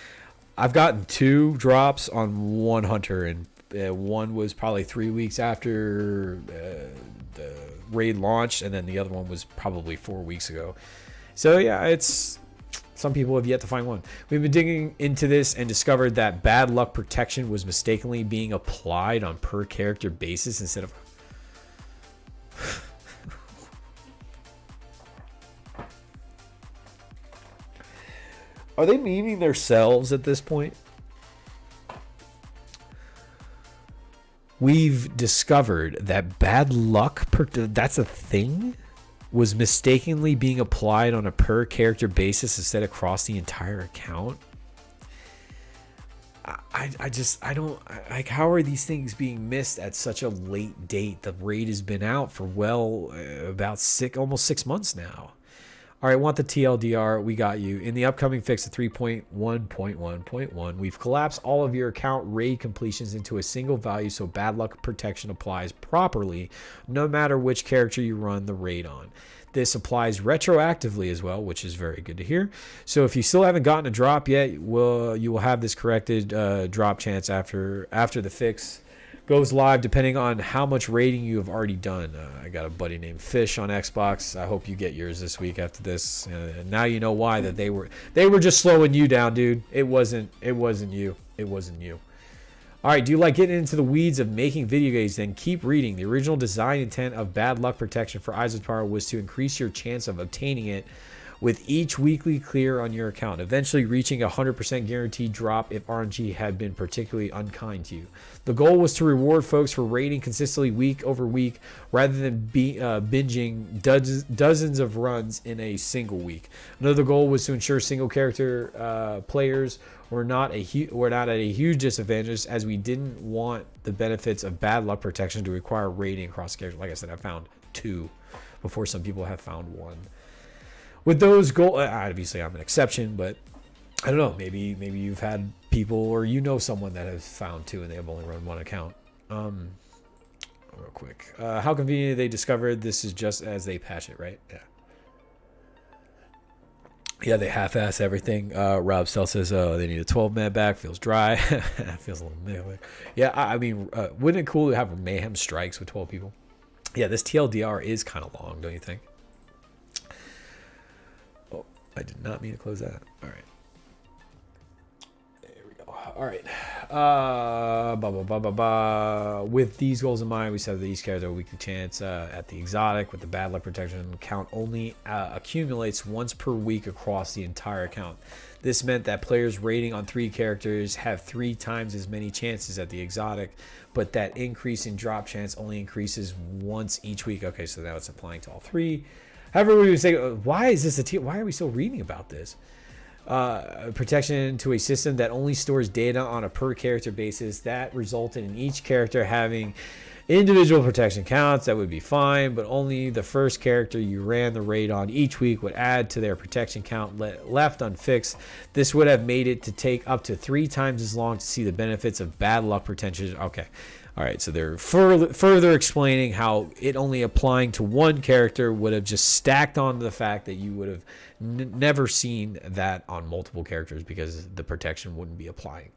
I've gotten 2 drops on one hunter, and one was probably 3 weeks after the raid launched, and then the other one was probably 4 weeks ago. So yeah, some people have yet to find one. We've been digging into this and discovered that bad luck protection was mistakenly being applied on per character basis instead of... Are they memeing themselves at this point? We've discovered that bad luck, that's a thing? Was mistakenly being applied on a per character basis instead across the entire account. I don't like, how are these things being missed at such a late date? The raid has been out for about almost 6 months now. All right, want the TLDR? We got you. In the upcoming fix of 3.1.1.1, we've collapsed all of your account raid completions into a single value so bad luck protection applies properly no matter which character you run the raid on. This applies retroactively as well, which is very good to hear. So if you still haven't gotten a drop yet, you will have this corrected drop chance after the fix goes live, depending on how much raiding you have already done. I got a buddy named Fish on Xbox. I hope you get yours this week after this. And now you know why that they were just slowing you down, dude. It wasn't you. It wasn't you. All right, do you like getting into the weeds of making video games? Then keep reading. The original design intent of bad luck protection for Eyes of Power was to increase your chance of obtaining it with each weekly clear on your account, eventually reaching a 100% guaranteed drop if RNG had been particularly unkind to you. The goal was to reward folks for raiding consistently week over week rather than binging dozens of runs in a single week. Another goal was to ensure single character players were not at a huge disadvantage, as we didn't want the benefits of bad luck protection to require raiding across characters. Like I said, I found 2 before some people have found 1. With those goals, obviously I'm an exception, but I don't know. Maybe you've had people, or you know someone that has found 2 and they have only run 1 account. Real quick, how convenient they discovered this is just as they patch it, right? Yeah, they half-ass everything. Rob Stell says, they need a 12-man back. Feels dry. Feels a little mayhem. Yeah, I mean, wouldn't it cool to have mayhem strikes with 12 people? Yeah, this TLDR is kind of long, don't you think? I did not mean to close that. All right. There we go. All right. With these goals in mind, we said that each character a weekly chance at the exotic with the bad luck protection count only accumulates once per week across the entire account. This meant that players rating on 3 characters have 3 times as many chances at the exotic, but that increase in drop chance only increases once each week. Okay, so now it's applying to all 3. However, we would say, why is this why are we still reading about this? Protection to a system that only stores data on a per character basis that resulted in each character having individual protection counts. That would be fine, but only the first character you ran the raid on each week would add to their protection count left unfixed. This would have made it to take up to 3 times as long to see the benefits of bad luck protection. Okay. All right, so they're further explaining how it only applying to 1 character would have just stacked on the fact that you would have never seen that on multiple characters because the protection wouldn't be applying.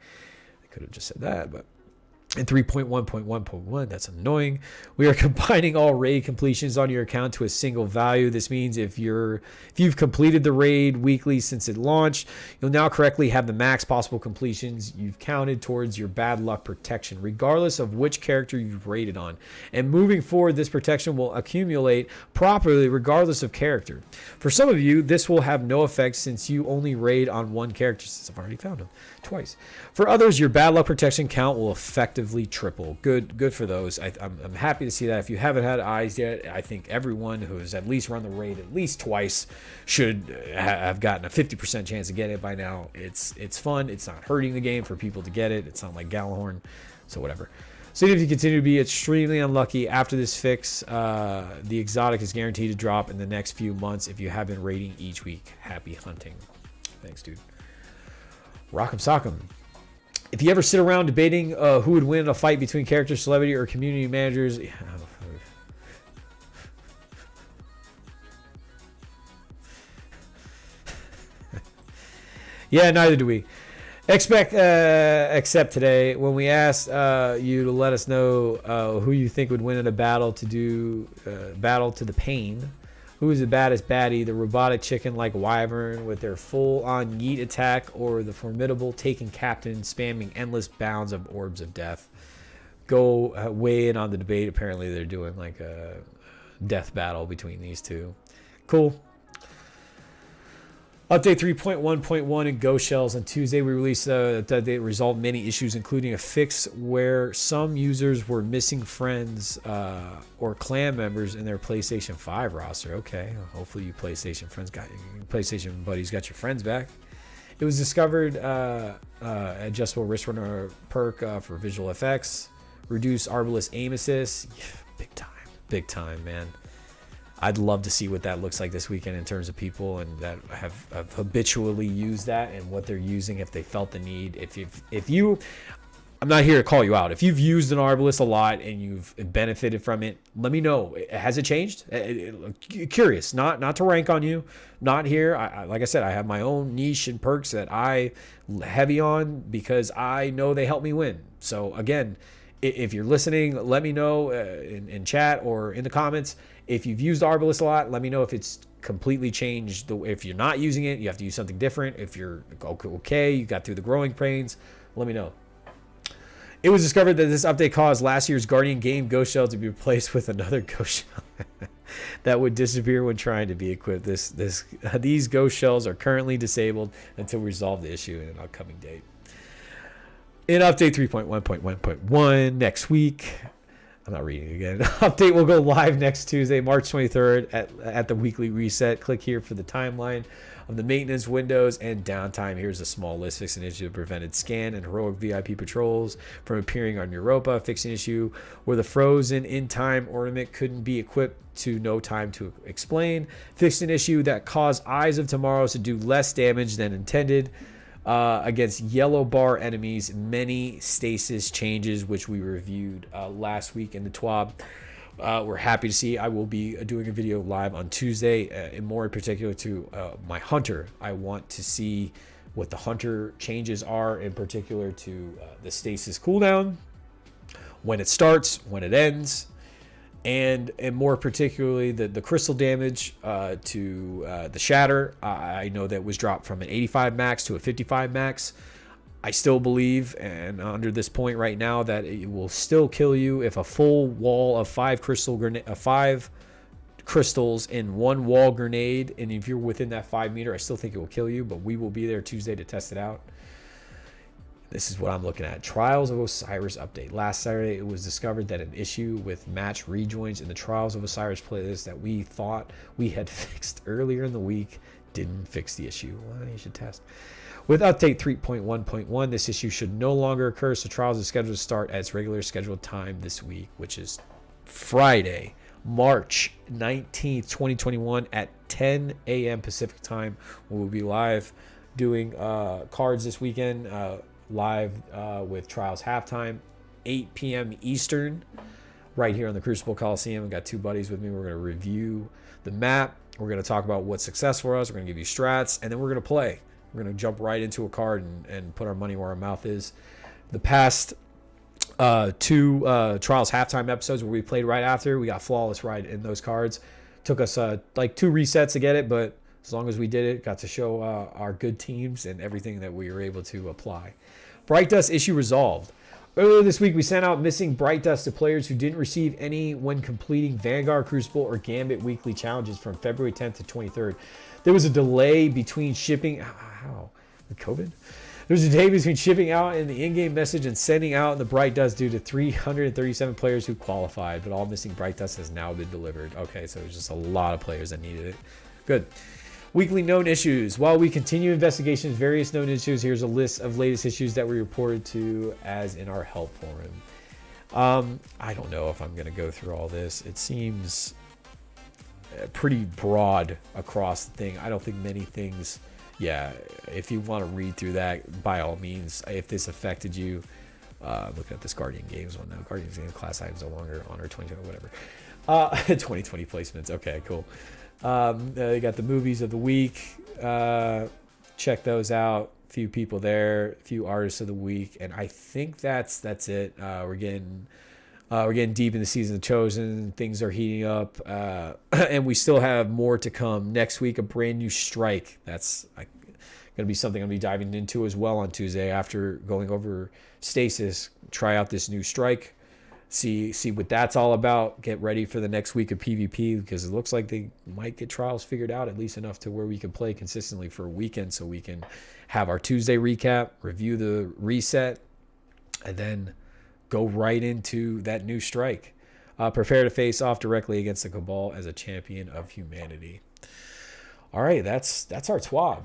I could have just said that, but in 3.1.1.1, that's annoying. We are combining all raid completions on your account to a single value. This means if you've completed the raid weekly since it launched, you'll now correctly have the max possible completions you've counted towards your bad luck protection, regardless of which character you've raided on. And moving forward, this protection will accumulate properly regardless of character. For some of you, this will have no effect since you only raid on 1 character, since I've already found him twice. For others, your bad luck protection count will effectively triple. Good for those. I'm happy to see that. If you haven't had eyes yet, I think everyone who has at least run the raid at least twice should have gotten a 50% chance to get it by now. It's fun. It's not hurting the game for people to get it. It's not like Gallahorn, so whatever. So even if you continue to be extremely unlucky after this fix, the exotic is guaranteed to drop in the next few months if you have been raiding each week. Happy hunting. Thanks, dude. Rock'em sock'em. If you ever sit around debating who would win a fight between character, celebrity, or community managers, yeah, neither do we. Except today, when we asked you to let us know who you think would win in a battle to the pain. Who is the baddest baddie? The robotic chicken like Wyvern with their full-on yeet attack, or the formidable Taken Captain spamming endless bounds of orbs of death? Go weigh in on the debate. Apparently they're doing like a death battle between these 2. Cool. Update 3.1.1 in Ghost Shells. On Tuesday, we released that resolved many issues, including a fix where some users were missing friends or clan members in their PlayStation 5 roster. Okay, hopefully you PlayStation PlayStation buddies got your friends back. It was discovered adjustable wrist runner perk for visual effects, reduce Arbalest aim assist. Yeah, big time, man. I'd love to see what that looks like this weekend in terms of people and that have habitually used that and what they're using if they felt the need. If you I'm not here to call you out. If you've used an Arbalist a lot and you've benefited from it, let me know. Has it changed? Curious, not to rank on you. Not here. Like I said, I have my own niche and perks that I heavy on because I know they help me win. So again, if you're listening, let me know in chat or in the comments. If you've used Arbalist a lot, let me know if it's completely changed. If you're not using it, you have to use something different. If you're okay, you got through the growing pains, let me know. It was discovered that this update caused last year's Guardian game Ghost Shell to be replaced with another Ghost Shell that would disappear when trying to be equipped. These Ghost Shells are currently disabled until we resolve the issue in an upcoming date. In update 3.1.1.1 next week, I'm not reading it again. Update will go live next Tuesday, March 23rd at the weekly reset. Click here for the timeline of the maintenance windows and downtime. Here's a small list. Fix an issue that prevented scan and heroic VIP patrols from appearing on Europa. Fix an issue where the frozen in time ornament couldn't be equipped to no time to explain. Fix an issue that caused Eyes of Tomorrow to do less damage than intended against yellow bar enemies. Many stasis changes, which we reviewed last week in the TWAB. We're happy to see. I will be doing a video live on Tuesday, and more in particular to my Hunter. I want to see what the Hunter changes are, in particular to the stasis cooldown, when it starts, when it ends, and more particularly the crystal damage to the shatter. I know that was dropped from an 85 max to a 55 max. I still believe, and under this point right now, that it will still kill you if a full wall of 5 crystals in one wall grenade, and if you're within that 5 meter, I still think it will kill you, but we will be there Tuesday to test it out. This is what I'm looking at. Trials of Osiris update. Last Saturday, it was discovered that an issue with match rejoins in the Trials of Osiris playlist that we thought we had fixed earlier in the week didn't fix the issue. Well, you should test. With update 3.1.1, this issue should no longer occur, so Trials is scheduled to start at its regular scheduled time this week, which is Friday, March 19th, 2021 at 10 a.m. Pacific time. We will be live doing cards this weekend, live with Trials halftime, 8 p.m. Eastern, right here on the Crucible Coliseum. I've got 2 buddies with me. We're going to review the map. We're going to talk about what's success for us. We're going to give you strats, and then we're going to play. We're going to jump right into a card and put our money where our mouth is. The past 2 Trials halftime episodes where we played right after, we got flawless right in those cards. Took us like 2 resets to get it, but as long as we did it, got to show our good teams and everything that we were able to apply. Bright Dust issue resolved. Earlier this week, we sent out missing Bright Dust to players who didn't receive any when completing Vanguard, Crucible, or Gambit weekly challenges from February 10th to 23rd. There was a delay between shipping. How? With COVID? There was a delay between shipping out in the in-game message and sending out the Bright Dust due to 337 players who qualified, but all missing Bright Dust has now been delivered. Okay, so there's just a lot of players that needed it. Good. Weekly known issues. While we continue investigations of various known issues, here's a list of latest issues that we reported to as in our help forum. I don't know if I'm going to go through all this. It seems pretty broad across the thing. I don't think many things. Yeah, if you want to read through that, by all means. If this affected you, looking at this Guardian Games one now. Guardian Games class items no longer honor 2020 whatever. 2020 placements. Okay, cool. You got the movies of the week. Check those out. Few people there. A few artists of the week, and I think that's it. We're getting deep in the season of Chosen. Things are heating up, and we still have more to come. Next week, a brand new strike. That's going to be something I'm going to be diving into as well on Tuesday after going over Stasis. Try out this new strike. See what that's all about. Get ready for the next week of PvP because it looks like they might get Trials figured out at least enough to where we can play consistently for a weekend so we can have our Tuesday recap, review the reset, and then go right into that new strike. Prepare to face off directly against the Cabal as a champion of humanity. All right, that's our TWAB,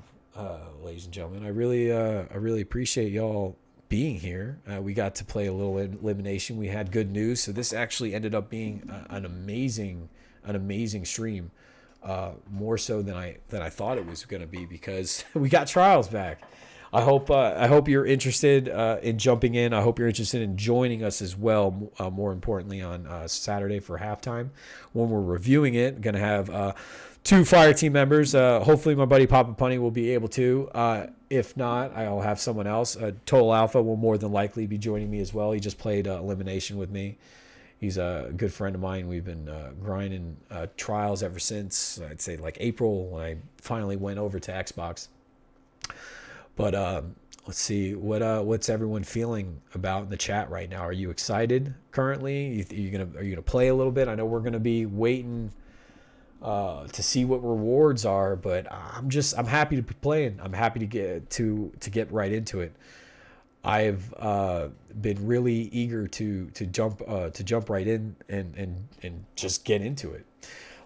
ladies and gentlemen. I really appreciate y'all being here. We got to play a little elimination. We had good news, so this actually ended up being an amazing an amazing stream, more so than I thought it was going to be, because we got Trials back. I hope you're interested in jumping in. I hope you're interested in joining us as well. More importantly, on Saturday for halftime, when we're reviewing it, going to have 2 Fire Team members. Hopefully, my buddy Papa Punny will be able to. If not, I'll have someone else. Total Alpha will more than likely be joining me as well. He just played Elimination with me. He's a good friend of mine. We've been grinding Trials ever since, I'd say, like April, when I finally went over to Xbox. But let's see, what's everyone feeling about in the chat right now? Are you excited currently? Are you gonna play a little bit? I know we're gonna be waiting to see what rewards are, but I'm happy to be playing. I'm happy to get right into it. I've been really eager to jump right in and just get into it.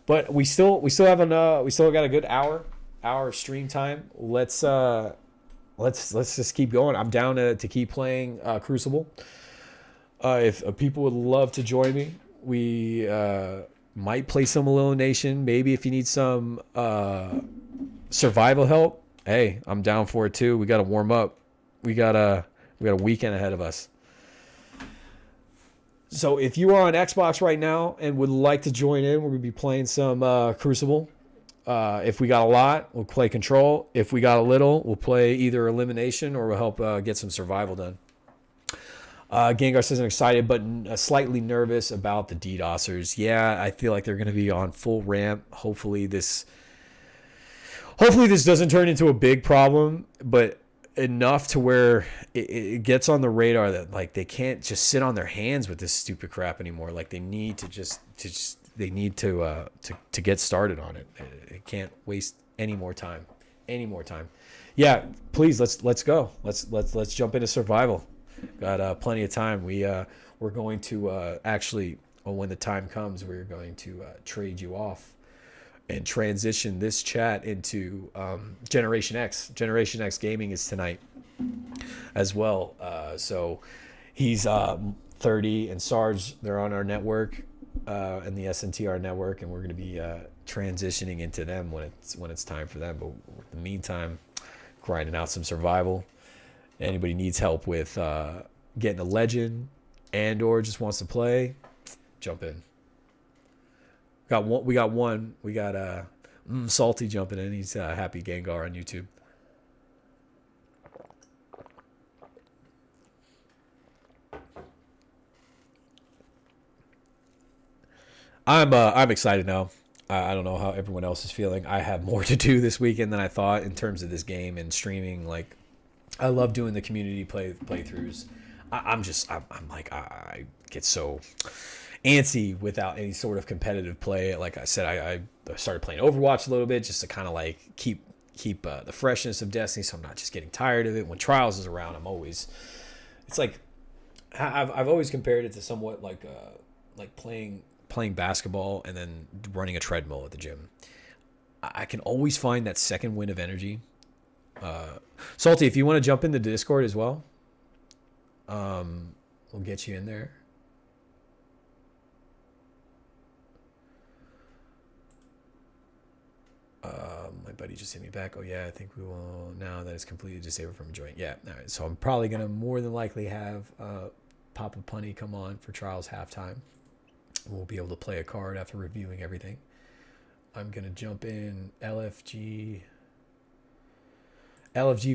But we still got a good hour of stream time. Let's just keep going. I'm down to keep playing Crucible. If people would love to join me, we might play some Elimination. Maybe if you need some survival help, hey, I'm down for it too. We got to warm up. We got a weekend ahead of us. So if you are on Xbox right now and would like to join in, we're going to be playing some Crucible. If we got a lot, we'll play Control. If we got a little, we'll play either Elimination, or we'll help get some survival done. Gengar says I'm excited, but slightly nervous about the DDoSers. Yeah, I feel like they're going to be on full ramp. Hopefully this doesn't turn into a big problem, but enough to where it gets on the radar that, like, they can't just sit on their hands with this stupid crap anymore. Like, they need to get started on it. It can't waste any more time. Yeah, please, let's go. Let's jump into survival. Got plenty of time. We're going to actually, when the time comes, we're going to trade you off and transition this chat into Generation X. Generation X Gaming is tonight as well. So he's 30 and Sarge, they're on our network, and the SNTR network, and we're going to be transitioning into them when it's time for them. But in the meantime, grinding out some survival. Anybody needs help with getting a legend and or just wants to play, jump in. We got Salty jumping in. He's Happy Gengar on YouTube. I'm excited now. I don't know how everyone else is feeling. I have more to do this weekend than I thought in terms of this game and streaming. Like, I love doing the community playthroughs. I get so antsy without any sort of competitive play. Like I said, I started playing Overwatch a little bit just to kind of like keep the freshness of Destiny, so I'm not just getting tired of it. When Trials is around, it's like I've always compared it to somewhat like playing basketball and then running a treadmill at the gym. I can always find that second wind of energy. Salty, if you want to jump into Discord as well, we'll get you in there. My buddy just hit me back. Oh yeah, I think we will now that it's completely disabled from enjoying. Yeah, all right. So I'm probably gonna more than likely have Papa Punny come on for Trials halftime. We'll be able to play a card after reviewing everything. I'm gonna jump in LFG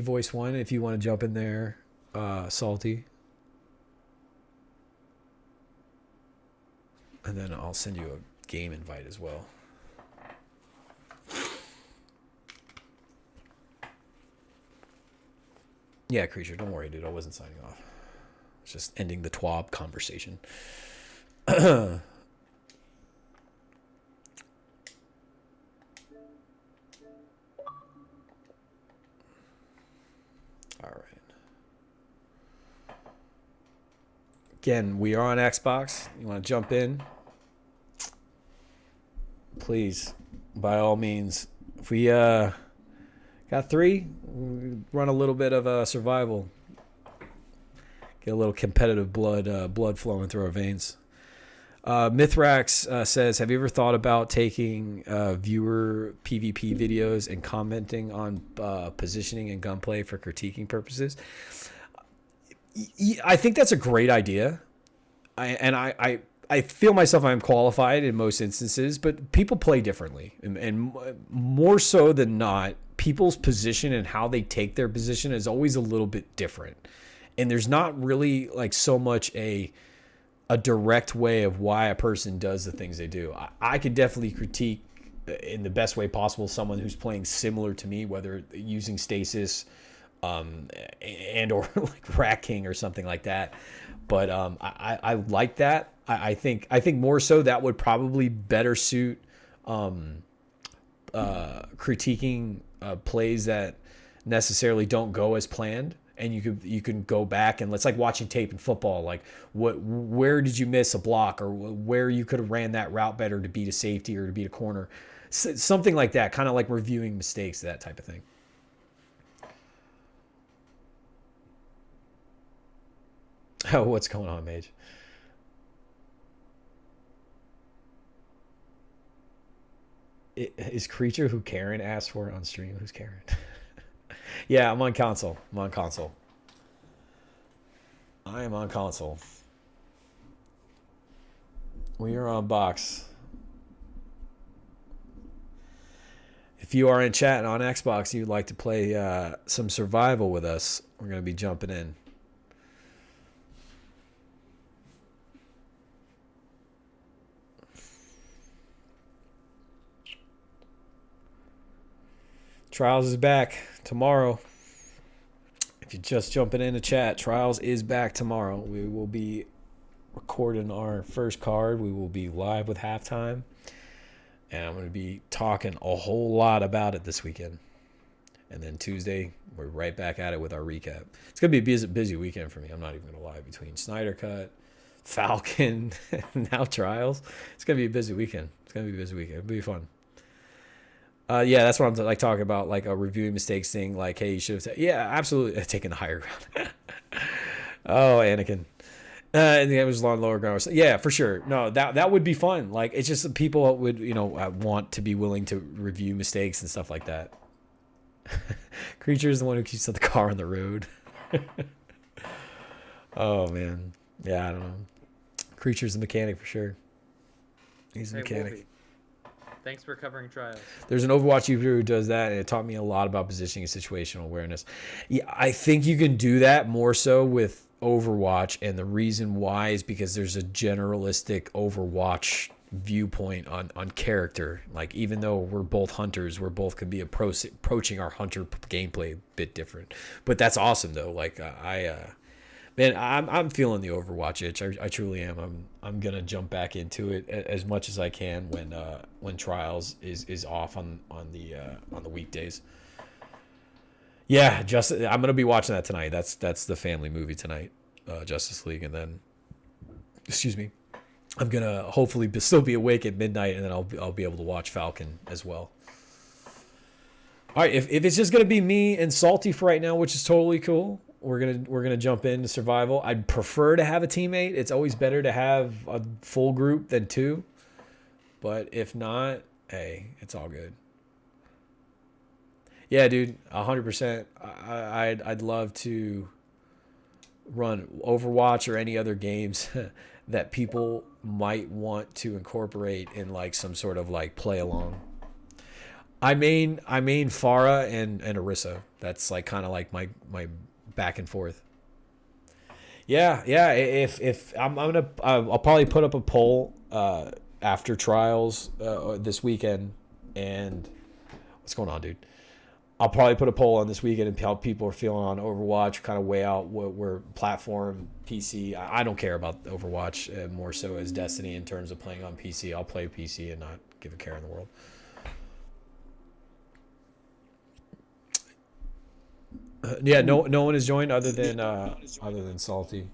voice 1 if you want to jump in there, Salty. And then I'll send you a game invite as well. Yeah, Creature, don't worry, dude. I wasn't signing off. It's just ending the TWAB conversation. All right. Again, we are on Xbox. You want to jump in? Please, by all means. If we got 3, we run a little bit of survival. Get a little competitive blood flowing through our veins. Mithrax says, have you ever thought about taking viewer PvP videos and commenting on positioning and gunplay for critiquing purposes? I think that's a great idea. I feel myself I'm qualified in most instances, but people play differently. And more so than not, people's position and how they take their position is always a little bit different. And there's not really like so much a direct way of why a person does the things they do. I could definitely critique in the best way possible someone who's playing similar to me, whether using stasis and or like Rat King or something like that. But I like that. I think more so that would probably better suit critiquing plays that necessarily don't go as planned. And you can go back and it's like watching tape in football. Like where did you miss a block, or where you could have ran that route better to beat a safety or to beat a corner, something like that. Kind of like reviewing mistakes, that type of thing. Oh, what's going on, Mage? Is Creature who Karen asked for on stream? Who's Karen? Yeah, I'm on console. I am on console. We are on box. If you are in chat and on Xbox and you'd like to play some survival with us, we're going to be jumping in. Trials is back tomorrow. If you're just jumping into chat, Trials is back tomorrow. We will be recording our first card. We will be live with halftime. And I'm going to be talking a whole lot about it this weekend. And then Tuesday, we're right back at it with our recap. It's going to be a busy weekend for me. I'm not even going to lie. Between Snyder Cut, Falcon, and now Trials. It's going to be a busy weekend. It'll be fun. Yeah, that's what I'm like talking about, like a reviewing mistakes thing. Like, hey, you should have said, yeah, absolutely, taking the higher ground. Oh, Anakin. And it was on lower ground. Yeah, for sure. No, that would be fun. Like, it's just that people would, want to be willing to review mistakes and stuff like that. Creature is the one who keeps the car on the road. Oh man, yeah, I don't know. Creature's the mechanic for sure. He's a mechanic. Wolfie, thanks for covering Trials. There's an Overwatch YouTuber who does that, and it taught me a lot about positioning and situational awareness. Yeah, I think you can do that more so with Overwatch, and the reason why is because there's a generalistic Overwatch viewpoint on character. Like, even though we're both hunters, we're both could be approaching our hunter gameplay a bit different. But that's awesome though. Like, man, I'm feeling the Overwatch itch. I truly am. I'm gonna jump back into it as much as I can when Trials is off on the weekdays. Yeah, I'm gonna be watching that tonight. That's the family movie tonight, Justice League, and then, excuse me, I'm gonna hopefully still be awake at midnight, and then I'll be able to watch Falcon as well. All right, if it's just gonna be me and Salty for right now, which is totally cool. We're gonna jump into survival. I'd prefer to have a teammate. It's always better to have a full group than two. But if not, hey, it's all good. Yeah, dude, 100%. I'd love to run Overwatch or any other games that people might want to incorporate in like some sort of like play along. I main Pharah and Orisa. That's like kind of like my back and forth. Yeah. If I'll probably put up a poll after Trials this weekend. And what's going on, dude? I'll probably put a poll on this weekend and how people are feeling on Overwatch, kind of weigh out where platform, PC. I don't care about Overwatch more so as Destiny in terms of playing on PC. I'll play PC and not give a care in the world. Yeah, no one has joined other than Salty.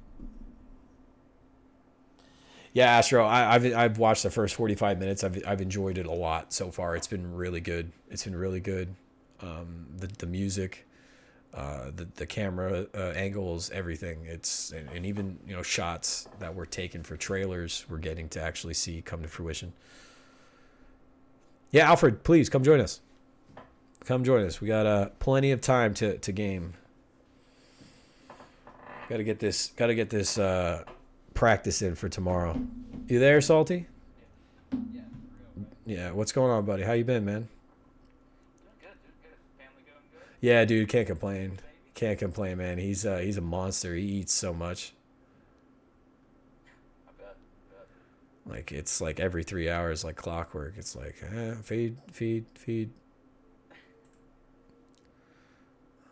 Yeah, Astro, I've watched the first 45 minutes. I've enjoyed it a lot so far. It's been really good. The music, the camera angles, everything. And even shots that were taken for trailers we're getting to actually see come to fruition. Yeah, Alfred, please come join us. Come join us. We got plenty of time to game. Got to get this practice in for tomorrow. You there, Salty? Yeah. What's going on, buddy? How you been, man? Yeah, dude, can't complain. Can't complain, man. He's a monster. He eats so much. Like it's like every 3 hours, like clockwork. It's like feed.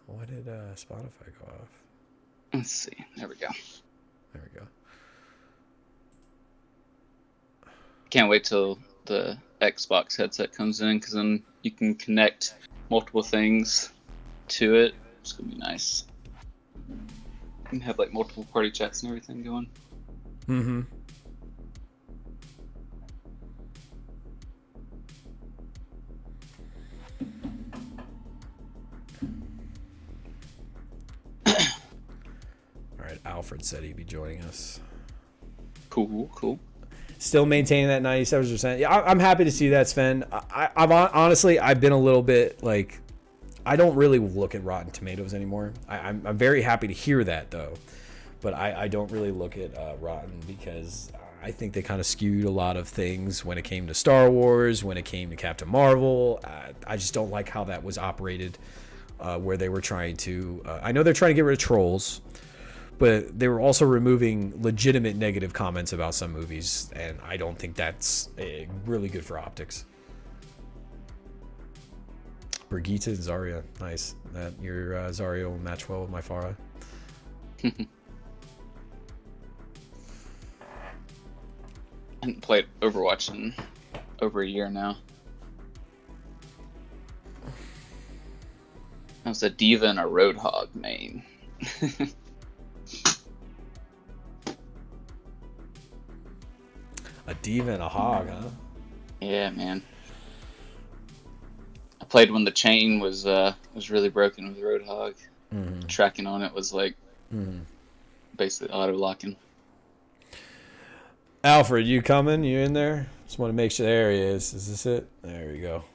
Why did Spotify go off? Let's see. There we go. There we go. Can't wait till the Xbox headset comes in, because then you can connect multiple things to it. It's gonna be nice. You can have like multiple party chats and everything going. Mm-hmm. All right, Alfred said he'd be joining us. Cool. Still maintaining that 97%. Yeah, I'm happy to see that, Sven. I've honestly, I've been a little bit like, I don't really look at Rotten Tomatoes anymore. I'm very happy to hear that though, but I don't really look at Rotten, because I think they kind of skewed a lot of things when it came to Star Wars, when it came to Captain Marvel. I just don't like how that was operated, where they were trying to. I know they're trying to get rid of trolls, but they were also removing legitimate negative comments about some movies, and I don't think that's really good for optics. Brigitte and Zarya, nice. That your Zarya will match well with my Farah. I haven't played Overwatch in over a year now. I was a diva and a Roadhog main. A diva and a hog, huh? Yeah, man. I played when the chain was really broken with Roadhog. Mm-hmm. Tracking on it was like basically auto locking. Alfred, you coming? You in there? Just want to make sure. There he is. Is this it? There we go.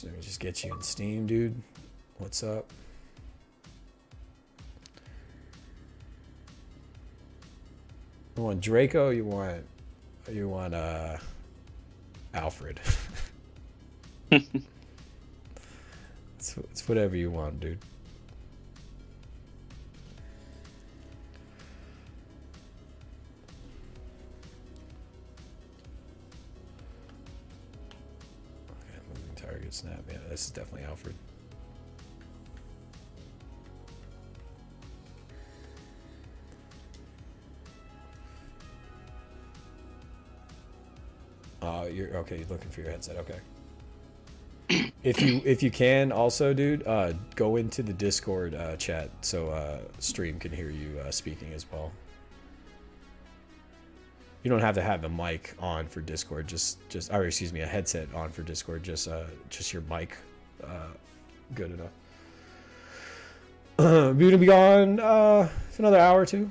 Let me just get you in Steam, dude. What's up? You want Draco? You want Alfred? It's whatever you want, dude. Target snap. Yeah, this is definitely Alfred. You're okay. You're looking for your headset. Okay. If you can also, dude, go into the Discord chat so Stream can hear you speaking as well. You don't have to have the mic on for Discord. Or excuse me, a headset on for Discord. Just your mic, good enough. We're gonna be gone for another hour or two.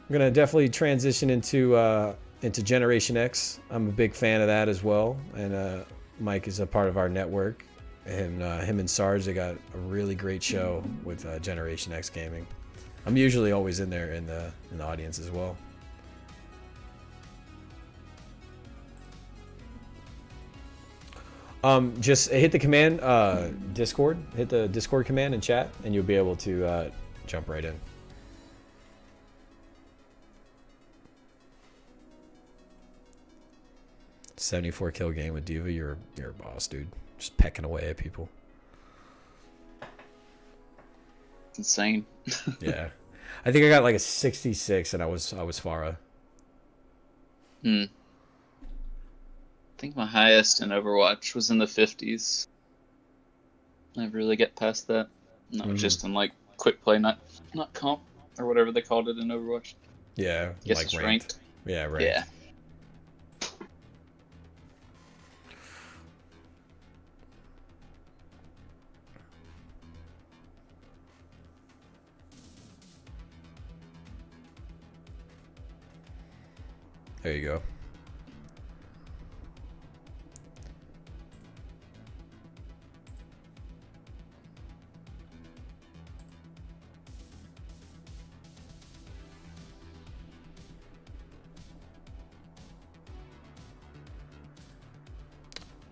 I'm gonna definitely transition into Generation X. I'm a big fan of that as well, and Mike is a part of our network. And him and Sarge, they got a really great show with Generation X Gaming. I'm usually always in there in the audience as well. Just hit the command Discord. Hit the Discord command and chat, and you'll be able to jump right in. .74 kill game with Diva. You're a boss, dude. Just pecking away at people. It's insane. Yeah, I think I got like a 66, and I was Farah. I think my highest in Overwatch was in the 50s. Never really get past that. And that was just in like quick play, not comp or whatever they called it in Overwatch. Yeah, Guess like it's ranked. Yeah, right. Yeah. There you go.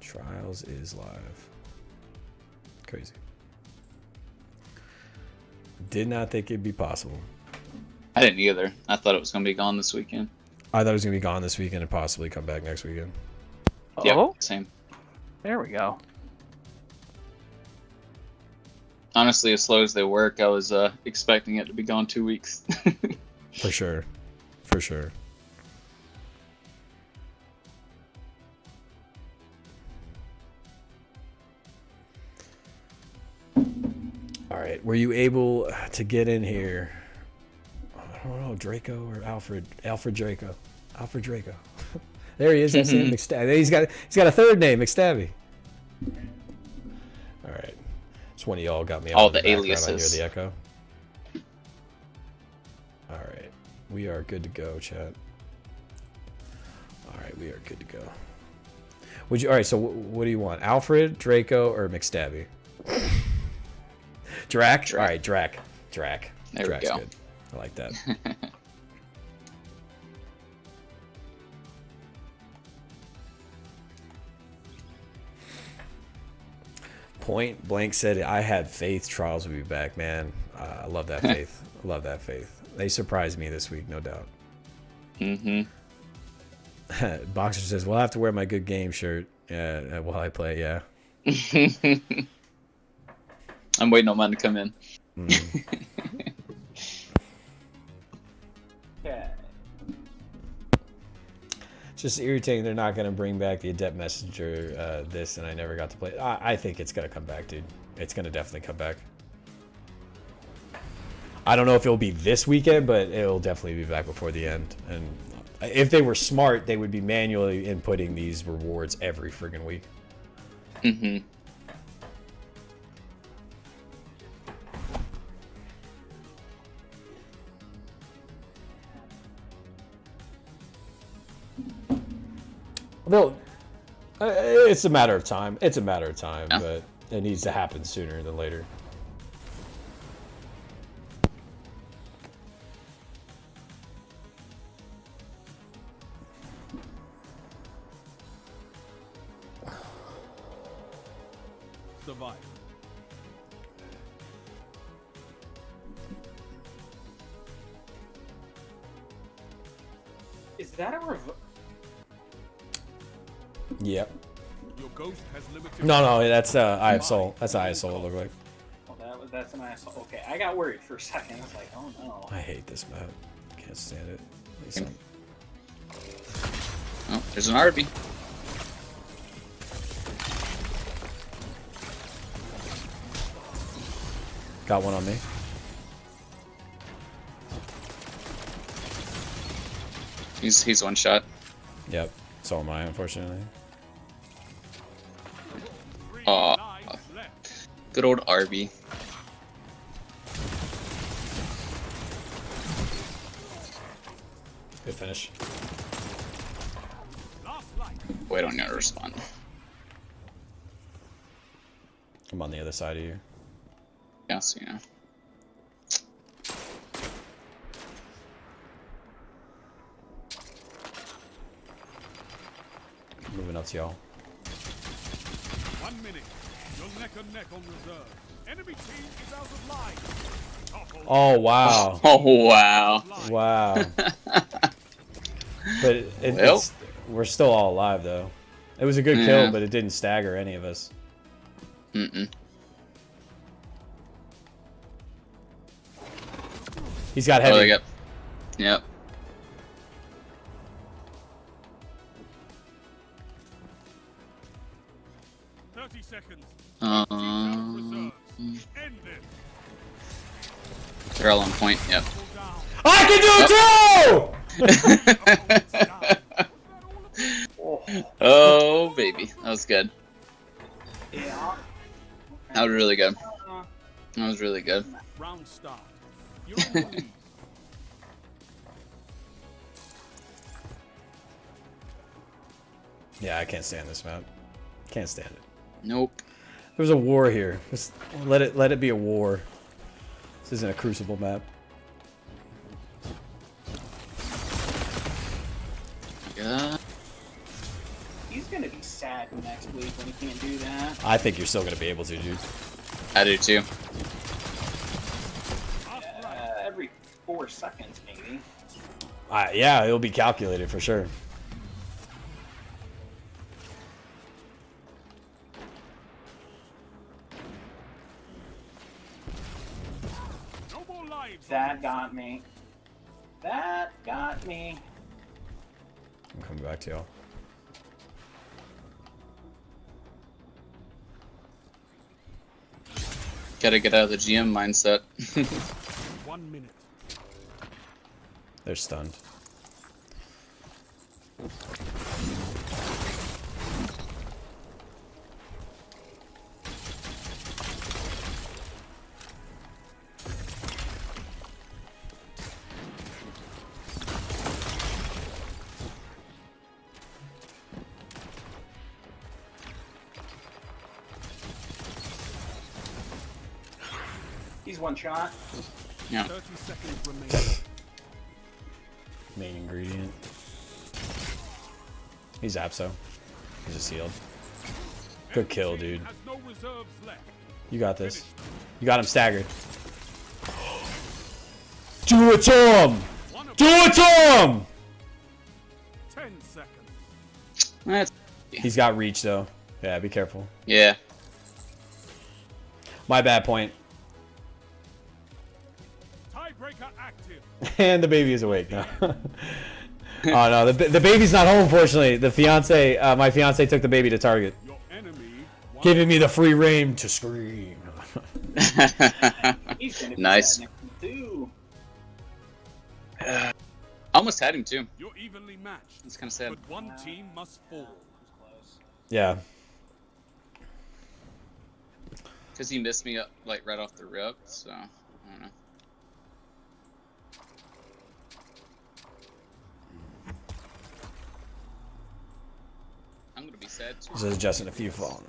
Trials is live. Crazy. Did not think it'd be possible. I didn't either. I thought it was gonna be gone this weekend. I thought it was gonna be gone this weekend and possibly come back next weekend. Yep, Oh, same. there we go. Honestly, as slow as they work, I was expecting it to be gone 2 weeks. For sure. For sure. All right. Were you able to get in here? I don't know, Draco or Alfred? Alfred Draco. Alfred Draco. There he is. That's him. McStabby. He's got a third name, McStabby. All right. Just one of y'all got me. All out the in background. I aliases. hear the echo. All right. We are good to go, chat. All right, we are good to go. Would you? All right. So what do you want? Alfred, Draco, or McStabby? Drac? Drac. All right, Drac. There we Drac's go. good. I like that. Point Blank said, I had faith Trials would be back, man. I love that faith. I love that faith. They surprised me this week, no doubt. Mm-hmm. Boxer says, well, I have to wear my good game shirt while I play, yeah. I'm waiting on mine to come in. Yeah. It's just irritating they're not going to bring back the Adept Messenger this, and I never got to play it. I think it's going to come back, dude. It's going to definitely come back. I don't know if it'll be this weekend, but it'll definitely be back before the end. And if they were smart, they would be manually inputting these rewards every friggin' week. Mm-hmm. Well, it's a matter of time. It's a matter of time, Yeah. but it needs to happen sooner than later. Survive. Is that a Yep. Your ghost has limited. No, that's Eye of Soul. That's Eye of Soul, it looked like. Oh, that's an asshole. Okay, I got worried for a second. I was like, oh no. I hate this map. Can't stand it. Listen. Oh, there's an RB. Got one on me. He's one shot. Yep. So am I, unfortunately. Aw, good old RB. Good finish. Wait on you to respond. I'm on the other side of you. Yes, you know. Moving up to y'all. 1 minute. You're neck and neck on reserve. Enemy team is out of line. Topple. Oh, wow. Oh wow. Wow. But Well. we're still all alive, though. It was a good Yeah. kill, but it didn't stagger any of us. Mm-mm. He's got Oh, heavy. they got. Yep. Seconds. Um, Reserves. End it. they're all on point. Yep. Pull down. I can do it too! baby. That was good. Yeah. That was really good. Uh, That was really good. Round start. You're in the lead. Yeah, I can't stand this map. Can't stand it. Nope. There's a war here. Just let it be a war. This isn't a Crucible map. Yeah. he's gonna be sad next week when he can't do that. I think you're still gonna be able to, dude. I do too. Every 4 seconds, maybe. Yeah, it'll be calculated for sure. No more lives. That got me. That got me. I'm coming back to y'all. Gotta get out of the GM mindset. 1 minute. They're stunned. He's one shot. Yeah. 30 seconds remaining. Main ingredient. He's Apso. He's just healed. Good kill, dude. Has no reserves left. You got this. You got him staggered. Do it to him! Do it to him! 10 seconds. That's He's got reach though. Yeah, be careful. yeah. My bad point. Tiebreaker active. And the baby is awake now. Oh no, the baby's not home. Fortunately, the fiance, my fiance took the baby to Target, Your enemy won. giving me the free reign to scream. He's gonna be Nice. sad next week, too. Almost had him too. You're evenly matched. It's kind of sad. But one team must fall. Close. Yeah. Because he missed me like right off the rip, so I don't know. I'm gonna be sad too. This is adjusting a few fallen.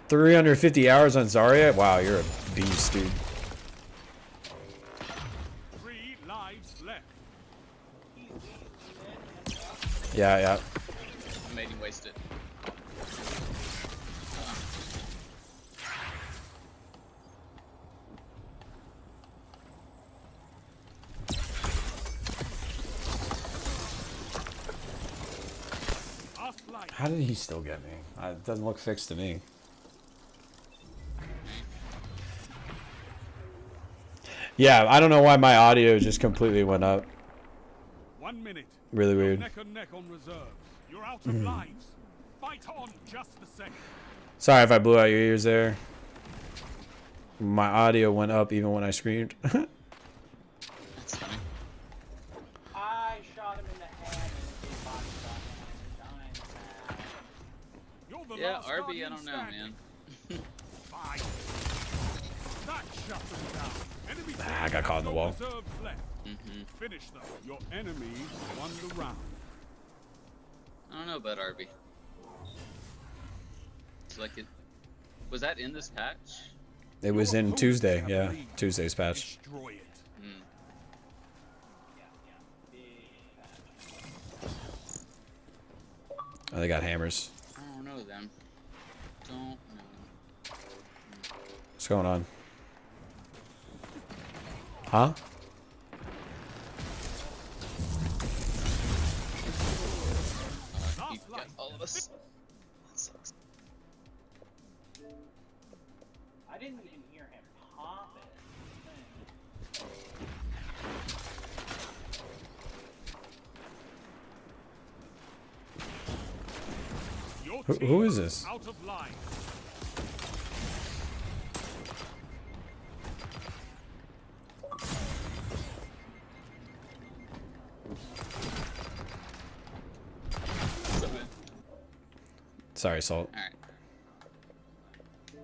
350 hours on Zarya? Wow, you're a beast, dude. 3 lives left. Yeah, yeah. I made him waste it. Last life. How did he still get me? It doesn't look fixed to me. Yeah, I don't know why my audio just completely went up. 1 minute. Really You're weird. neck and neck on reserves. You're out of lives. Fight on just the same. Sorry if I blew out your ears there. My audio went up even when I screamed. That's funny. I shot him in the head and his body shot him. You're the Yeah, last RB, I guardian don't know, standing. man. Fight. That shut them down. Enemy I got caught in the no wall. reserves left. Mm-hmm. Finish them. Your enemy won the round. I don't know about RB. It's like it. Was that in this patch? It was in Tuesday, yeah. Tuesday's patch. Destroy it. Hmm. Oh, they got hammers. I don't know them. Don't know. What's going on? Huh? He got all of us. That sucks. I didn't even hear him pop it. Your Who team is this? Out of line. Sorry, Salt. All right.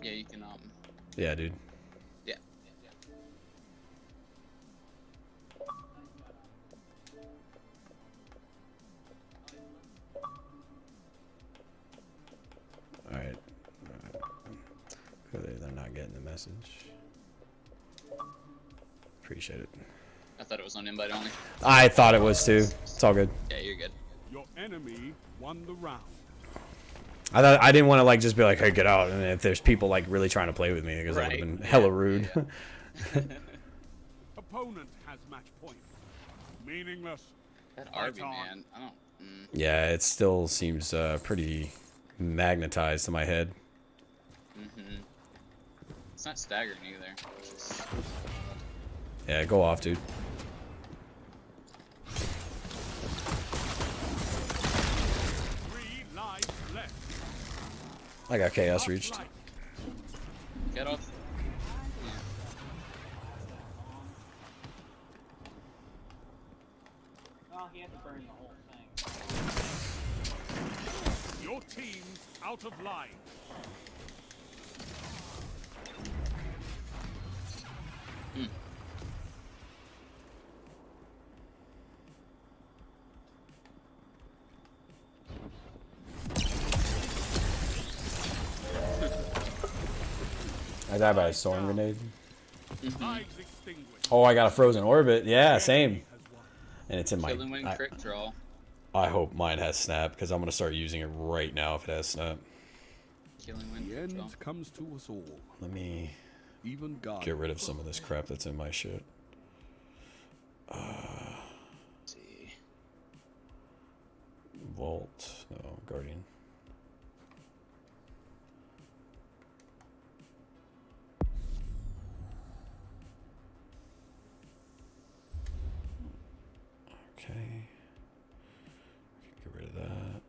Yeah, you can Yeah, dude. yeah. All right. Clearly, they're not getting the message. Appreciate it. I thought it was on invite only. I thought it was too. It's all good. Yeah, you're good. Your enemy won the round. I thought I didn't want to like just be like, "Hey, get out!" And if there's people like really trying to play with me, because that would have Right. been hella rude. Yeah. Opponent has match point. Meaningless. That Fight Arby, on. man. I don't. Yeah, it still seems pretty magnetized to my head. It's not staggering either. It's just... Yeah, go off, dude. Three lives left. I got chaos Last reached. life. Get off. Oh, he had to burn the whole thing. Your team's out of line. I died by a storm grenade. Lives extinguished. Oh, I got a frozen orbit. Yeah, same. Has won. And it's in my. Killing wing crit draw. I hope mine has snap because I'm gonna start using it right now if it has snap. Killing wing The crit end draw. comes to us all. Let me Even God. get rid of some of this crap that's in my shit. Let's see. Vault. No, Guardian. Okay. Get rid of that.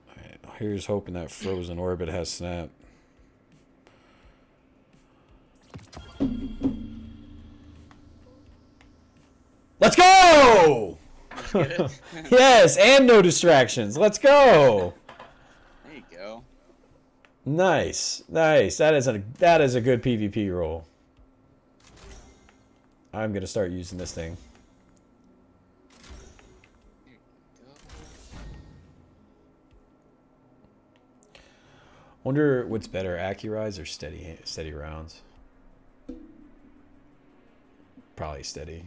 Alright, here's hoping that frozen orbit has snap. Let's go! Yes, and no distractions. Let's go! There you go. Nice, nice. That is a good PvP roll. I'm gonna start using this thing. There you go. Wonder what's better, Accurize or steady rounds? Probably steady.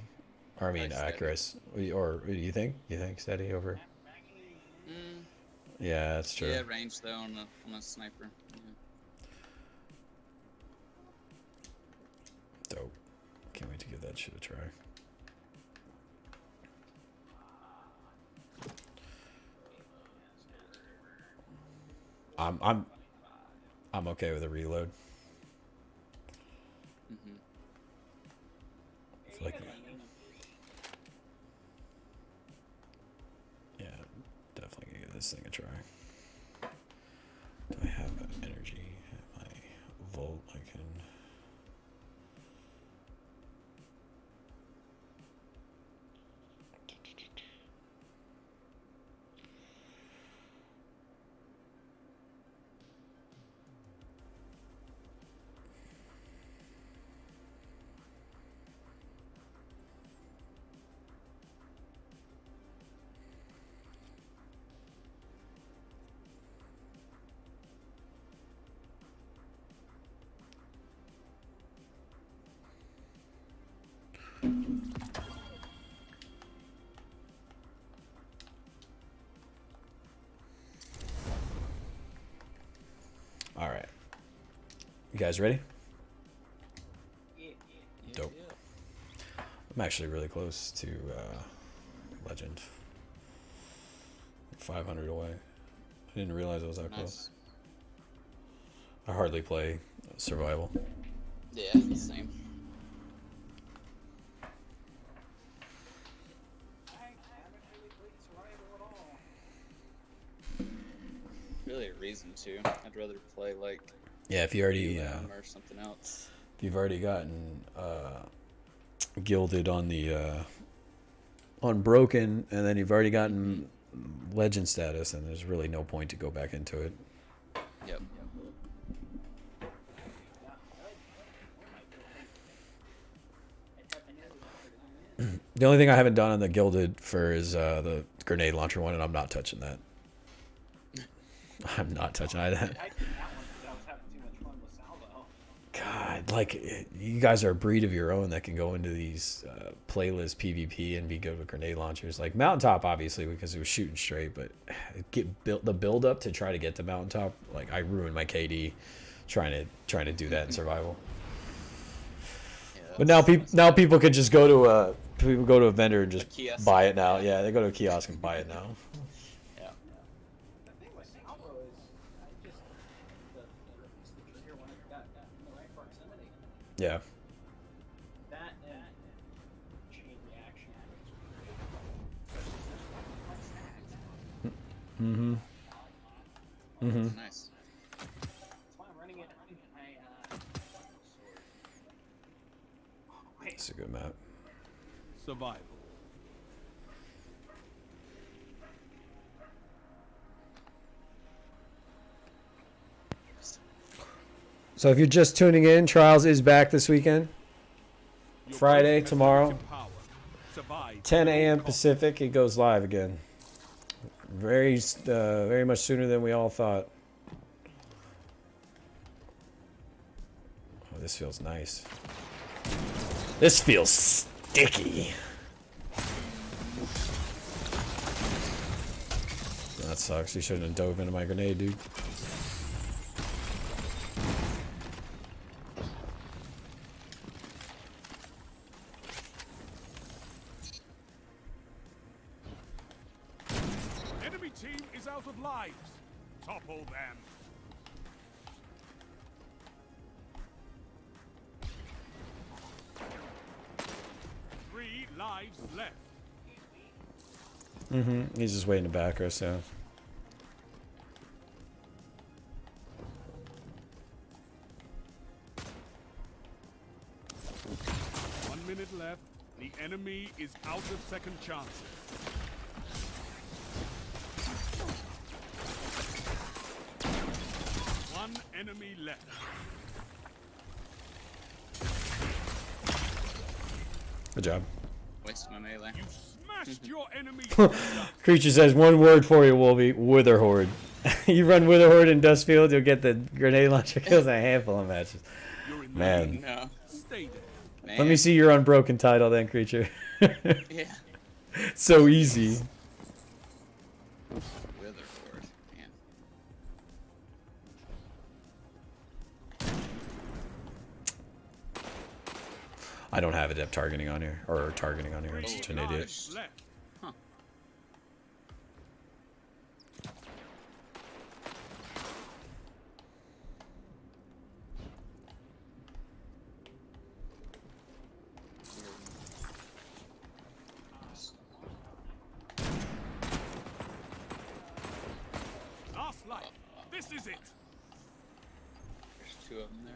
Or I mean, Probably steady. Accurize. Or you think? You think steady over? Mm, Yeah, that's true. yeah, range though on a sniper. Yeah. Dope. Can't wait to give that shit a try. I'm okay with a reload. I feel like, yeah, definitely gonna give this thing a try. Do I have energy at my vault? I can. All right. You guys ready? Dope. I'm actually really close to Legend. 500 away. I didn't realize I was that close. I hardly play survival. Yeah, same. Really a reason to. I'd rather play like Yeah, if you already or something else. if you've already gotten gilded on the unbroken, and then you've already gotten legend status, and there's really no point to go back into it. Yep. The only thing I haven't done on the Gilded for is the grenade launcher one, and I'm not touching that. I'm not touching that. I did that one because I was having too much fun with Salvo. God, like, you guys are a breed of your own that can go into these playlist PvP and be good with grenade launchers. Like Mountaintop, obviously, because it was shooting straight, but the build up to try to get to Mountaintop, like, I ruined my KD trying to do that in survival. Yeah, But now people could just go to a vendor and just kiosk. buy it now. Yeah, they go to a kiosk and buy it now. Yeah. The thing with Salvo is, I just the trigger when it got in the right proximity. Yeah. That and chain reaction. Mm-hmm. Mm-hmm. Nice. That's why I'm running it. Wait. It's a good map. Survival. So if you're just tuning in, Trials is back this weekend. Your Friday, ghost has tomorrow. limited power. Survive 10 at all a.m. costs. Pacific, it goes live again. Very much sooner than we all thought. Oh, this feels nice. This feels sticky. That sucks. You shouldn't have dove into my grenade, dude. Enemy team is out of lives. Topple them. Three lives left. Mm-hmm. He's just waiting to back us, so. One minute left. The enemy is out of second chances. One enemy left. Good job. Wasted my melee. You smashed your enemy. Creature says one word for you, Wolvie. Witherhorde. You run Witherhorde in Dustfield, you'll get the grenade launcher kills in a handful of matches. You're in the Man. lead. No. Stay there. Man. Let me see your unbroken title then, Creature. Yeah. So easy. Witherhorde. Man. I don't have adept targeting on here. Or targeting on here. I'm such an idiot. Lives left. Huh. Last life. This is it. There's two of them there.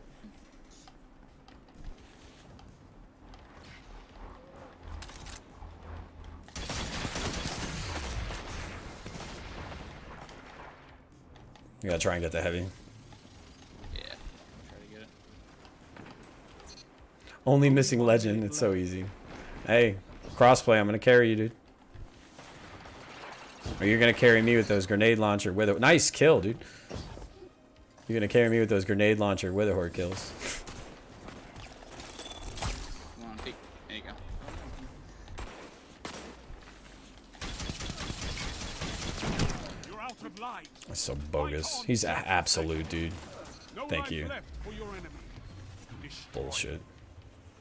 You gotta try and get the heavy. Yeah. Try to get it. Only missing legend. It's so easy. Hey, crossplay. I'm gonna carry you, dude. Or you're gonna carry me with those grenade launcher wither. Nice kill, dude. You're gonna carry me with those grenade launcher witherhorde kills. Come on, peek. There you go. You're out of lives. That's so bogus. He's an absolute, dude. No Thank lives you. left for your enemy. Destroy. Bullshit.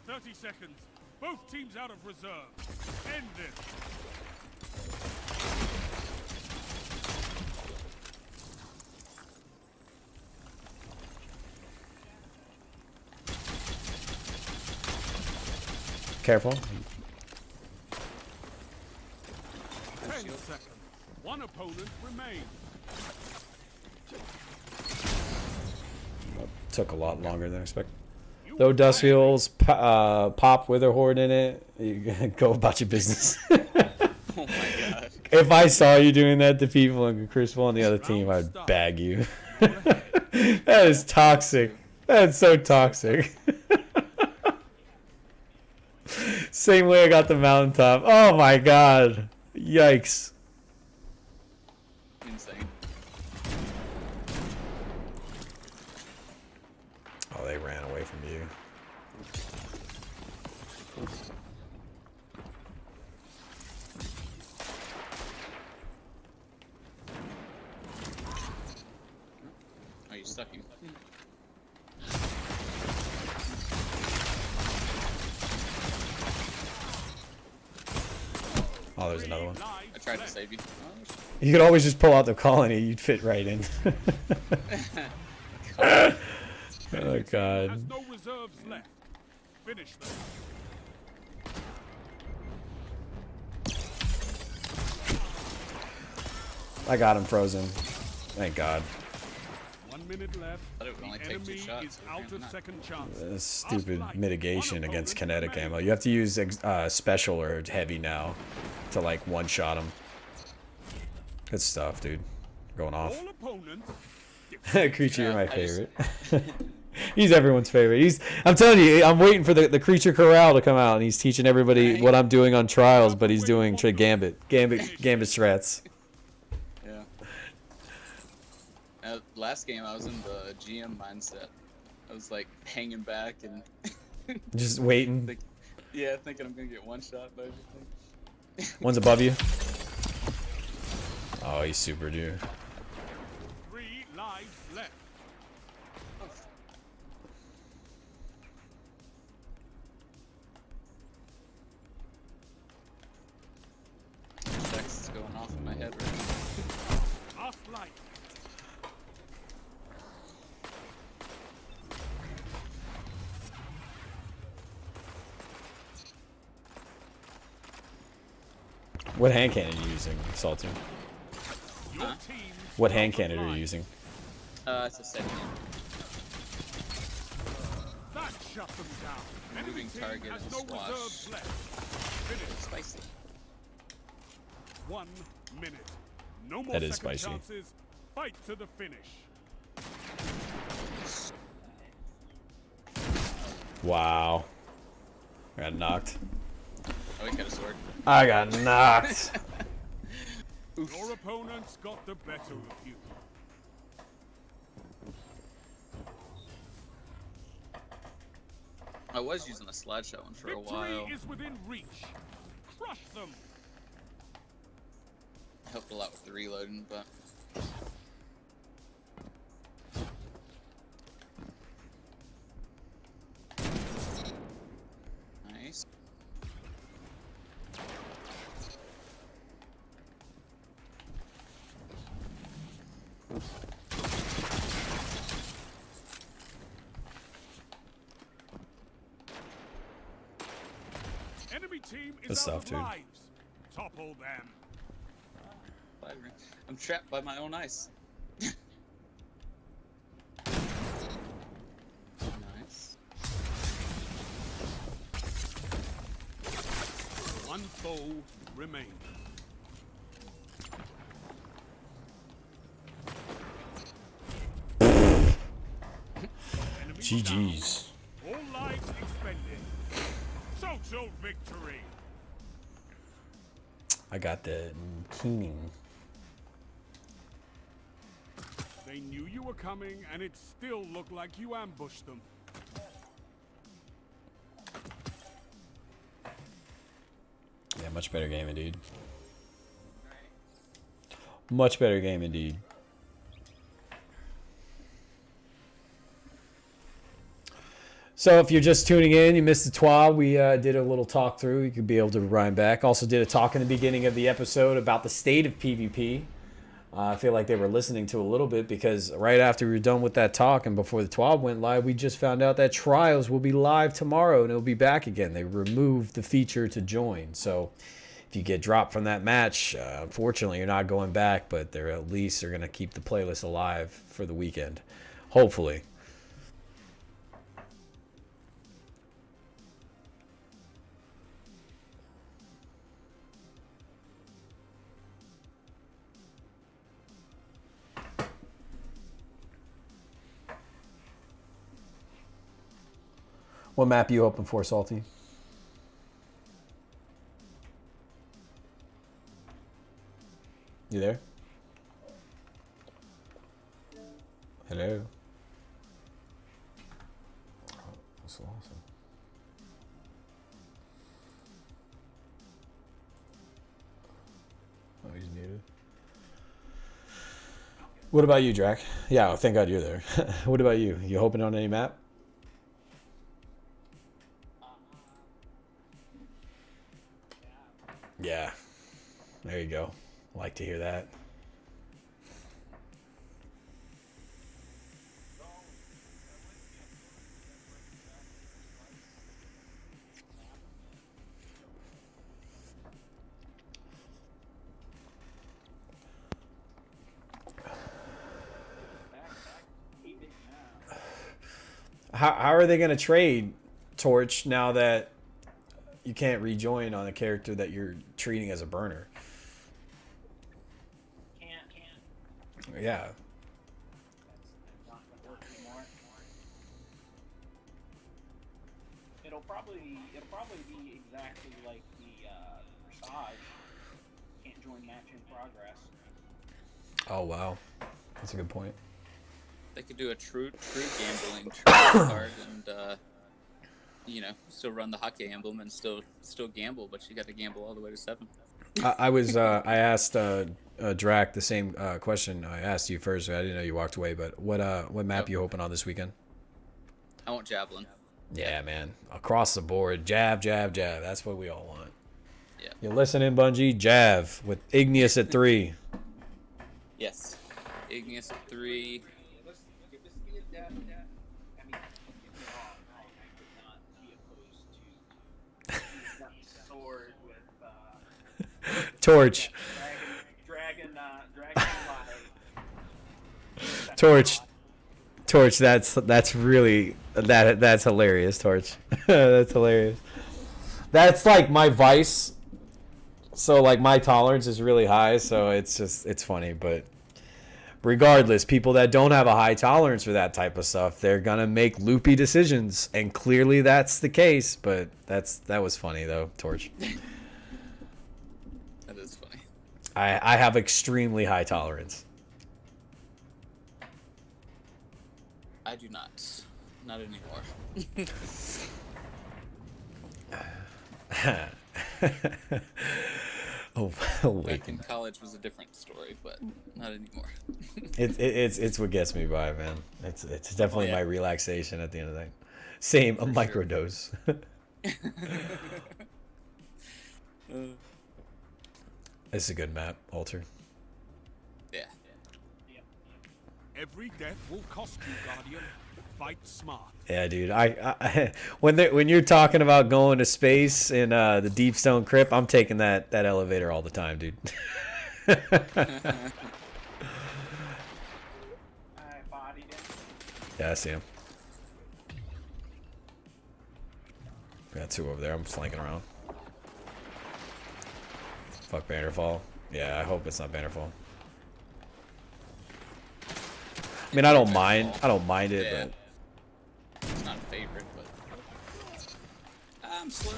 30 seconds. Both teams out of reserve. End this. Careful. 10 seconds. One opponent remains. Took a lot longer than expected. Though Dustfield's pop Witherhorde in it, you go about your business. Oh my god. If I saw you doing that to people in Crucible on the other team, I'd bag you. That is toxic. That's so toxic. Same way I got the mountaintop. Oh my god. Yikes. Insane. Oh, they ran away from you. Oh, you stuck him. Oh, there's another one. I tried to save you. Oh, You could always just pull out the colony. You'd fit right in. Oh god. Has no reserves left. Finish them. I got him frozen. Thank god. 1 minute left. Thought it would only The take 2 enemy shots, is but out apparently of not. second chance. This stupid Last light. mitigation One against opponent kinetic remaining. ammo. You have to use special or heavy now to like one-shot them. Good stuff, dude. Going off. All opponents. Creature, you're my I just- favorite. He's everyone's favorite. I'm telling you, I'm waiting for the Creature Corral to come out, and he's teaching everybody what I'm doing on Trials, but he's doing Gambit strats. Yeah. Last game, I was in the GM mindset. I was like hanging back and Just waiting. thinking I'm gonna get one shot by everything. One's above you. Oh, he's super dude. 3 lives left. Text is going off in my head right now. Last light. What hand cannon are you using, Salty? Your Huh? team. What hand cannon are you using? It's a second. That shut them down. Enemy Moving team target has is no squash. reserves left. Finish. Spicy. 1 minute. No more That is second spicy. chances. Fight to the finish. Wow. I got knocked. Oh, he got a sword. I got knocked. Your opponents got the better of you. I was using a slideshot one for a Victory while. is within reach. Crush them. Helped a lot with the reloading, but nice. Enemy team is Good out stuff, of dude. lives. Topple them. I'm trapped by my own ice. Nice. One foe remains. Enemy GG's. down. All lives expended. Total victory. I got the keening. They knew you were coming, and it still looked like you ambushed them. Yeah, much better game indeed. Much better game indeed. So if you're just tuning in, you missed the TWAB. We did a little talk through. You could be able to rewind back. Also did a talk in the beginning of the episode about the state of PvP. I feel like they were listening to a little bit because right after we were done with that talk and before the TWAB went live, we just found out that Trials will be live tomorrow and it'll be back again. They removed the feature to join. So if you get dropped from that match, unfortunately you're not going back, but they're at least are going to keep the playlist alive for the weekend. Hopefully. What map you hoping for, Salty? You there? Hello. Oh, that's so awesome. Oh, he's muted. What about you, Drac? Yeah, thank God you're there. What about you? You hoping on any map? Yeah. There you go. Like to hear that. How are they going to trade Torch now that you can't rejoin on a character that you're treating as a burner? Can't. Yeah. That's not gonna work anymore. It'll probably be exactly like the Corsage. Can't join match in progress. Oh, wow. That's a good point. They could do a true gambling card and still run the hockey emblem and still gamble, but you got to gamble all the way to 7. I asked Drac the same question I asked you first. I didn't know you walked away, but what map you hoping on this weekend? I want Javelin. Yeah, man. Across the board. Jab, jab, jab. That's what we all want. Yeah. You listening, Bungie? Jav with Igneous at 3. Yes. Igneous at 3. Give us the I mean, don't get me wrong, I could not be opposed to using up the sword with Torch. Dragon Torch, that's really that's hilarious, Torch. That's hilarious. That's like my vice. So like my tolerance is really high, so it's funny, but regardless, people that don't have a high tolerance for that type of stuff, they're gonna make loopy decisions, and clearly that's the case. But that was funny though, Torch. That is funny. I have extremely high tolerance. I do not. Not anymore. Back in college was a different story, but not anymore. It's what gets me by, man. It's definitely my relaxation at the end of the day. Same, a microdose. It's a good map, Alter. Yeah. Every death will cost you, Guardian. Fight smart. Yeah, dude. I when you're talking about going to space in the Deep Stone Crypt, I'm taking that elevator all the time, dude. I bodied him. Yeah, I see him. Got 2 over there. I'm flanking around. Fuck Bannerfall. Yeah, I hope it's not Bannerfall. I mean, I don't mind it, Yeah. but It's not a favorite, but I'm slow.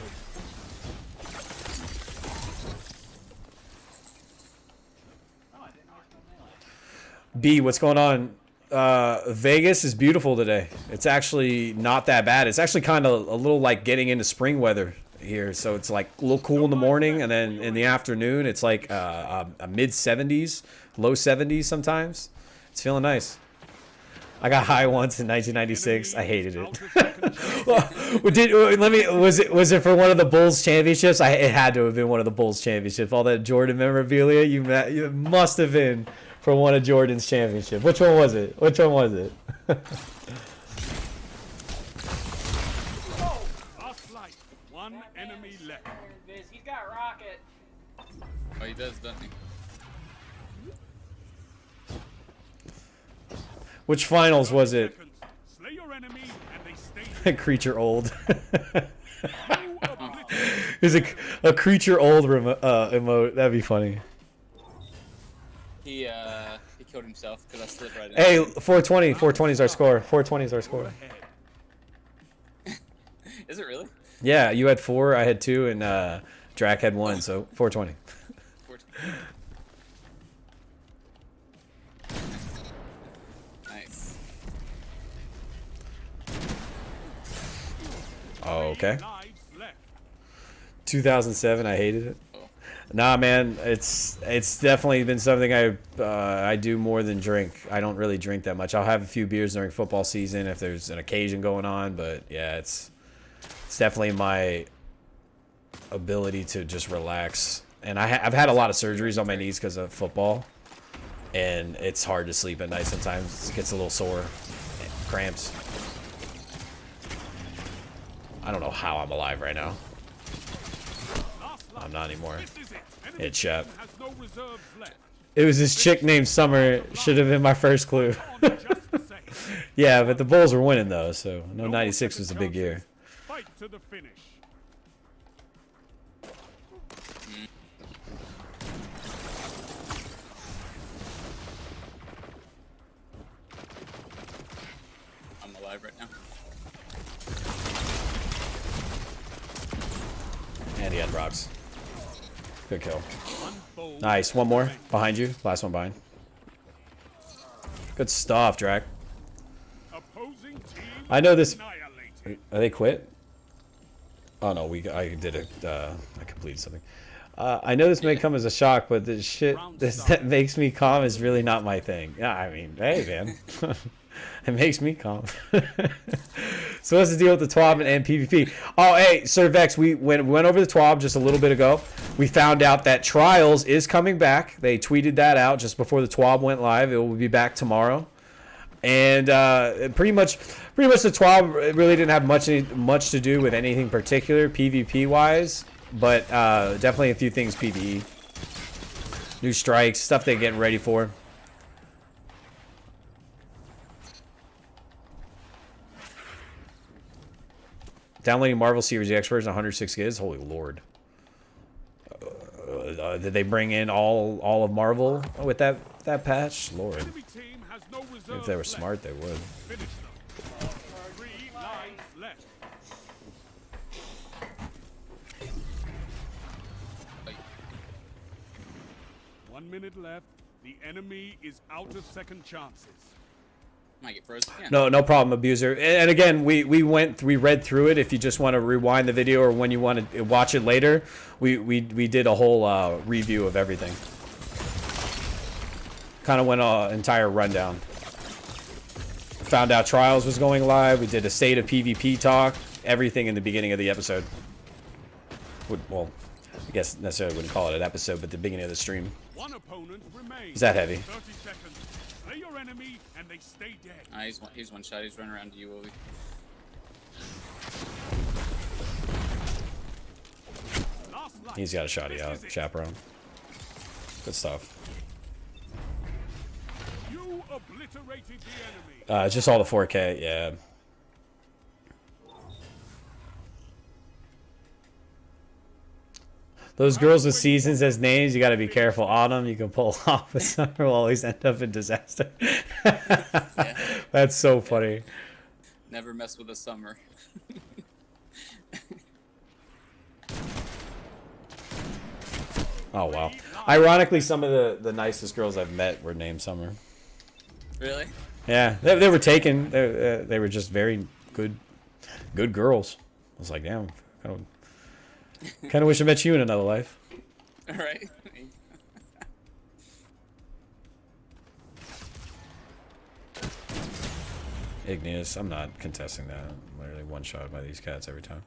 Oh, I didn't know it was melee. B, what's going on? Vegas is beautiful today. It's actually not that bad. It's actually kind of a little like getting into spring weather here. So it's like a little cool in the morning, and then in the afternoon, it's like a mid 70s, low 70s sometimes. It's feeling nice. I got high once in 1996. I hated it. Was it for one of the Bulls championships? It had to have been one of the Bulls championships. All that Jordan memorabilia. You must have been for one of Jordan's championship. Which one was it? Last light. One enemy left. Viz, he's got rocket. Oh, he does, doesn't he? Which finals was it? Slay your enemy and they stay. Creature old. You obliterate. Is a creature old emote? That'd be funny. He killed himself because I slipped right in. Hey, 420. 420 is our score. 420 is our score. Is it really? Yeah, you had 4, I had 2, and Drac had 1, so 420. 420. Nice. Okay. Lives left. 2007, I hated it. Nah, man, it's definitely been something I do more than drink. I don't really drink that much. I'll have a few beers during football season if there's an occasion going on, but yeah, it's definitely my ability to just relax. And I've had a lot of surgeries on my knees because of football, and it's hard to sleep at night sometimes. It gets a little sore, cramps. I don't know how I'm alive right now. I'm not anymore. Headshot. It was this chick named Summer. Should have been my first clue. Yeah, but the Bulls were winning though, so no 96 was a big year. Fight to the finish. I'm alive right now. And he had rocks. Good kill. Nice. One more. Behind you. Last one behind. Good stuff, Drac. I know this... Are they quit? Oh, no. I did it. I completed something. I know this may come as a shock, but the shit that makes me calm is really not my thing. Yeah, I mean, hey, man. It makes me calm. So what's the deal with the TWAB and PvP? Oh, hey, Sir Vex, we went over the TWAB just a little bit ago. We found out that Trials is coming back. They tweeted that out just before the TWAB went live. It will be back tomorrow. And pretty much the TWAB really didn't have much to do with anything particular PvP wise, but definitely a few things PvE. New strikes, stuff they're getting ready for. Downloading Marvel Series X version 106 gigs. Holy lord! Did they bring in all of Marvel with that patch? Lord, if they were smart, they would. 3 lives left. One minute left. The enemy is out of second chances. Might get frozen again. No problem, Abuser. And again, we read through it. If you just want to rewind the video or when you want to watch it later, we did a whole review of everything. Kind of went an entire rundown. Found out Trials was going live. We did a state of PvP talk. Everything in the beginning of the episode. Well, I guess necessarily wouldn't call it an episode, but the beginning of the stream. One opponent remains. Is that heavy? 30 seconds. Play your enemy and they stay dead. He's one shot. He's running around to you, Willie. He's got a shotty out. Chaperone. Good stuff. You obliterated the enemy. Just all the 4K, yeah. Those girls with seasons as names, you gotta be careful. Autumn, you can pull off, but summer will always end up in disaster. Yeah. That's so funny. Never mess with a summer. Oh, wow. Ironically, some of the nicest girls I've met were named Summer. Really? Yeah, they were taken. They were just very good girls. I was like, damn, kind of wish I met you in another life. All right. Igneous, I'm not contesting that. I'm literally one shot by these cats every time.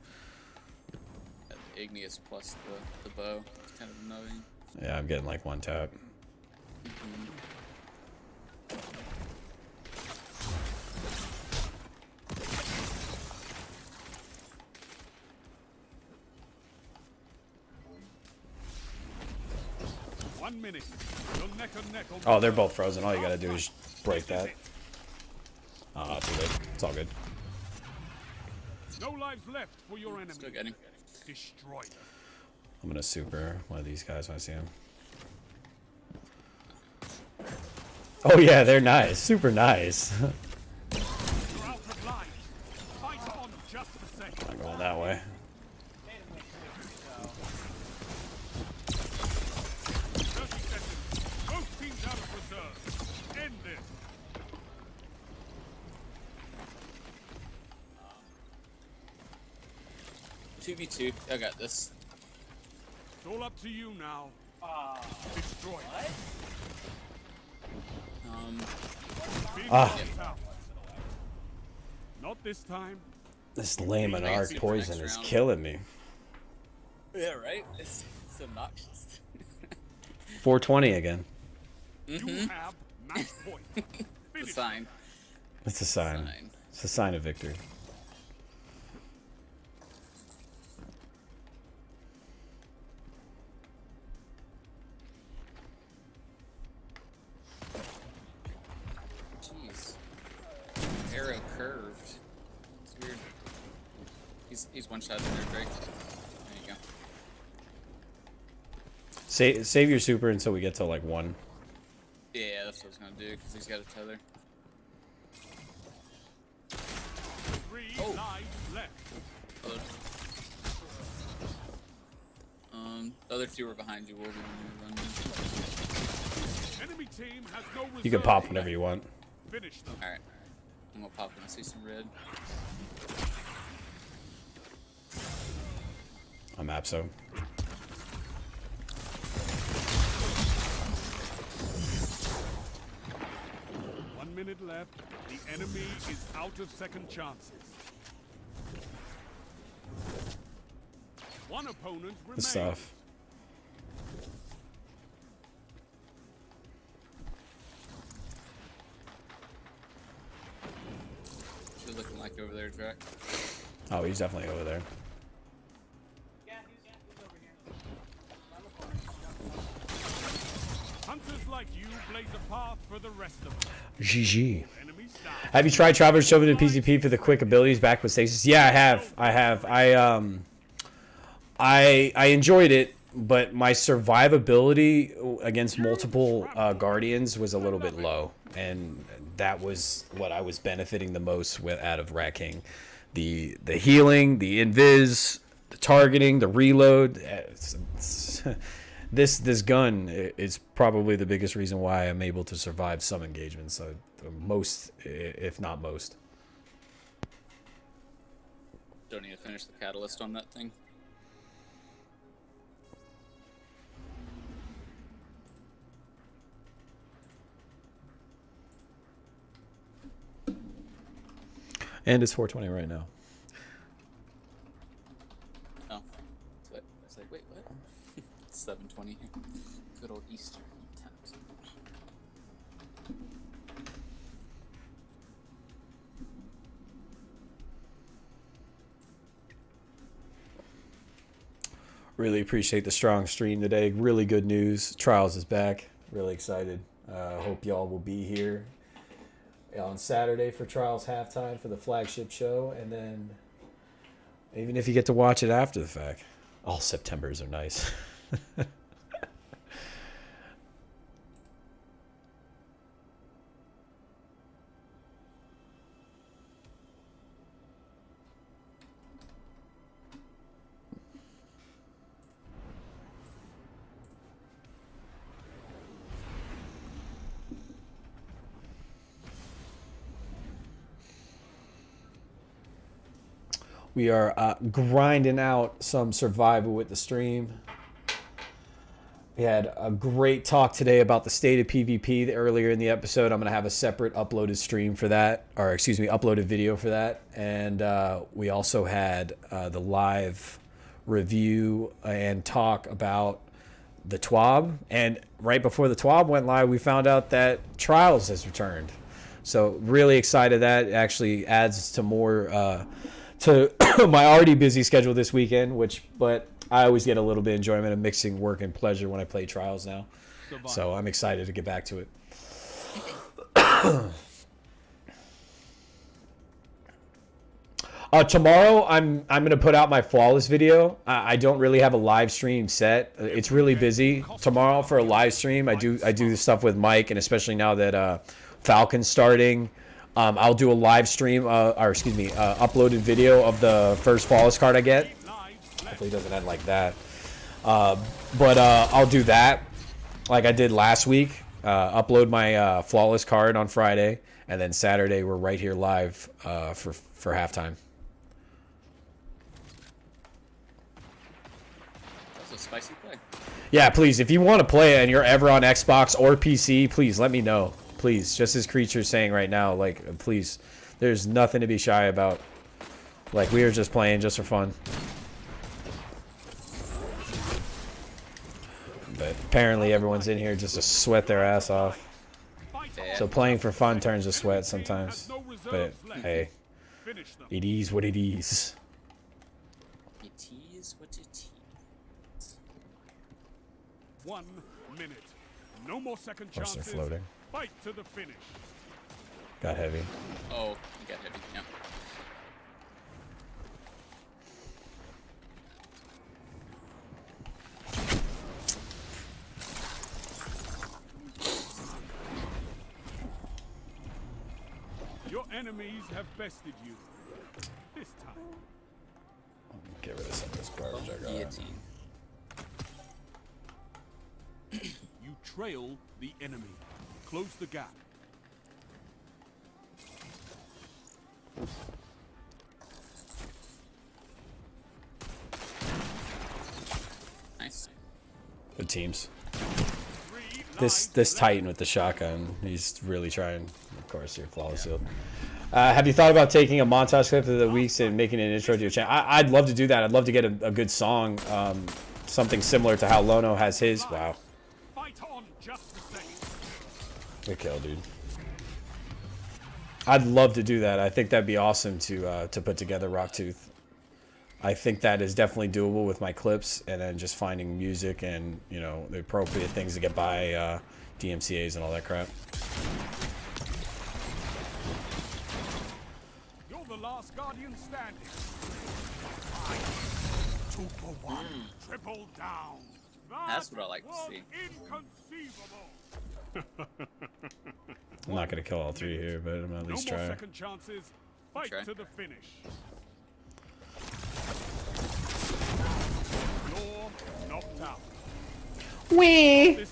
Igneous plus the bow. It's kind of annoying. Yeah, I'm getting like one tap. Mm-hmm. 1 minute. You're neck and neck on Oh, they're both frozen. All you gotta do is break that. Ah, too late. It's all good. No lives left for your enemy. Still getting. Destroy them. I'm gonna super one of these guys when I see him. Oh yeah, they're nice. Super nice. You're out of lives. Fight on just the same. Not going that way. 2v2. I got this. It's all up to you now. Destroy. Being Ah. knocked out. Not this time. This lame and arc see for poison next is round. killing me. Yeah, right? It's obnoxious. 420 again. You have match point. The Finish. sign. It's a sign. Sign. It's a sign of victory. Jeez. Arrow curved. It's weird. He's one shot in there, Drake. There you go. Save your super until we get to like 1. Yeah, that's what I was gonna do, because he's got a tether. 3 Oh. lives left. Load. The other two were behind you, Wolverine, when you were running. Enemy team has no reserve. You can pop whenever you want. Finish them. Alright. I'm gonna pop when I see some red. I'm Abso. One minute left. The enemy is out of second chances. One opponent The remains. stuff. She's looking like over there, Drac. Oh, he's definitely over there. Yeah, he's over here. Hunters like you blaze a path for the rest of us. GG. Enemies down. Have you tried Traverse Shove in PvP for the quick abilities back with stasis? Yeah, I have. I enjoyed it, but my survivability against multiple guardians was a little bit low, and that was what I was benefiting the most with out of Rat King. The healing, the invis, the targeting, the reload. This gun is probably the biggest reason why I'm able to survive some engagements. Most, if not most. Don't need to finish the catalyst on that thing. And it's 420 right now. Oh. It's like, wait, what? It's 7:20 here. Good old Easter times. Really appreciate the strong stream today. Really good news. Trials is back. Really excited. Hope y'all will be here on Saturday for Trials halftime for the flagship show, and then even if you get to watch it after the fact. All Septembers are nice. We are grinding out some survival with the stream. We had a great talk today about the state of PvP earlier in the episode. I'm going to have a separate uploaded stream for that, or excuse me, uploaded video for that. And we also had the live review and talk about the TWAB. And right before the TWAB went live, we found out that Trials has returned. So really excited. That actually adds to more to my already busy schedule this weekend, but I always get a little bit of enjoyment of mixing work and pleasure when I play Trials now. So I'm excited to get back to it. Tomorrow I'm gonna put out my flawless video. I don't really have a live stream set. It's really busy tomorrow for a live stream. I do this stuff with Mike, and especially now that Falcon's starting. I'll do a live stream, uploaded video of the first flawless card I get. Hopefully it doesn't end like that. But I'll do that like I did last week. Upload my flawless card on Friday, and then Saturday we're right here live for halftime. spicy play. Yeah, please, if you want to play it and you're ever on Xbox or PC, please let me know. Please, just as Creature's saying right now, like, please, there's nothing to be shy about. Like, we were just playing just for fun. But apparently everyone's in here just to sweat their ass off. Yeah. So playing for fun turns to sweat sometimes. But, hey, it is what it is. It is what it is. 1 minute. No more second Of course chances. they're floating. Fight to the finish. Got heavy. Oh, you got heavy. Yeah. Your enemies have bested you. This time. Get rid of some of this garbage I got. Guillotine. You trail the enemy. Close the gap. Nice. Good teams. 3 This lives Titan with the shotgun, he's really trying. Of course, you're flawless shield. Have you thought about taking a montage clip of the weeks and making an intro to your channel? I'd love to do that. I'd love to get a good song, something similar to how Lono has his. Wow, Fight on just the same. good kill, dude. I'd love to do that. I think that'd be awesome to put together Rocktooth. I think that is definitely doable with my clips, and then just finding music and, you know, the appropriate things to get by DMCA's and all that crap. You're the last guardian standing. 2 for 1. Triple down. That's what I like to was see. Inconceivable. I'm not gonna kill all three here, but I'm gonna at No least more try. second chances. Fight Try. to the finish. You're knocked out. Wee,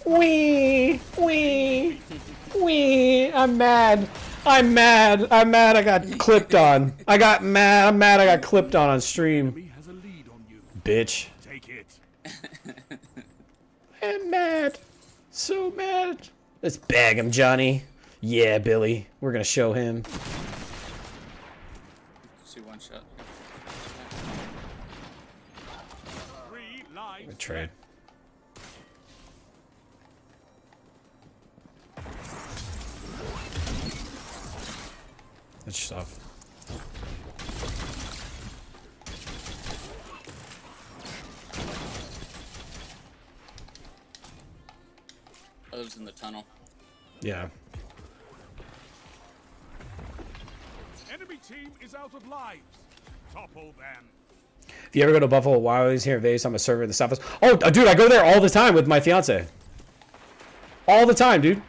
I'm mad. I'm mad. I got clipped on. I got mad. I'm mad I got clipped on stream. Enemy has a lead on you. Bitch. Take it. I'm mad. So mad. Let's bag him, Johnny. Yeah, Billy. We're gonna show him. See one shot. 3 lives. Good trade. Good stuff. Others in the tunnel. Yeah. Enemy team is out of lives. Topple them. If you ever go to Buffalo Wild Wings here in Vegas, I'm a server in the Southwest. Oh, dude, I go there all the time with my fiance. All the time, dude.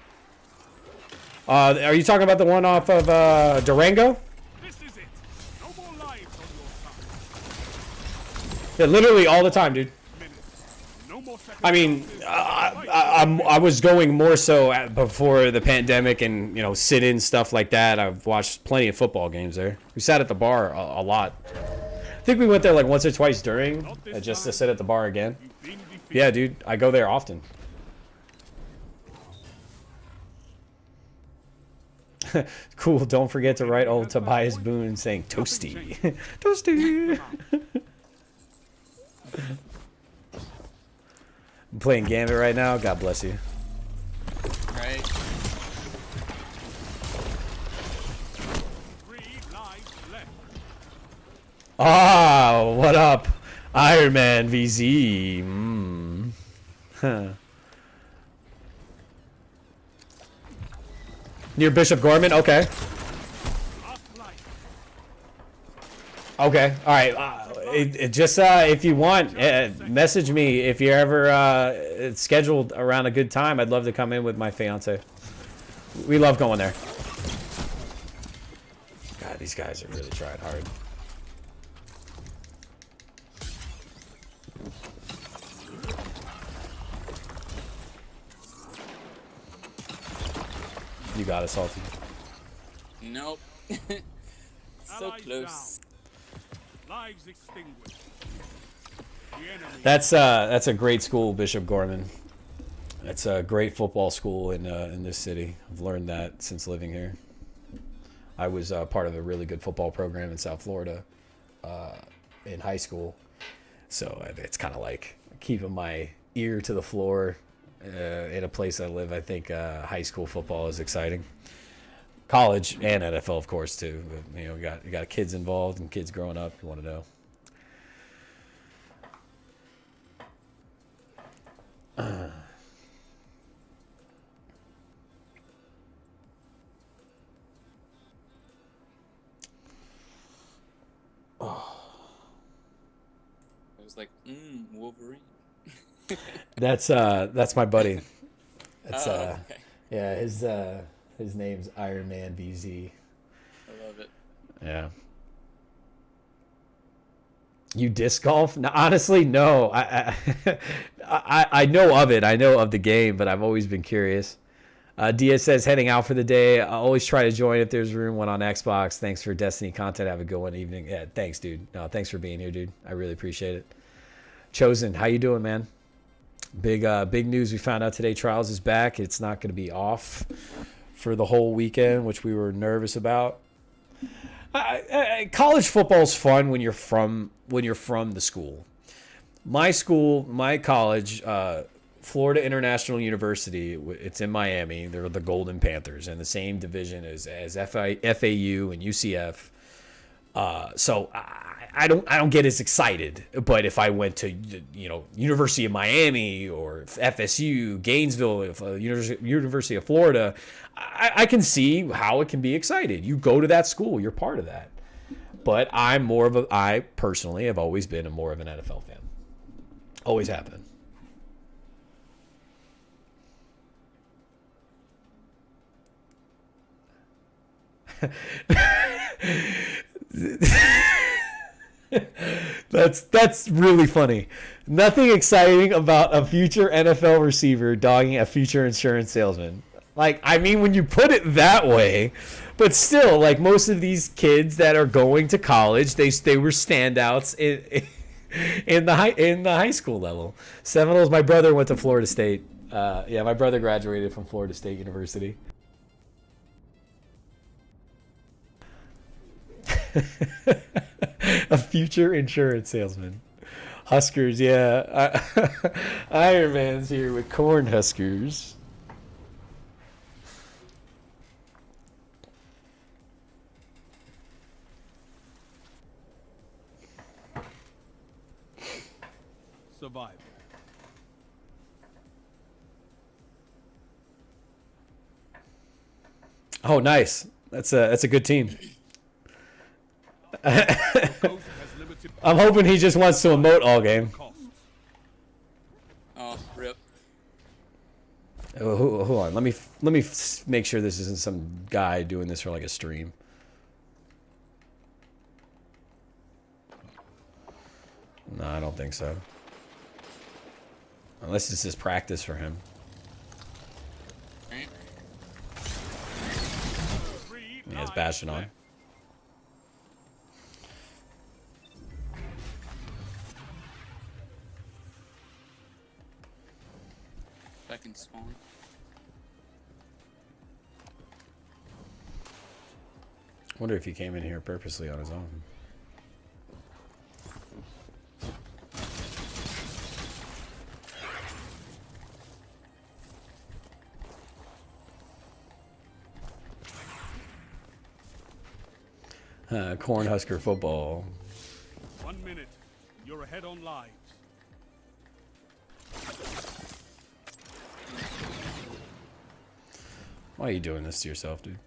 Are you talking about the one off of Durango? This is it. No more lives on your side. Yeah, literally all the time, dude. Minutes. No more second I mean, chances. I was going more so before the pandemic and, you know, sit-in stuff like that. I've watched plenty of football games there. We sat at the bar a lot. I think we went there like once or twice during, just to sit at the bar again. You've been defeated. Yeah, dude, I go there often. Cool, don't forget to write old Tobias Boone saying toasty. Toasty. I'm playing Gambit right now. God bless you. Right. 3 lives left. Ah, what up? Iron Man VZ. Huh. Near Bishop Gorman? Okay. Last life. Okay. All right. Just if you want, message me if you're ever scheduled around a good time. I'd love to come in with my fiance. We love going there. God, these guys are really trying hard. You got it, Salty. Nope. So Allies close. down. Lives extinguished. That's a great school, Bishop Gorman. That's a great football school in this city. I've learned that since living here. I was part of a really good football program in South Florida in high school, so it's kind of like keeping my ear to the floor in a place I live. I think high school football is exciting. College and NFL, of course, too. But, you know, you got kids involved and kids growing up. You want to know. I was like, Wolverine. That's my buddy. That's okay. yeah, his name's Iron Man VZ. I love it. Yeah. You disc golf? No, honestly, no. I know of it. I know of the game, but I've always been curious. Diaz says heading out for the day. I always try to join if there's room. One on Xbox. Thanks for Destiny content. Have a good one evening. Yeah, thanks, dude. No, thanks for being here, dude. I really appreciate it. Chosen, how you doing, man? Big news we found out today. Trials is back. It's not going to be off for the whole weekend, which we were nervous about. College football's fun when you're from the school. My college, Florida International University. It's in Miami. They're the Golden Panthers in the same division as FAU and UCF. So I don't get as excited. But if I went to University of Miami or FSU, Gainesville, University of Florida, I can see how it can be excited. You go to that school, you're part of that. But I personally have always been more of an NFL fan. Always have been. That's really funny. Nothing exciting about a future NFL receiver dogging a future insurance salesman. Like, I mean, when you put it that way, but still, like most of these kids that are going to college, they were standouts in the high school level. Seminoles. My brother went to Florida State. My brother graduated from Florida State University. A future insurance salesman. Huskers, yeah. Iron Man's here with Corn Huskers. Survival. Oh, nice. That's a good team. I'm hoping he just wants to emote all game. Oh, rip. Oh, hold on. Let me make sure this isn't some guy doing this for like a stream. No, I don't think so. Unless this is practice for him. Right. He has Bastion on. Back in spawn. Wonder if he came in here purposely on his own. Cornhusker football. 1 minute. You're ahead on lives. Why are you doing this to yourself, dude?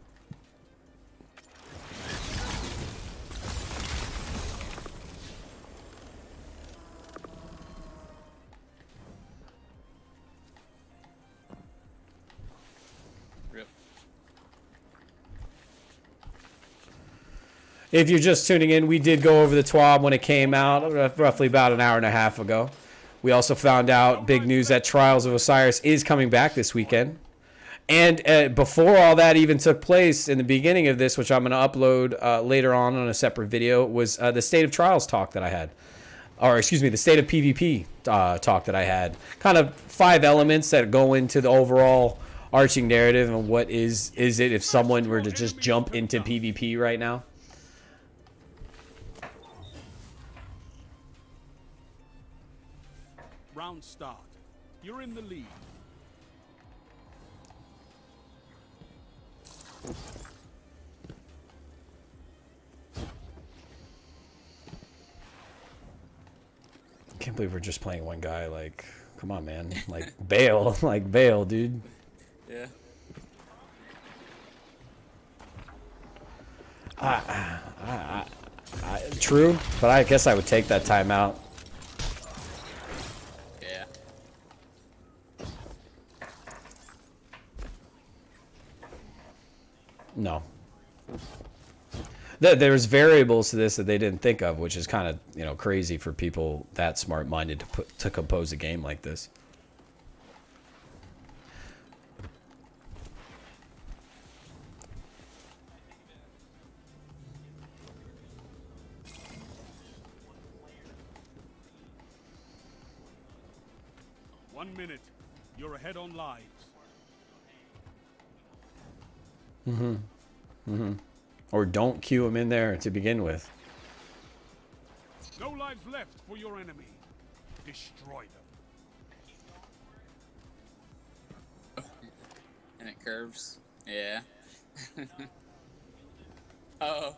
Rip. If you're just tuning in, we did go over the TWAB when it came out, roughly about an hour and a half ago. We also found out big news that Trials of Osiris is coming back this weekend. And before all that even took place, in the beginning of this, which I'm going to upload later on a separate video, was the State of Trials talk that I had. or excuse me, the state of PvP talk that I had. Kind of 5 elements that go into the overall arching narrative, and what is it if someone were to just jump into PvP right now? Round start. You're in the lead. Can't believe we're just playing one guy. Like, come on, man. Like, bail. Like, bail, dude. Yeah. True, but I guess I would take that timeout. Yeah. No. There's variables to this that they didn't think of, which is kind of, you know, crazy for people that smart-minded to compose a game like this. One minute. You're ahead on lives. Or don't queue them in there to begin with. No lives left for your enemy. Destroy them. And it curves. Yeah. Oh.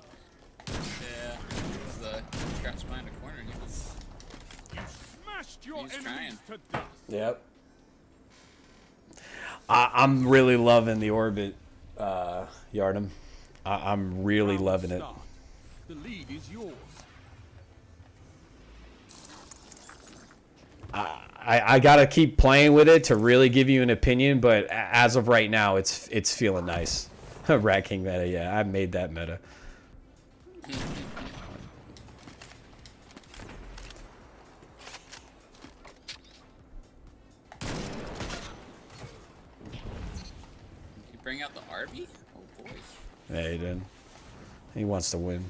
Yeah. He was crouched behind a corner and he was. You smashed your He's enemies trying. to dust. Yep. I'm really loving the orbit, Yardum. I'm really Round loving it. start. The lead is yours. I gotta keep playing with it to really give you an opinion, but as of right now, it's feeling nice. Rat King meta, yeah, I made that meta. You bring out the RB? Oh boy. Yeah, he did. He wants to win.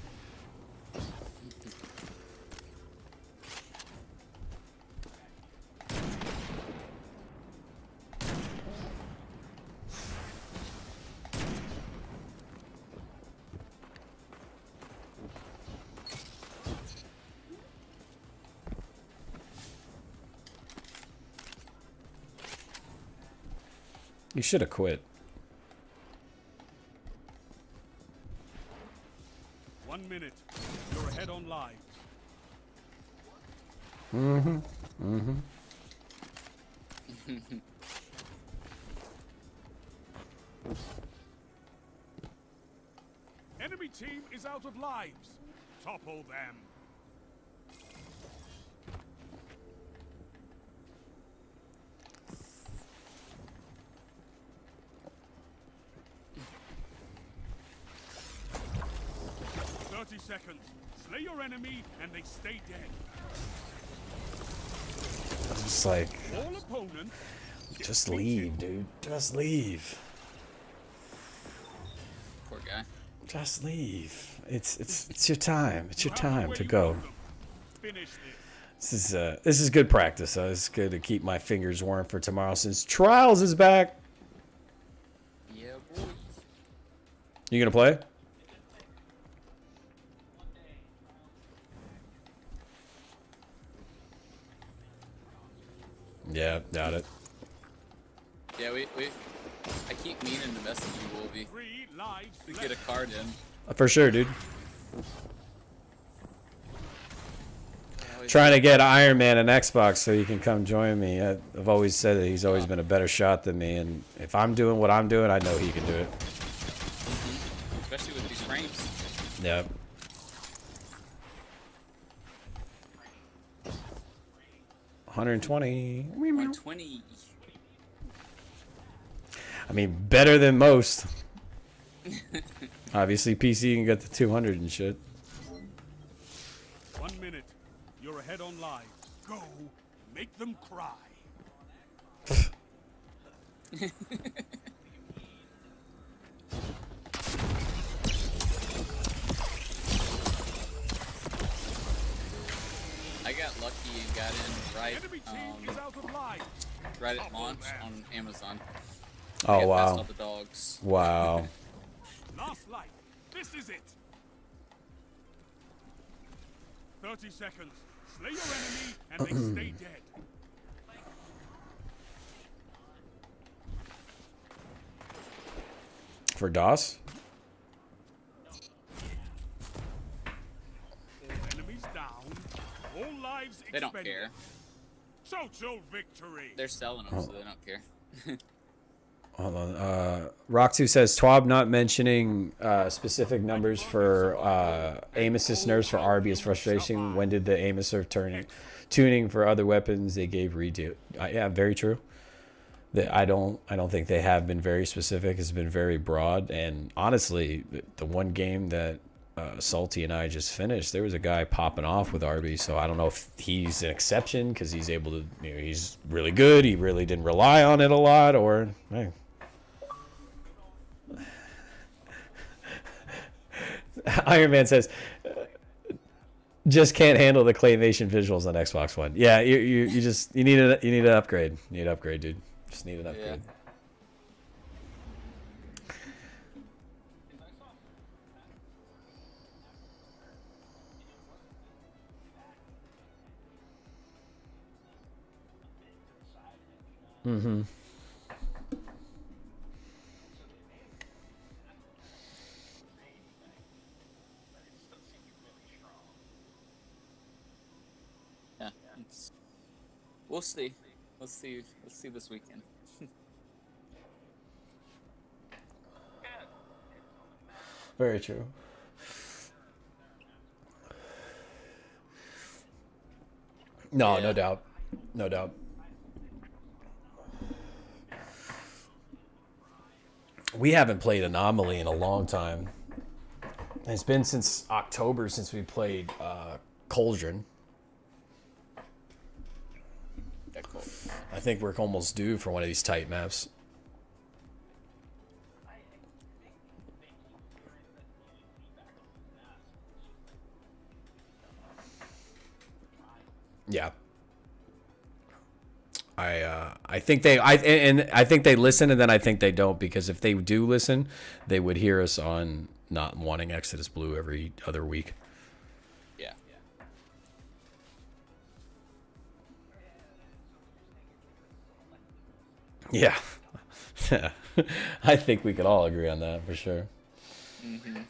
You should have quit. 1 minute. You're ahead on lives. Enemy team is out of lives. Topple them. Seconds. Slay your enemy and they stay dead. It's like, All opponents just leave, dude. Just leave. Poor guy. Just leave. It's your time. It's your have time where to you go. want them. Finish this. This is good practice. It's good to keep my fingers warm for tomorrow since Trials is back. Yeah, boy. You gonna play? Yeah, doubt it. Yeah, I keep meaning to message you, Wolvie, 3 lives to left. get a card in. For sure, dude. I always Trying to get Iron Man an Xbox so you can come join me. I've always said that he's always been a better shot than me, and if I'm doing what I'm doing, I know he can do it. Especially with these frames. Yep. $120. 120. I mean, better than most. Obviously, PC can get the 200 and shit. 1 minute. You're ahead on lives. Go. Make them cry. I got that in Enemy team is out of line. right at launch on Amazon. Oh, Get past wow. all the dogs. Wow. Last life. This is it. 30 seconds. Slay your enemy and they stay dead. For DOS? Enemies down. All lives They don't expended. care. Total victory. They're selling them, so they don't care. Hold on. Roxu says TWAB not mentioning specific numbers for aim assist nerfs for RB is frustration. When did the aim assist tuning for other weapons they gave redo? Yeah, very true. I don't think they have been very specific. It's been very broad. And honestly, the one game that Salty and I just finished, there was a guy popping off with RB. So I don't know if he's an exception because he's able to, he's really good. He really didn't rely on it a lot, or hey. Iron Man says, just can't handle the claymation visuals on Xbox One. Yeah, you need an upgrade. You need an upgrade, dude. Just need an upgrade. Yeah. Mm-hmm. Yeah, we'll see. Let's see this weekend. Very true. No, no doubt. No doubt. We haven't played Anomaly in a long time. It's been since October since we played Cauldron. Yeah, cool. I think we're almost due for one of these tight maps. Yeah. I think I think they listen, and then I think they don't, because if they do listen, they would hear us on not wanting Exodus Blue every other week. Yeah. Yeah. I think we could all agree on that for sure. Mm-hmm.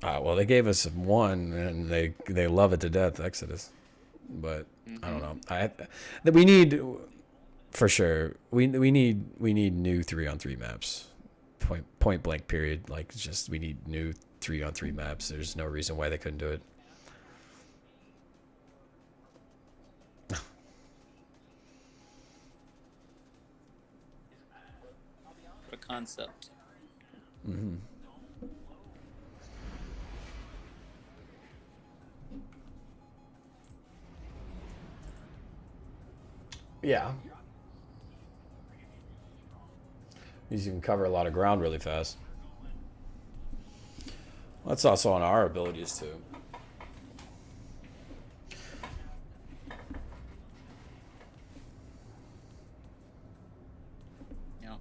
Well, they gave us one, and they love it to death, Exodus. But I don't know. We need, for sure. We need new 3-on-3 maps. Point blank. Period. Like, it's just, we need new 3-on-3 maps. There's no reason why they couldn't do it. What a concept. Mm-hmm. Yeah. Means you can cover a lot of ground really fast. Well, that's also on our abilities too. Yeah.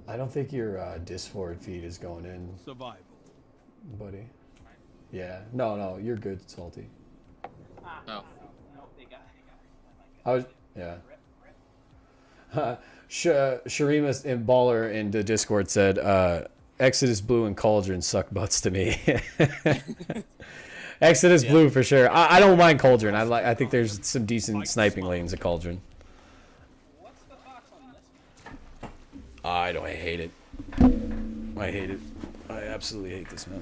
I don't think your Discord feed is going in, Survival. buddy. Yeah. No, you're good, Salty. Oh. I was, yeah. Sharima and Baller in the Discord said, Exodus Blue and Cauldron suck butts to me. Exodus Blue for sure. I don't mind Cauldron. I think there's some decent sniping lanes at Cauldron. I hate it. I hate it. I absolutely hate this map.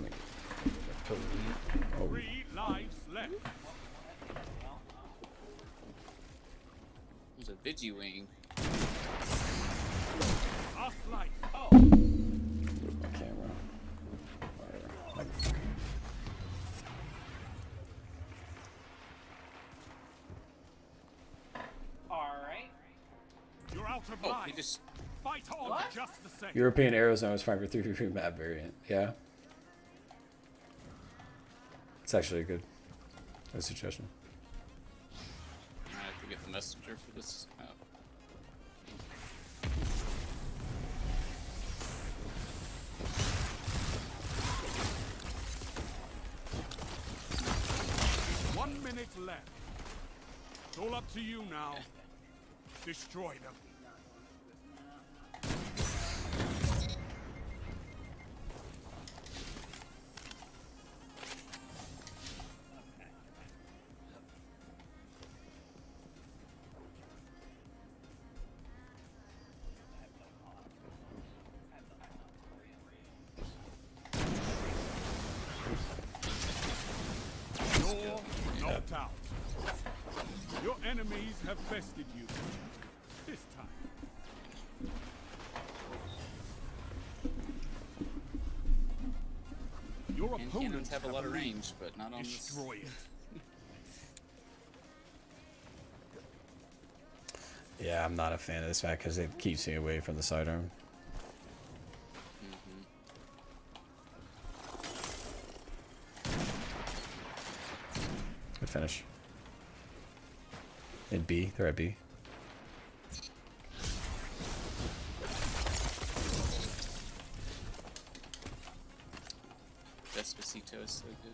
Oh. 3 lives left. There's a Vigi wing. Last life. My camera. out of Oh, life. he just. Fight on just the same. European Aerozone is fine for 3v3 map variant. Yeah. It's actually a good suggestion. I have to get the messenger for this map. One minute left. It's all up to you now. Destroy them. You're knocked out. Your enemies have bested you. This time. Your And opponents cannons have a lot of lead. range, but not on this. Destroy it. Yeah, I'm not a fan of this fact because it keeps me away from the sidearm. Good finish. In B, they're at B. Despacito is so good.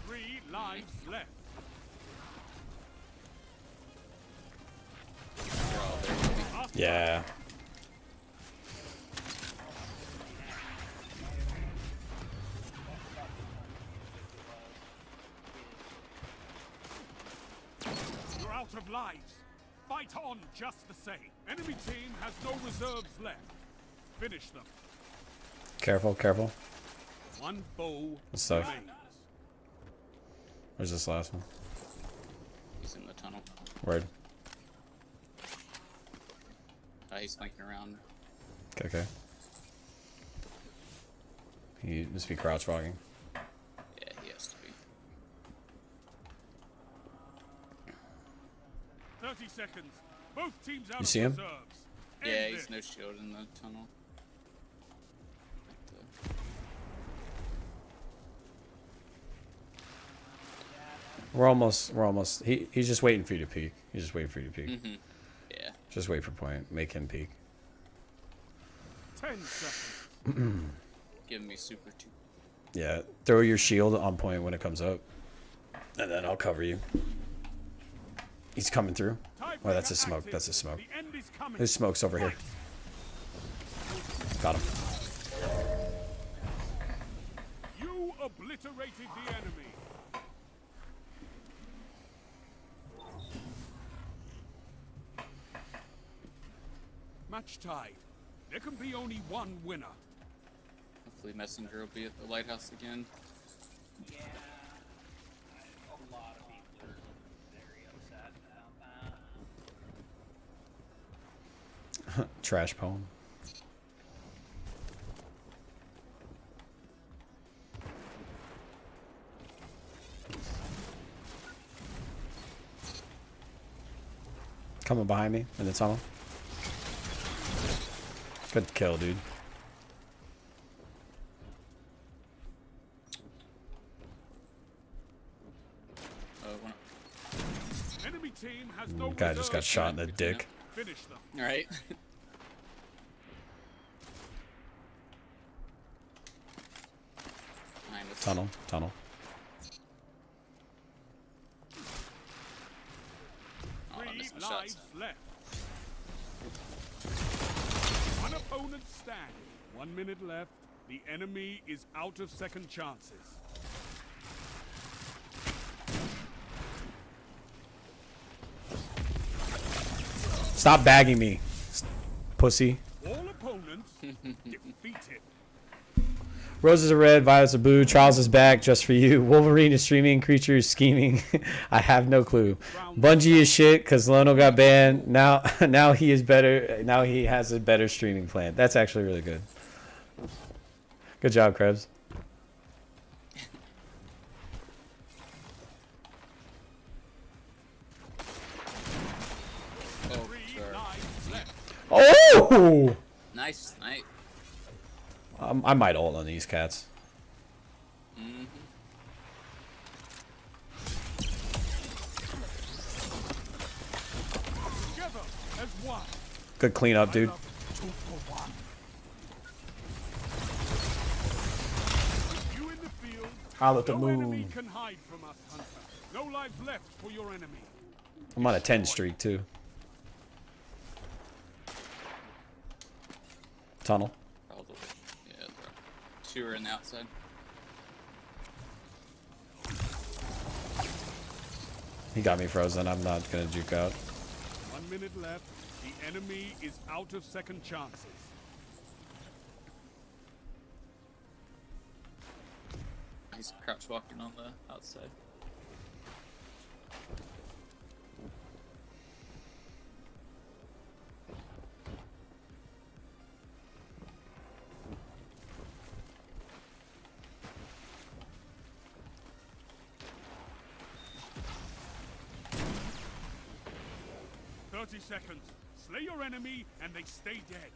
Three lives left. They're all there. Yeah. You're out of lives. Fight on just the same. Enemy team has no reserves left. Finish them. Careful, careful. One foe That's tough. remains. Where's this last one? He's in the tunnel. Word. He's flanking around. Okay, okay. He must be crouch walking. Yeah, he has to be. 30 seconds. Both teams out You of see him? reserves. Yeah, End he's this. no shield in the tunnel. We're almost. He's just waiting for you to peek. He's just waiting for you to peek. Yeah. Just wait for point. Make him peek. 10 seconds. Give me super 2. Yeah, throw your shield on point when it comes up. And then I'll cover you. He's coming through. Oh, that's a smoke. Active. That's a smoke. The end is coming. There's smokes over here. Got him. You obliterated the enemy. Match tied. There can be only one winner. Hopefully Messenger will be at the lighthouse again. Yeah. A lot of people are very upset about that. Trash poem. Coming behind me in the tunnel. Good kill, dude. Enemy team has no Guy just got reserves shot in the left. dick. Finish them. Alright. Tunnel, tunnel. Oh, I Three missed my shots. lives left. One opponent standing. 1 minute left. The enemy is out of second chances. Stop bagging me, pussy. All opponents defeated. Roses are red, violets are blue. Charles is back just for you. Wolverine is streaming, creature is scheming. I have no clue. Bungie is shit because Lono got banned. Now he is better. Now he has a better streaming plan. That's actually really good. Good job, Krebs. Oh! Nice snipe. I might ult on these cats. Mm-hmm. Together as one. Good cleanup, dude. Two for one. You in the field. Howl at the No enemy moon. can hide from us, Hunter. No lives left for your enemy. I'm on a 10 streak, too. Tunnel. Probably. Yeah, two are in the outside. He got me frozen. I'm not gonna juke out. 1 minute left. The enemy is out of second chances. He's crouch walking on the outside. Seconds. Slay your enemy and they stay dead.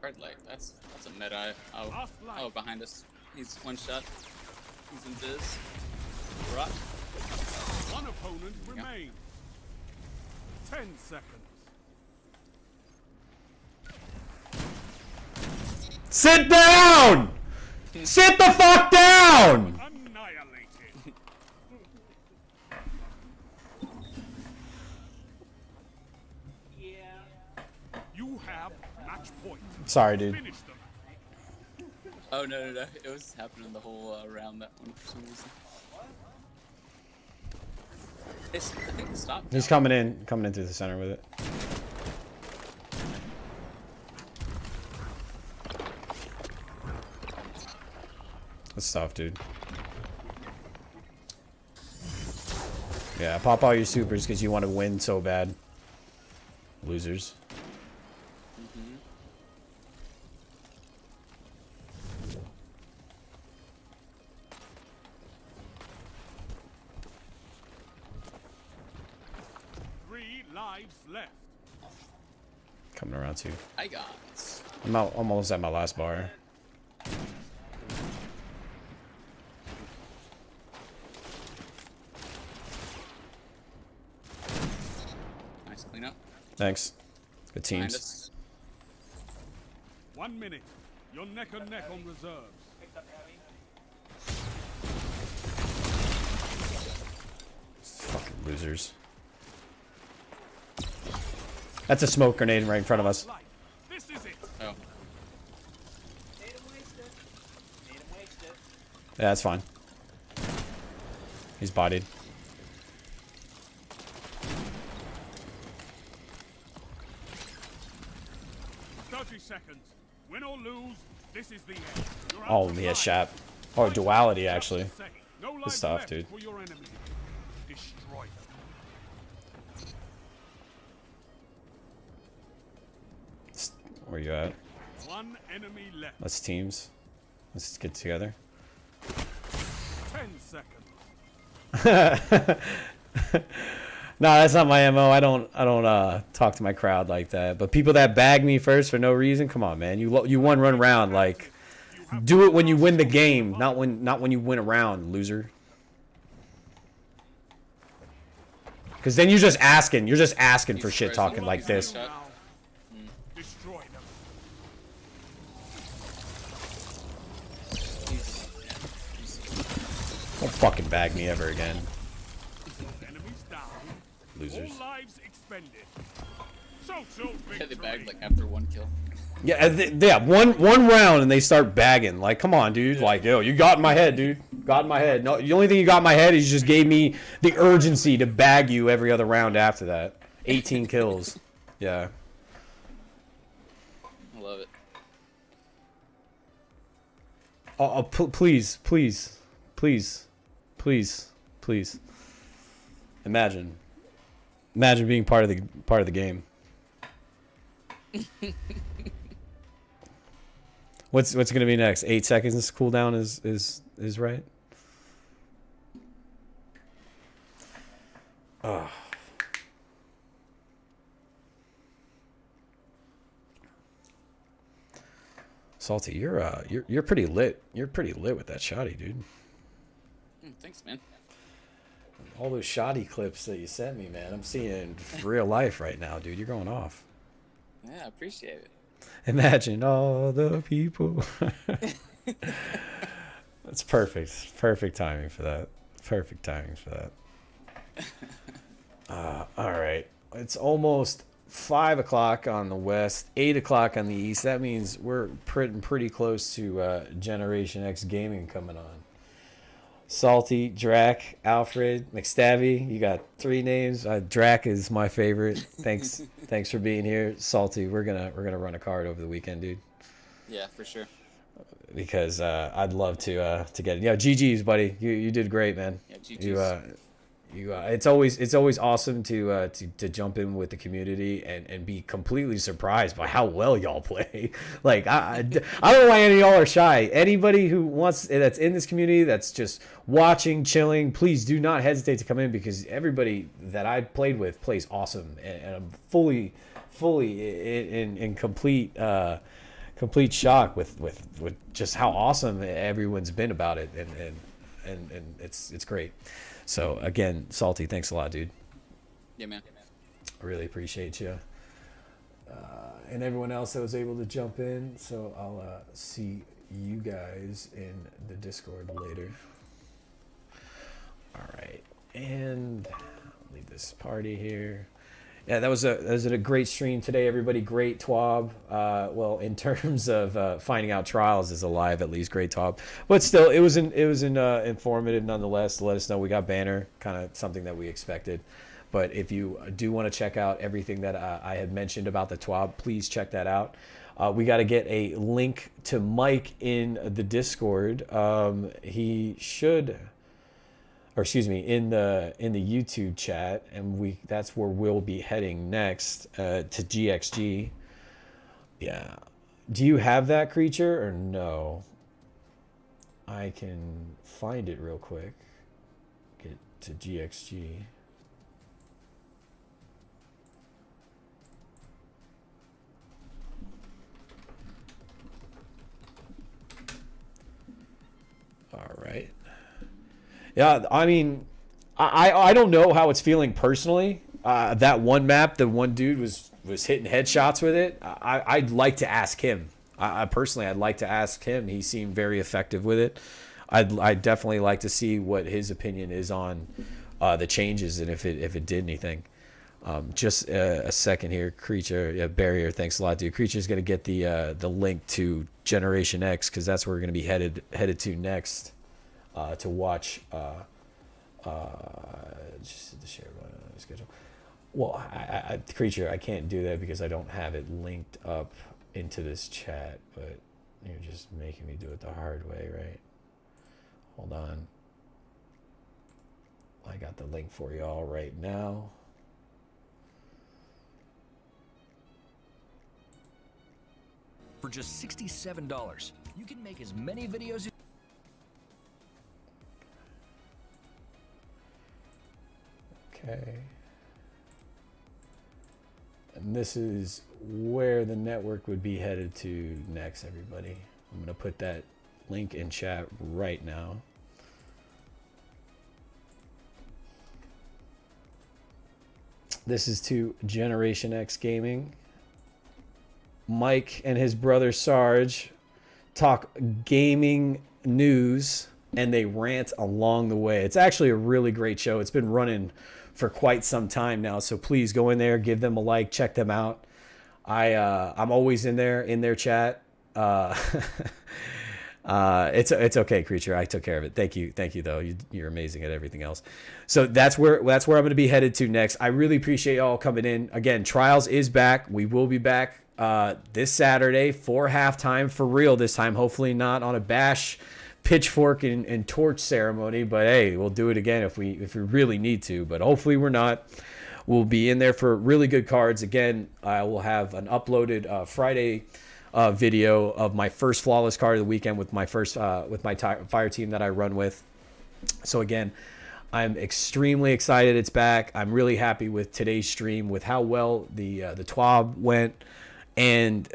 Red light. That's a mid-eye. Oh, behind us. He's one shot. He's in Diz. Rock. One opponent remains. 10 seconds. Sit down! Sit the fuck down! Annihilated. You have match point. Sorry, dude. Finish them. Oh no. It was happening the whole round, that one, for some reason. I think it stopped. He's coming in through the center with it. That's tough, dude. Yeah, pop all your supers because you want to win so bad. Losers. Mm-hmm. Three lives left. Coming around too. I got. I'm almost at my last bar. Nice cleanup. Thanks. Good Behind teams. us. 1 minute. You're neck and neck on reserves. Fucking losers. That's a smoke grenade right in front of us. This is it. Oh. Yeah, that's fine. He's bodied. Seconds. Win or lose, this is the end. You're out Oh, of he has life. shap. Oh, duality, Just actually. say, no Good lives stuff, left dude. for your enemy. Destroy them. Where you at? One enemy left. Let's teams. Let's get together. 10 seconds. No, that's not my MO. I don't talk to my crowd like that. But people that bag me first for no reason, come on, man. You won run round. Like, do it when you win the game, not when you win a round, loser. Because then you're just asking. You're just asking for shit talking like this. Now, destroy them. Don't fucking bag me ever again, Enemies down. losers. All lives expended. So Yeah, they victory. bagged like after one kill. Yeah, yeah. One round and they start bagging. Like, come on, dude. Like, yo, you got in my head, dude. Got in my head. No, the only thing you got in my head is you just gave me the urgency to bag you every other round after that. 18 kills. Yeah. I love it. Oh, please. Imagine being part of the game. What's gonna be next? 8 seconds cooldown is right. Oh. Salty, you're pretty lit. You're pretty lit with that shotty, dude. Thanks, man. All those shoddy clips that you sent me, man. I'm seeing real life right now, dude. You're going off. Yeah, I appreciate it. Imagine all the people. That's perfect. Perfect timing for that. Perfect timing for that. All right. It's almost 5 o'clock on the west, 8 o'clock on the east. That means we're pretty close to Generation X gaming coming on. Salty, Drac, Alfred, McStabby. You got 3 names. Drac is my favorite. Thanks for being here. Salty, we're gonna run a card over the weekend, dude. Yeah, for sure. Because I'd love to get it. Yeah, GG's, buddy. You did great, man. Yeah, GG's. It's always awesome to jump in with the community and be completely surprised by how well y'all play. Like I don't know why any of y'all are shy. Anybody who wants that's in this community that's just watching, chilling, please do not hesitate to come in, because everybody that I played with plays awesome, and I'm fully in complete shock with just how awesome everyone's been about it, and it's great. So again, Salty, thanks a lot, dude. Yeah, man. I really appreciate you. And everyone else that was able to jump in. So I'll see you guys in the Discord later. All right. And I'll leave this party here. Yeah, that was a great stream today, everybody. Great TWAB. Well, in terms of finding out trials is alive, at least great TWAB. But still, it was informative nonetheless to let us know we got banner, kind of something that we expected. But if you do want to check out everything that I had mentioned about the TWAB, please check that out. We got to get a link to Mike in the Discord. He should. Or excuse me, in the YouTube chat, and that's where we'll be heading next to GXG. Yeah, do you have that, Creature, or no? I can find it real quick. Get to GXG. All right. Yeah, I mean, I don't know how it's feeling personally. That one map, the one dude was hitting headshots with it. I'd like to ask him. Personally, I'd like to ask him. He seemed very effective with it. I'd definitely like to see what his opinion is on the changes and if it did anything. Just a second here, Creature. Yeah, Barrier. Thanks a lot, dude. Creature's gonna get the link to Generation X, because that's where we're gonna be headed to next. To watch just the share schedule. Well, Creature, I can't do that because I don't have it linked up into this chat, but you're just making me do it the hard way, right? Hold on. I got the link for y'all right now. For just $67, you can make as many videos as Okay. And this is where the network would be headed to next, everybody. I'm going to put that link in chat right now. This is to Generation X Gaming. Mike and his brother Sarge talk gaming news, and they rant along the way. It's actually a really great show. It's been running for quite some time now, so please go in there, give them a like, check them out. I'm always in their chat. It's okay, Creature. I took care of it. Thank you though. You're amazing at everything else. So that's where I'm going to be headed to next. I really appreciate y'all coming in. Again, Trials is back. We will be back this Saturday for halftime for real this time. Hopefully not on a bash, pitchfork and torch ceremony, but hey, we'll do it again if we really need to, but hopefully we're not. We'll be in there for really good cards. Again, I will have an uploaded Friday video of my first flawless card of the weekend with my first with my fire team that I run with. So again, I'm extremely excited it's back. I'm really happy with today's stream, with how well the TWAB went, and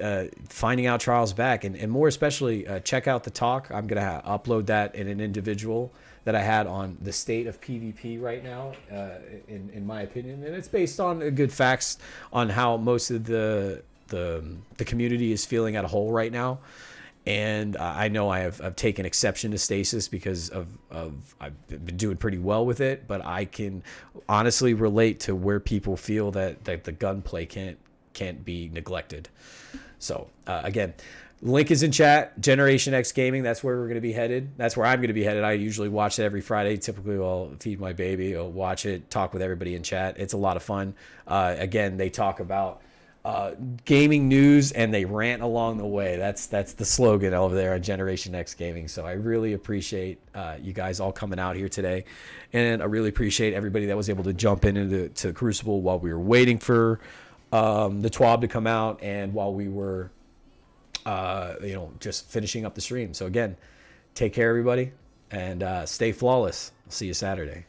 finding out Trials back, and more especially check out the talk. I'm gonna upload that in an individual that I had on the state of PvP right now, in my opinion, and it's based on good facts on how most of the community is feeling at a whole right now. And I know I've taken exception to stasis because of I've been doing pretty well with it, but I can honestly relate to where people feel that the gunplay can't be neglected. So again, link is in chat. Generation X Gaming, that's where we're going to be headed. That's where I'm going to be headed. I usually watch it every Friday. Typically I'll feed my baby, I'll watch it, talk with everybody in chat. It's a lot of fun. Again, they talk about gaming news and they rant along the way. That's the slogan over there on Generation X Gaming. So I really appreciate you guys all coming out here today, and I really appreciate everybody that was able to jump into to Crucible while we were waiting for the TWAB to come out, and while we were just finishing up the stream. So again, take care everybody, and stay flawless. I'll see you Saturday.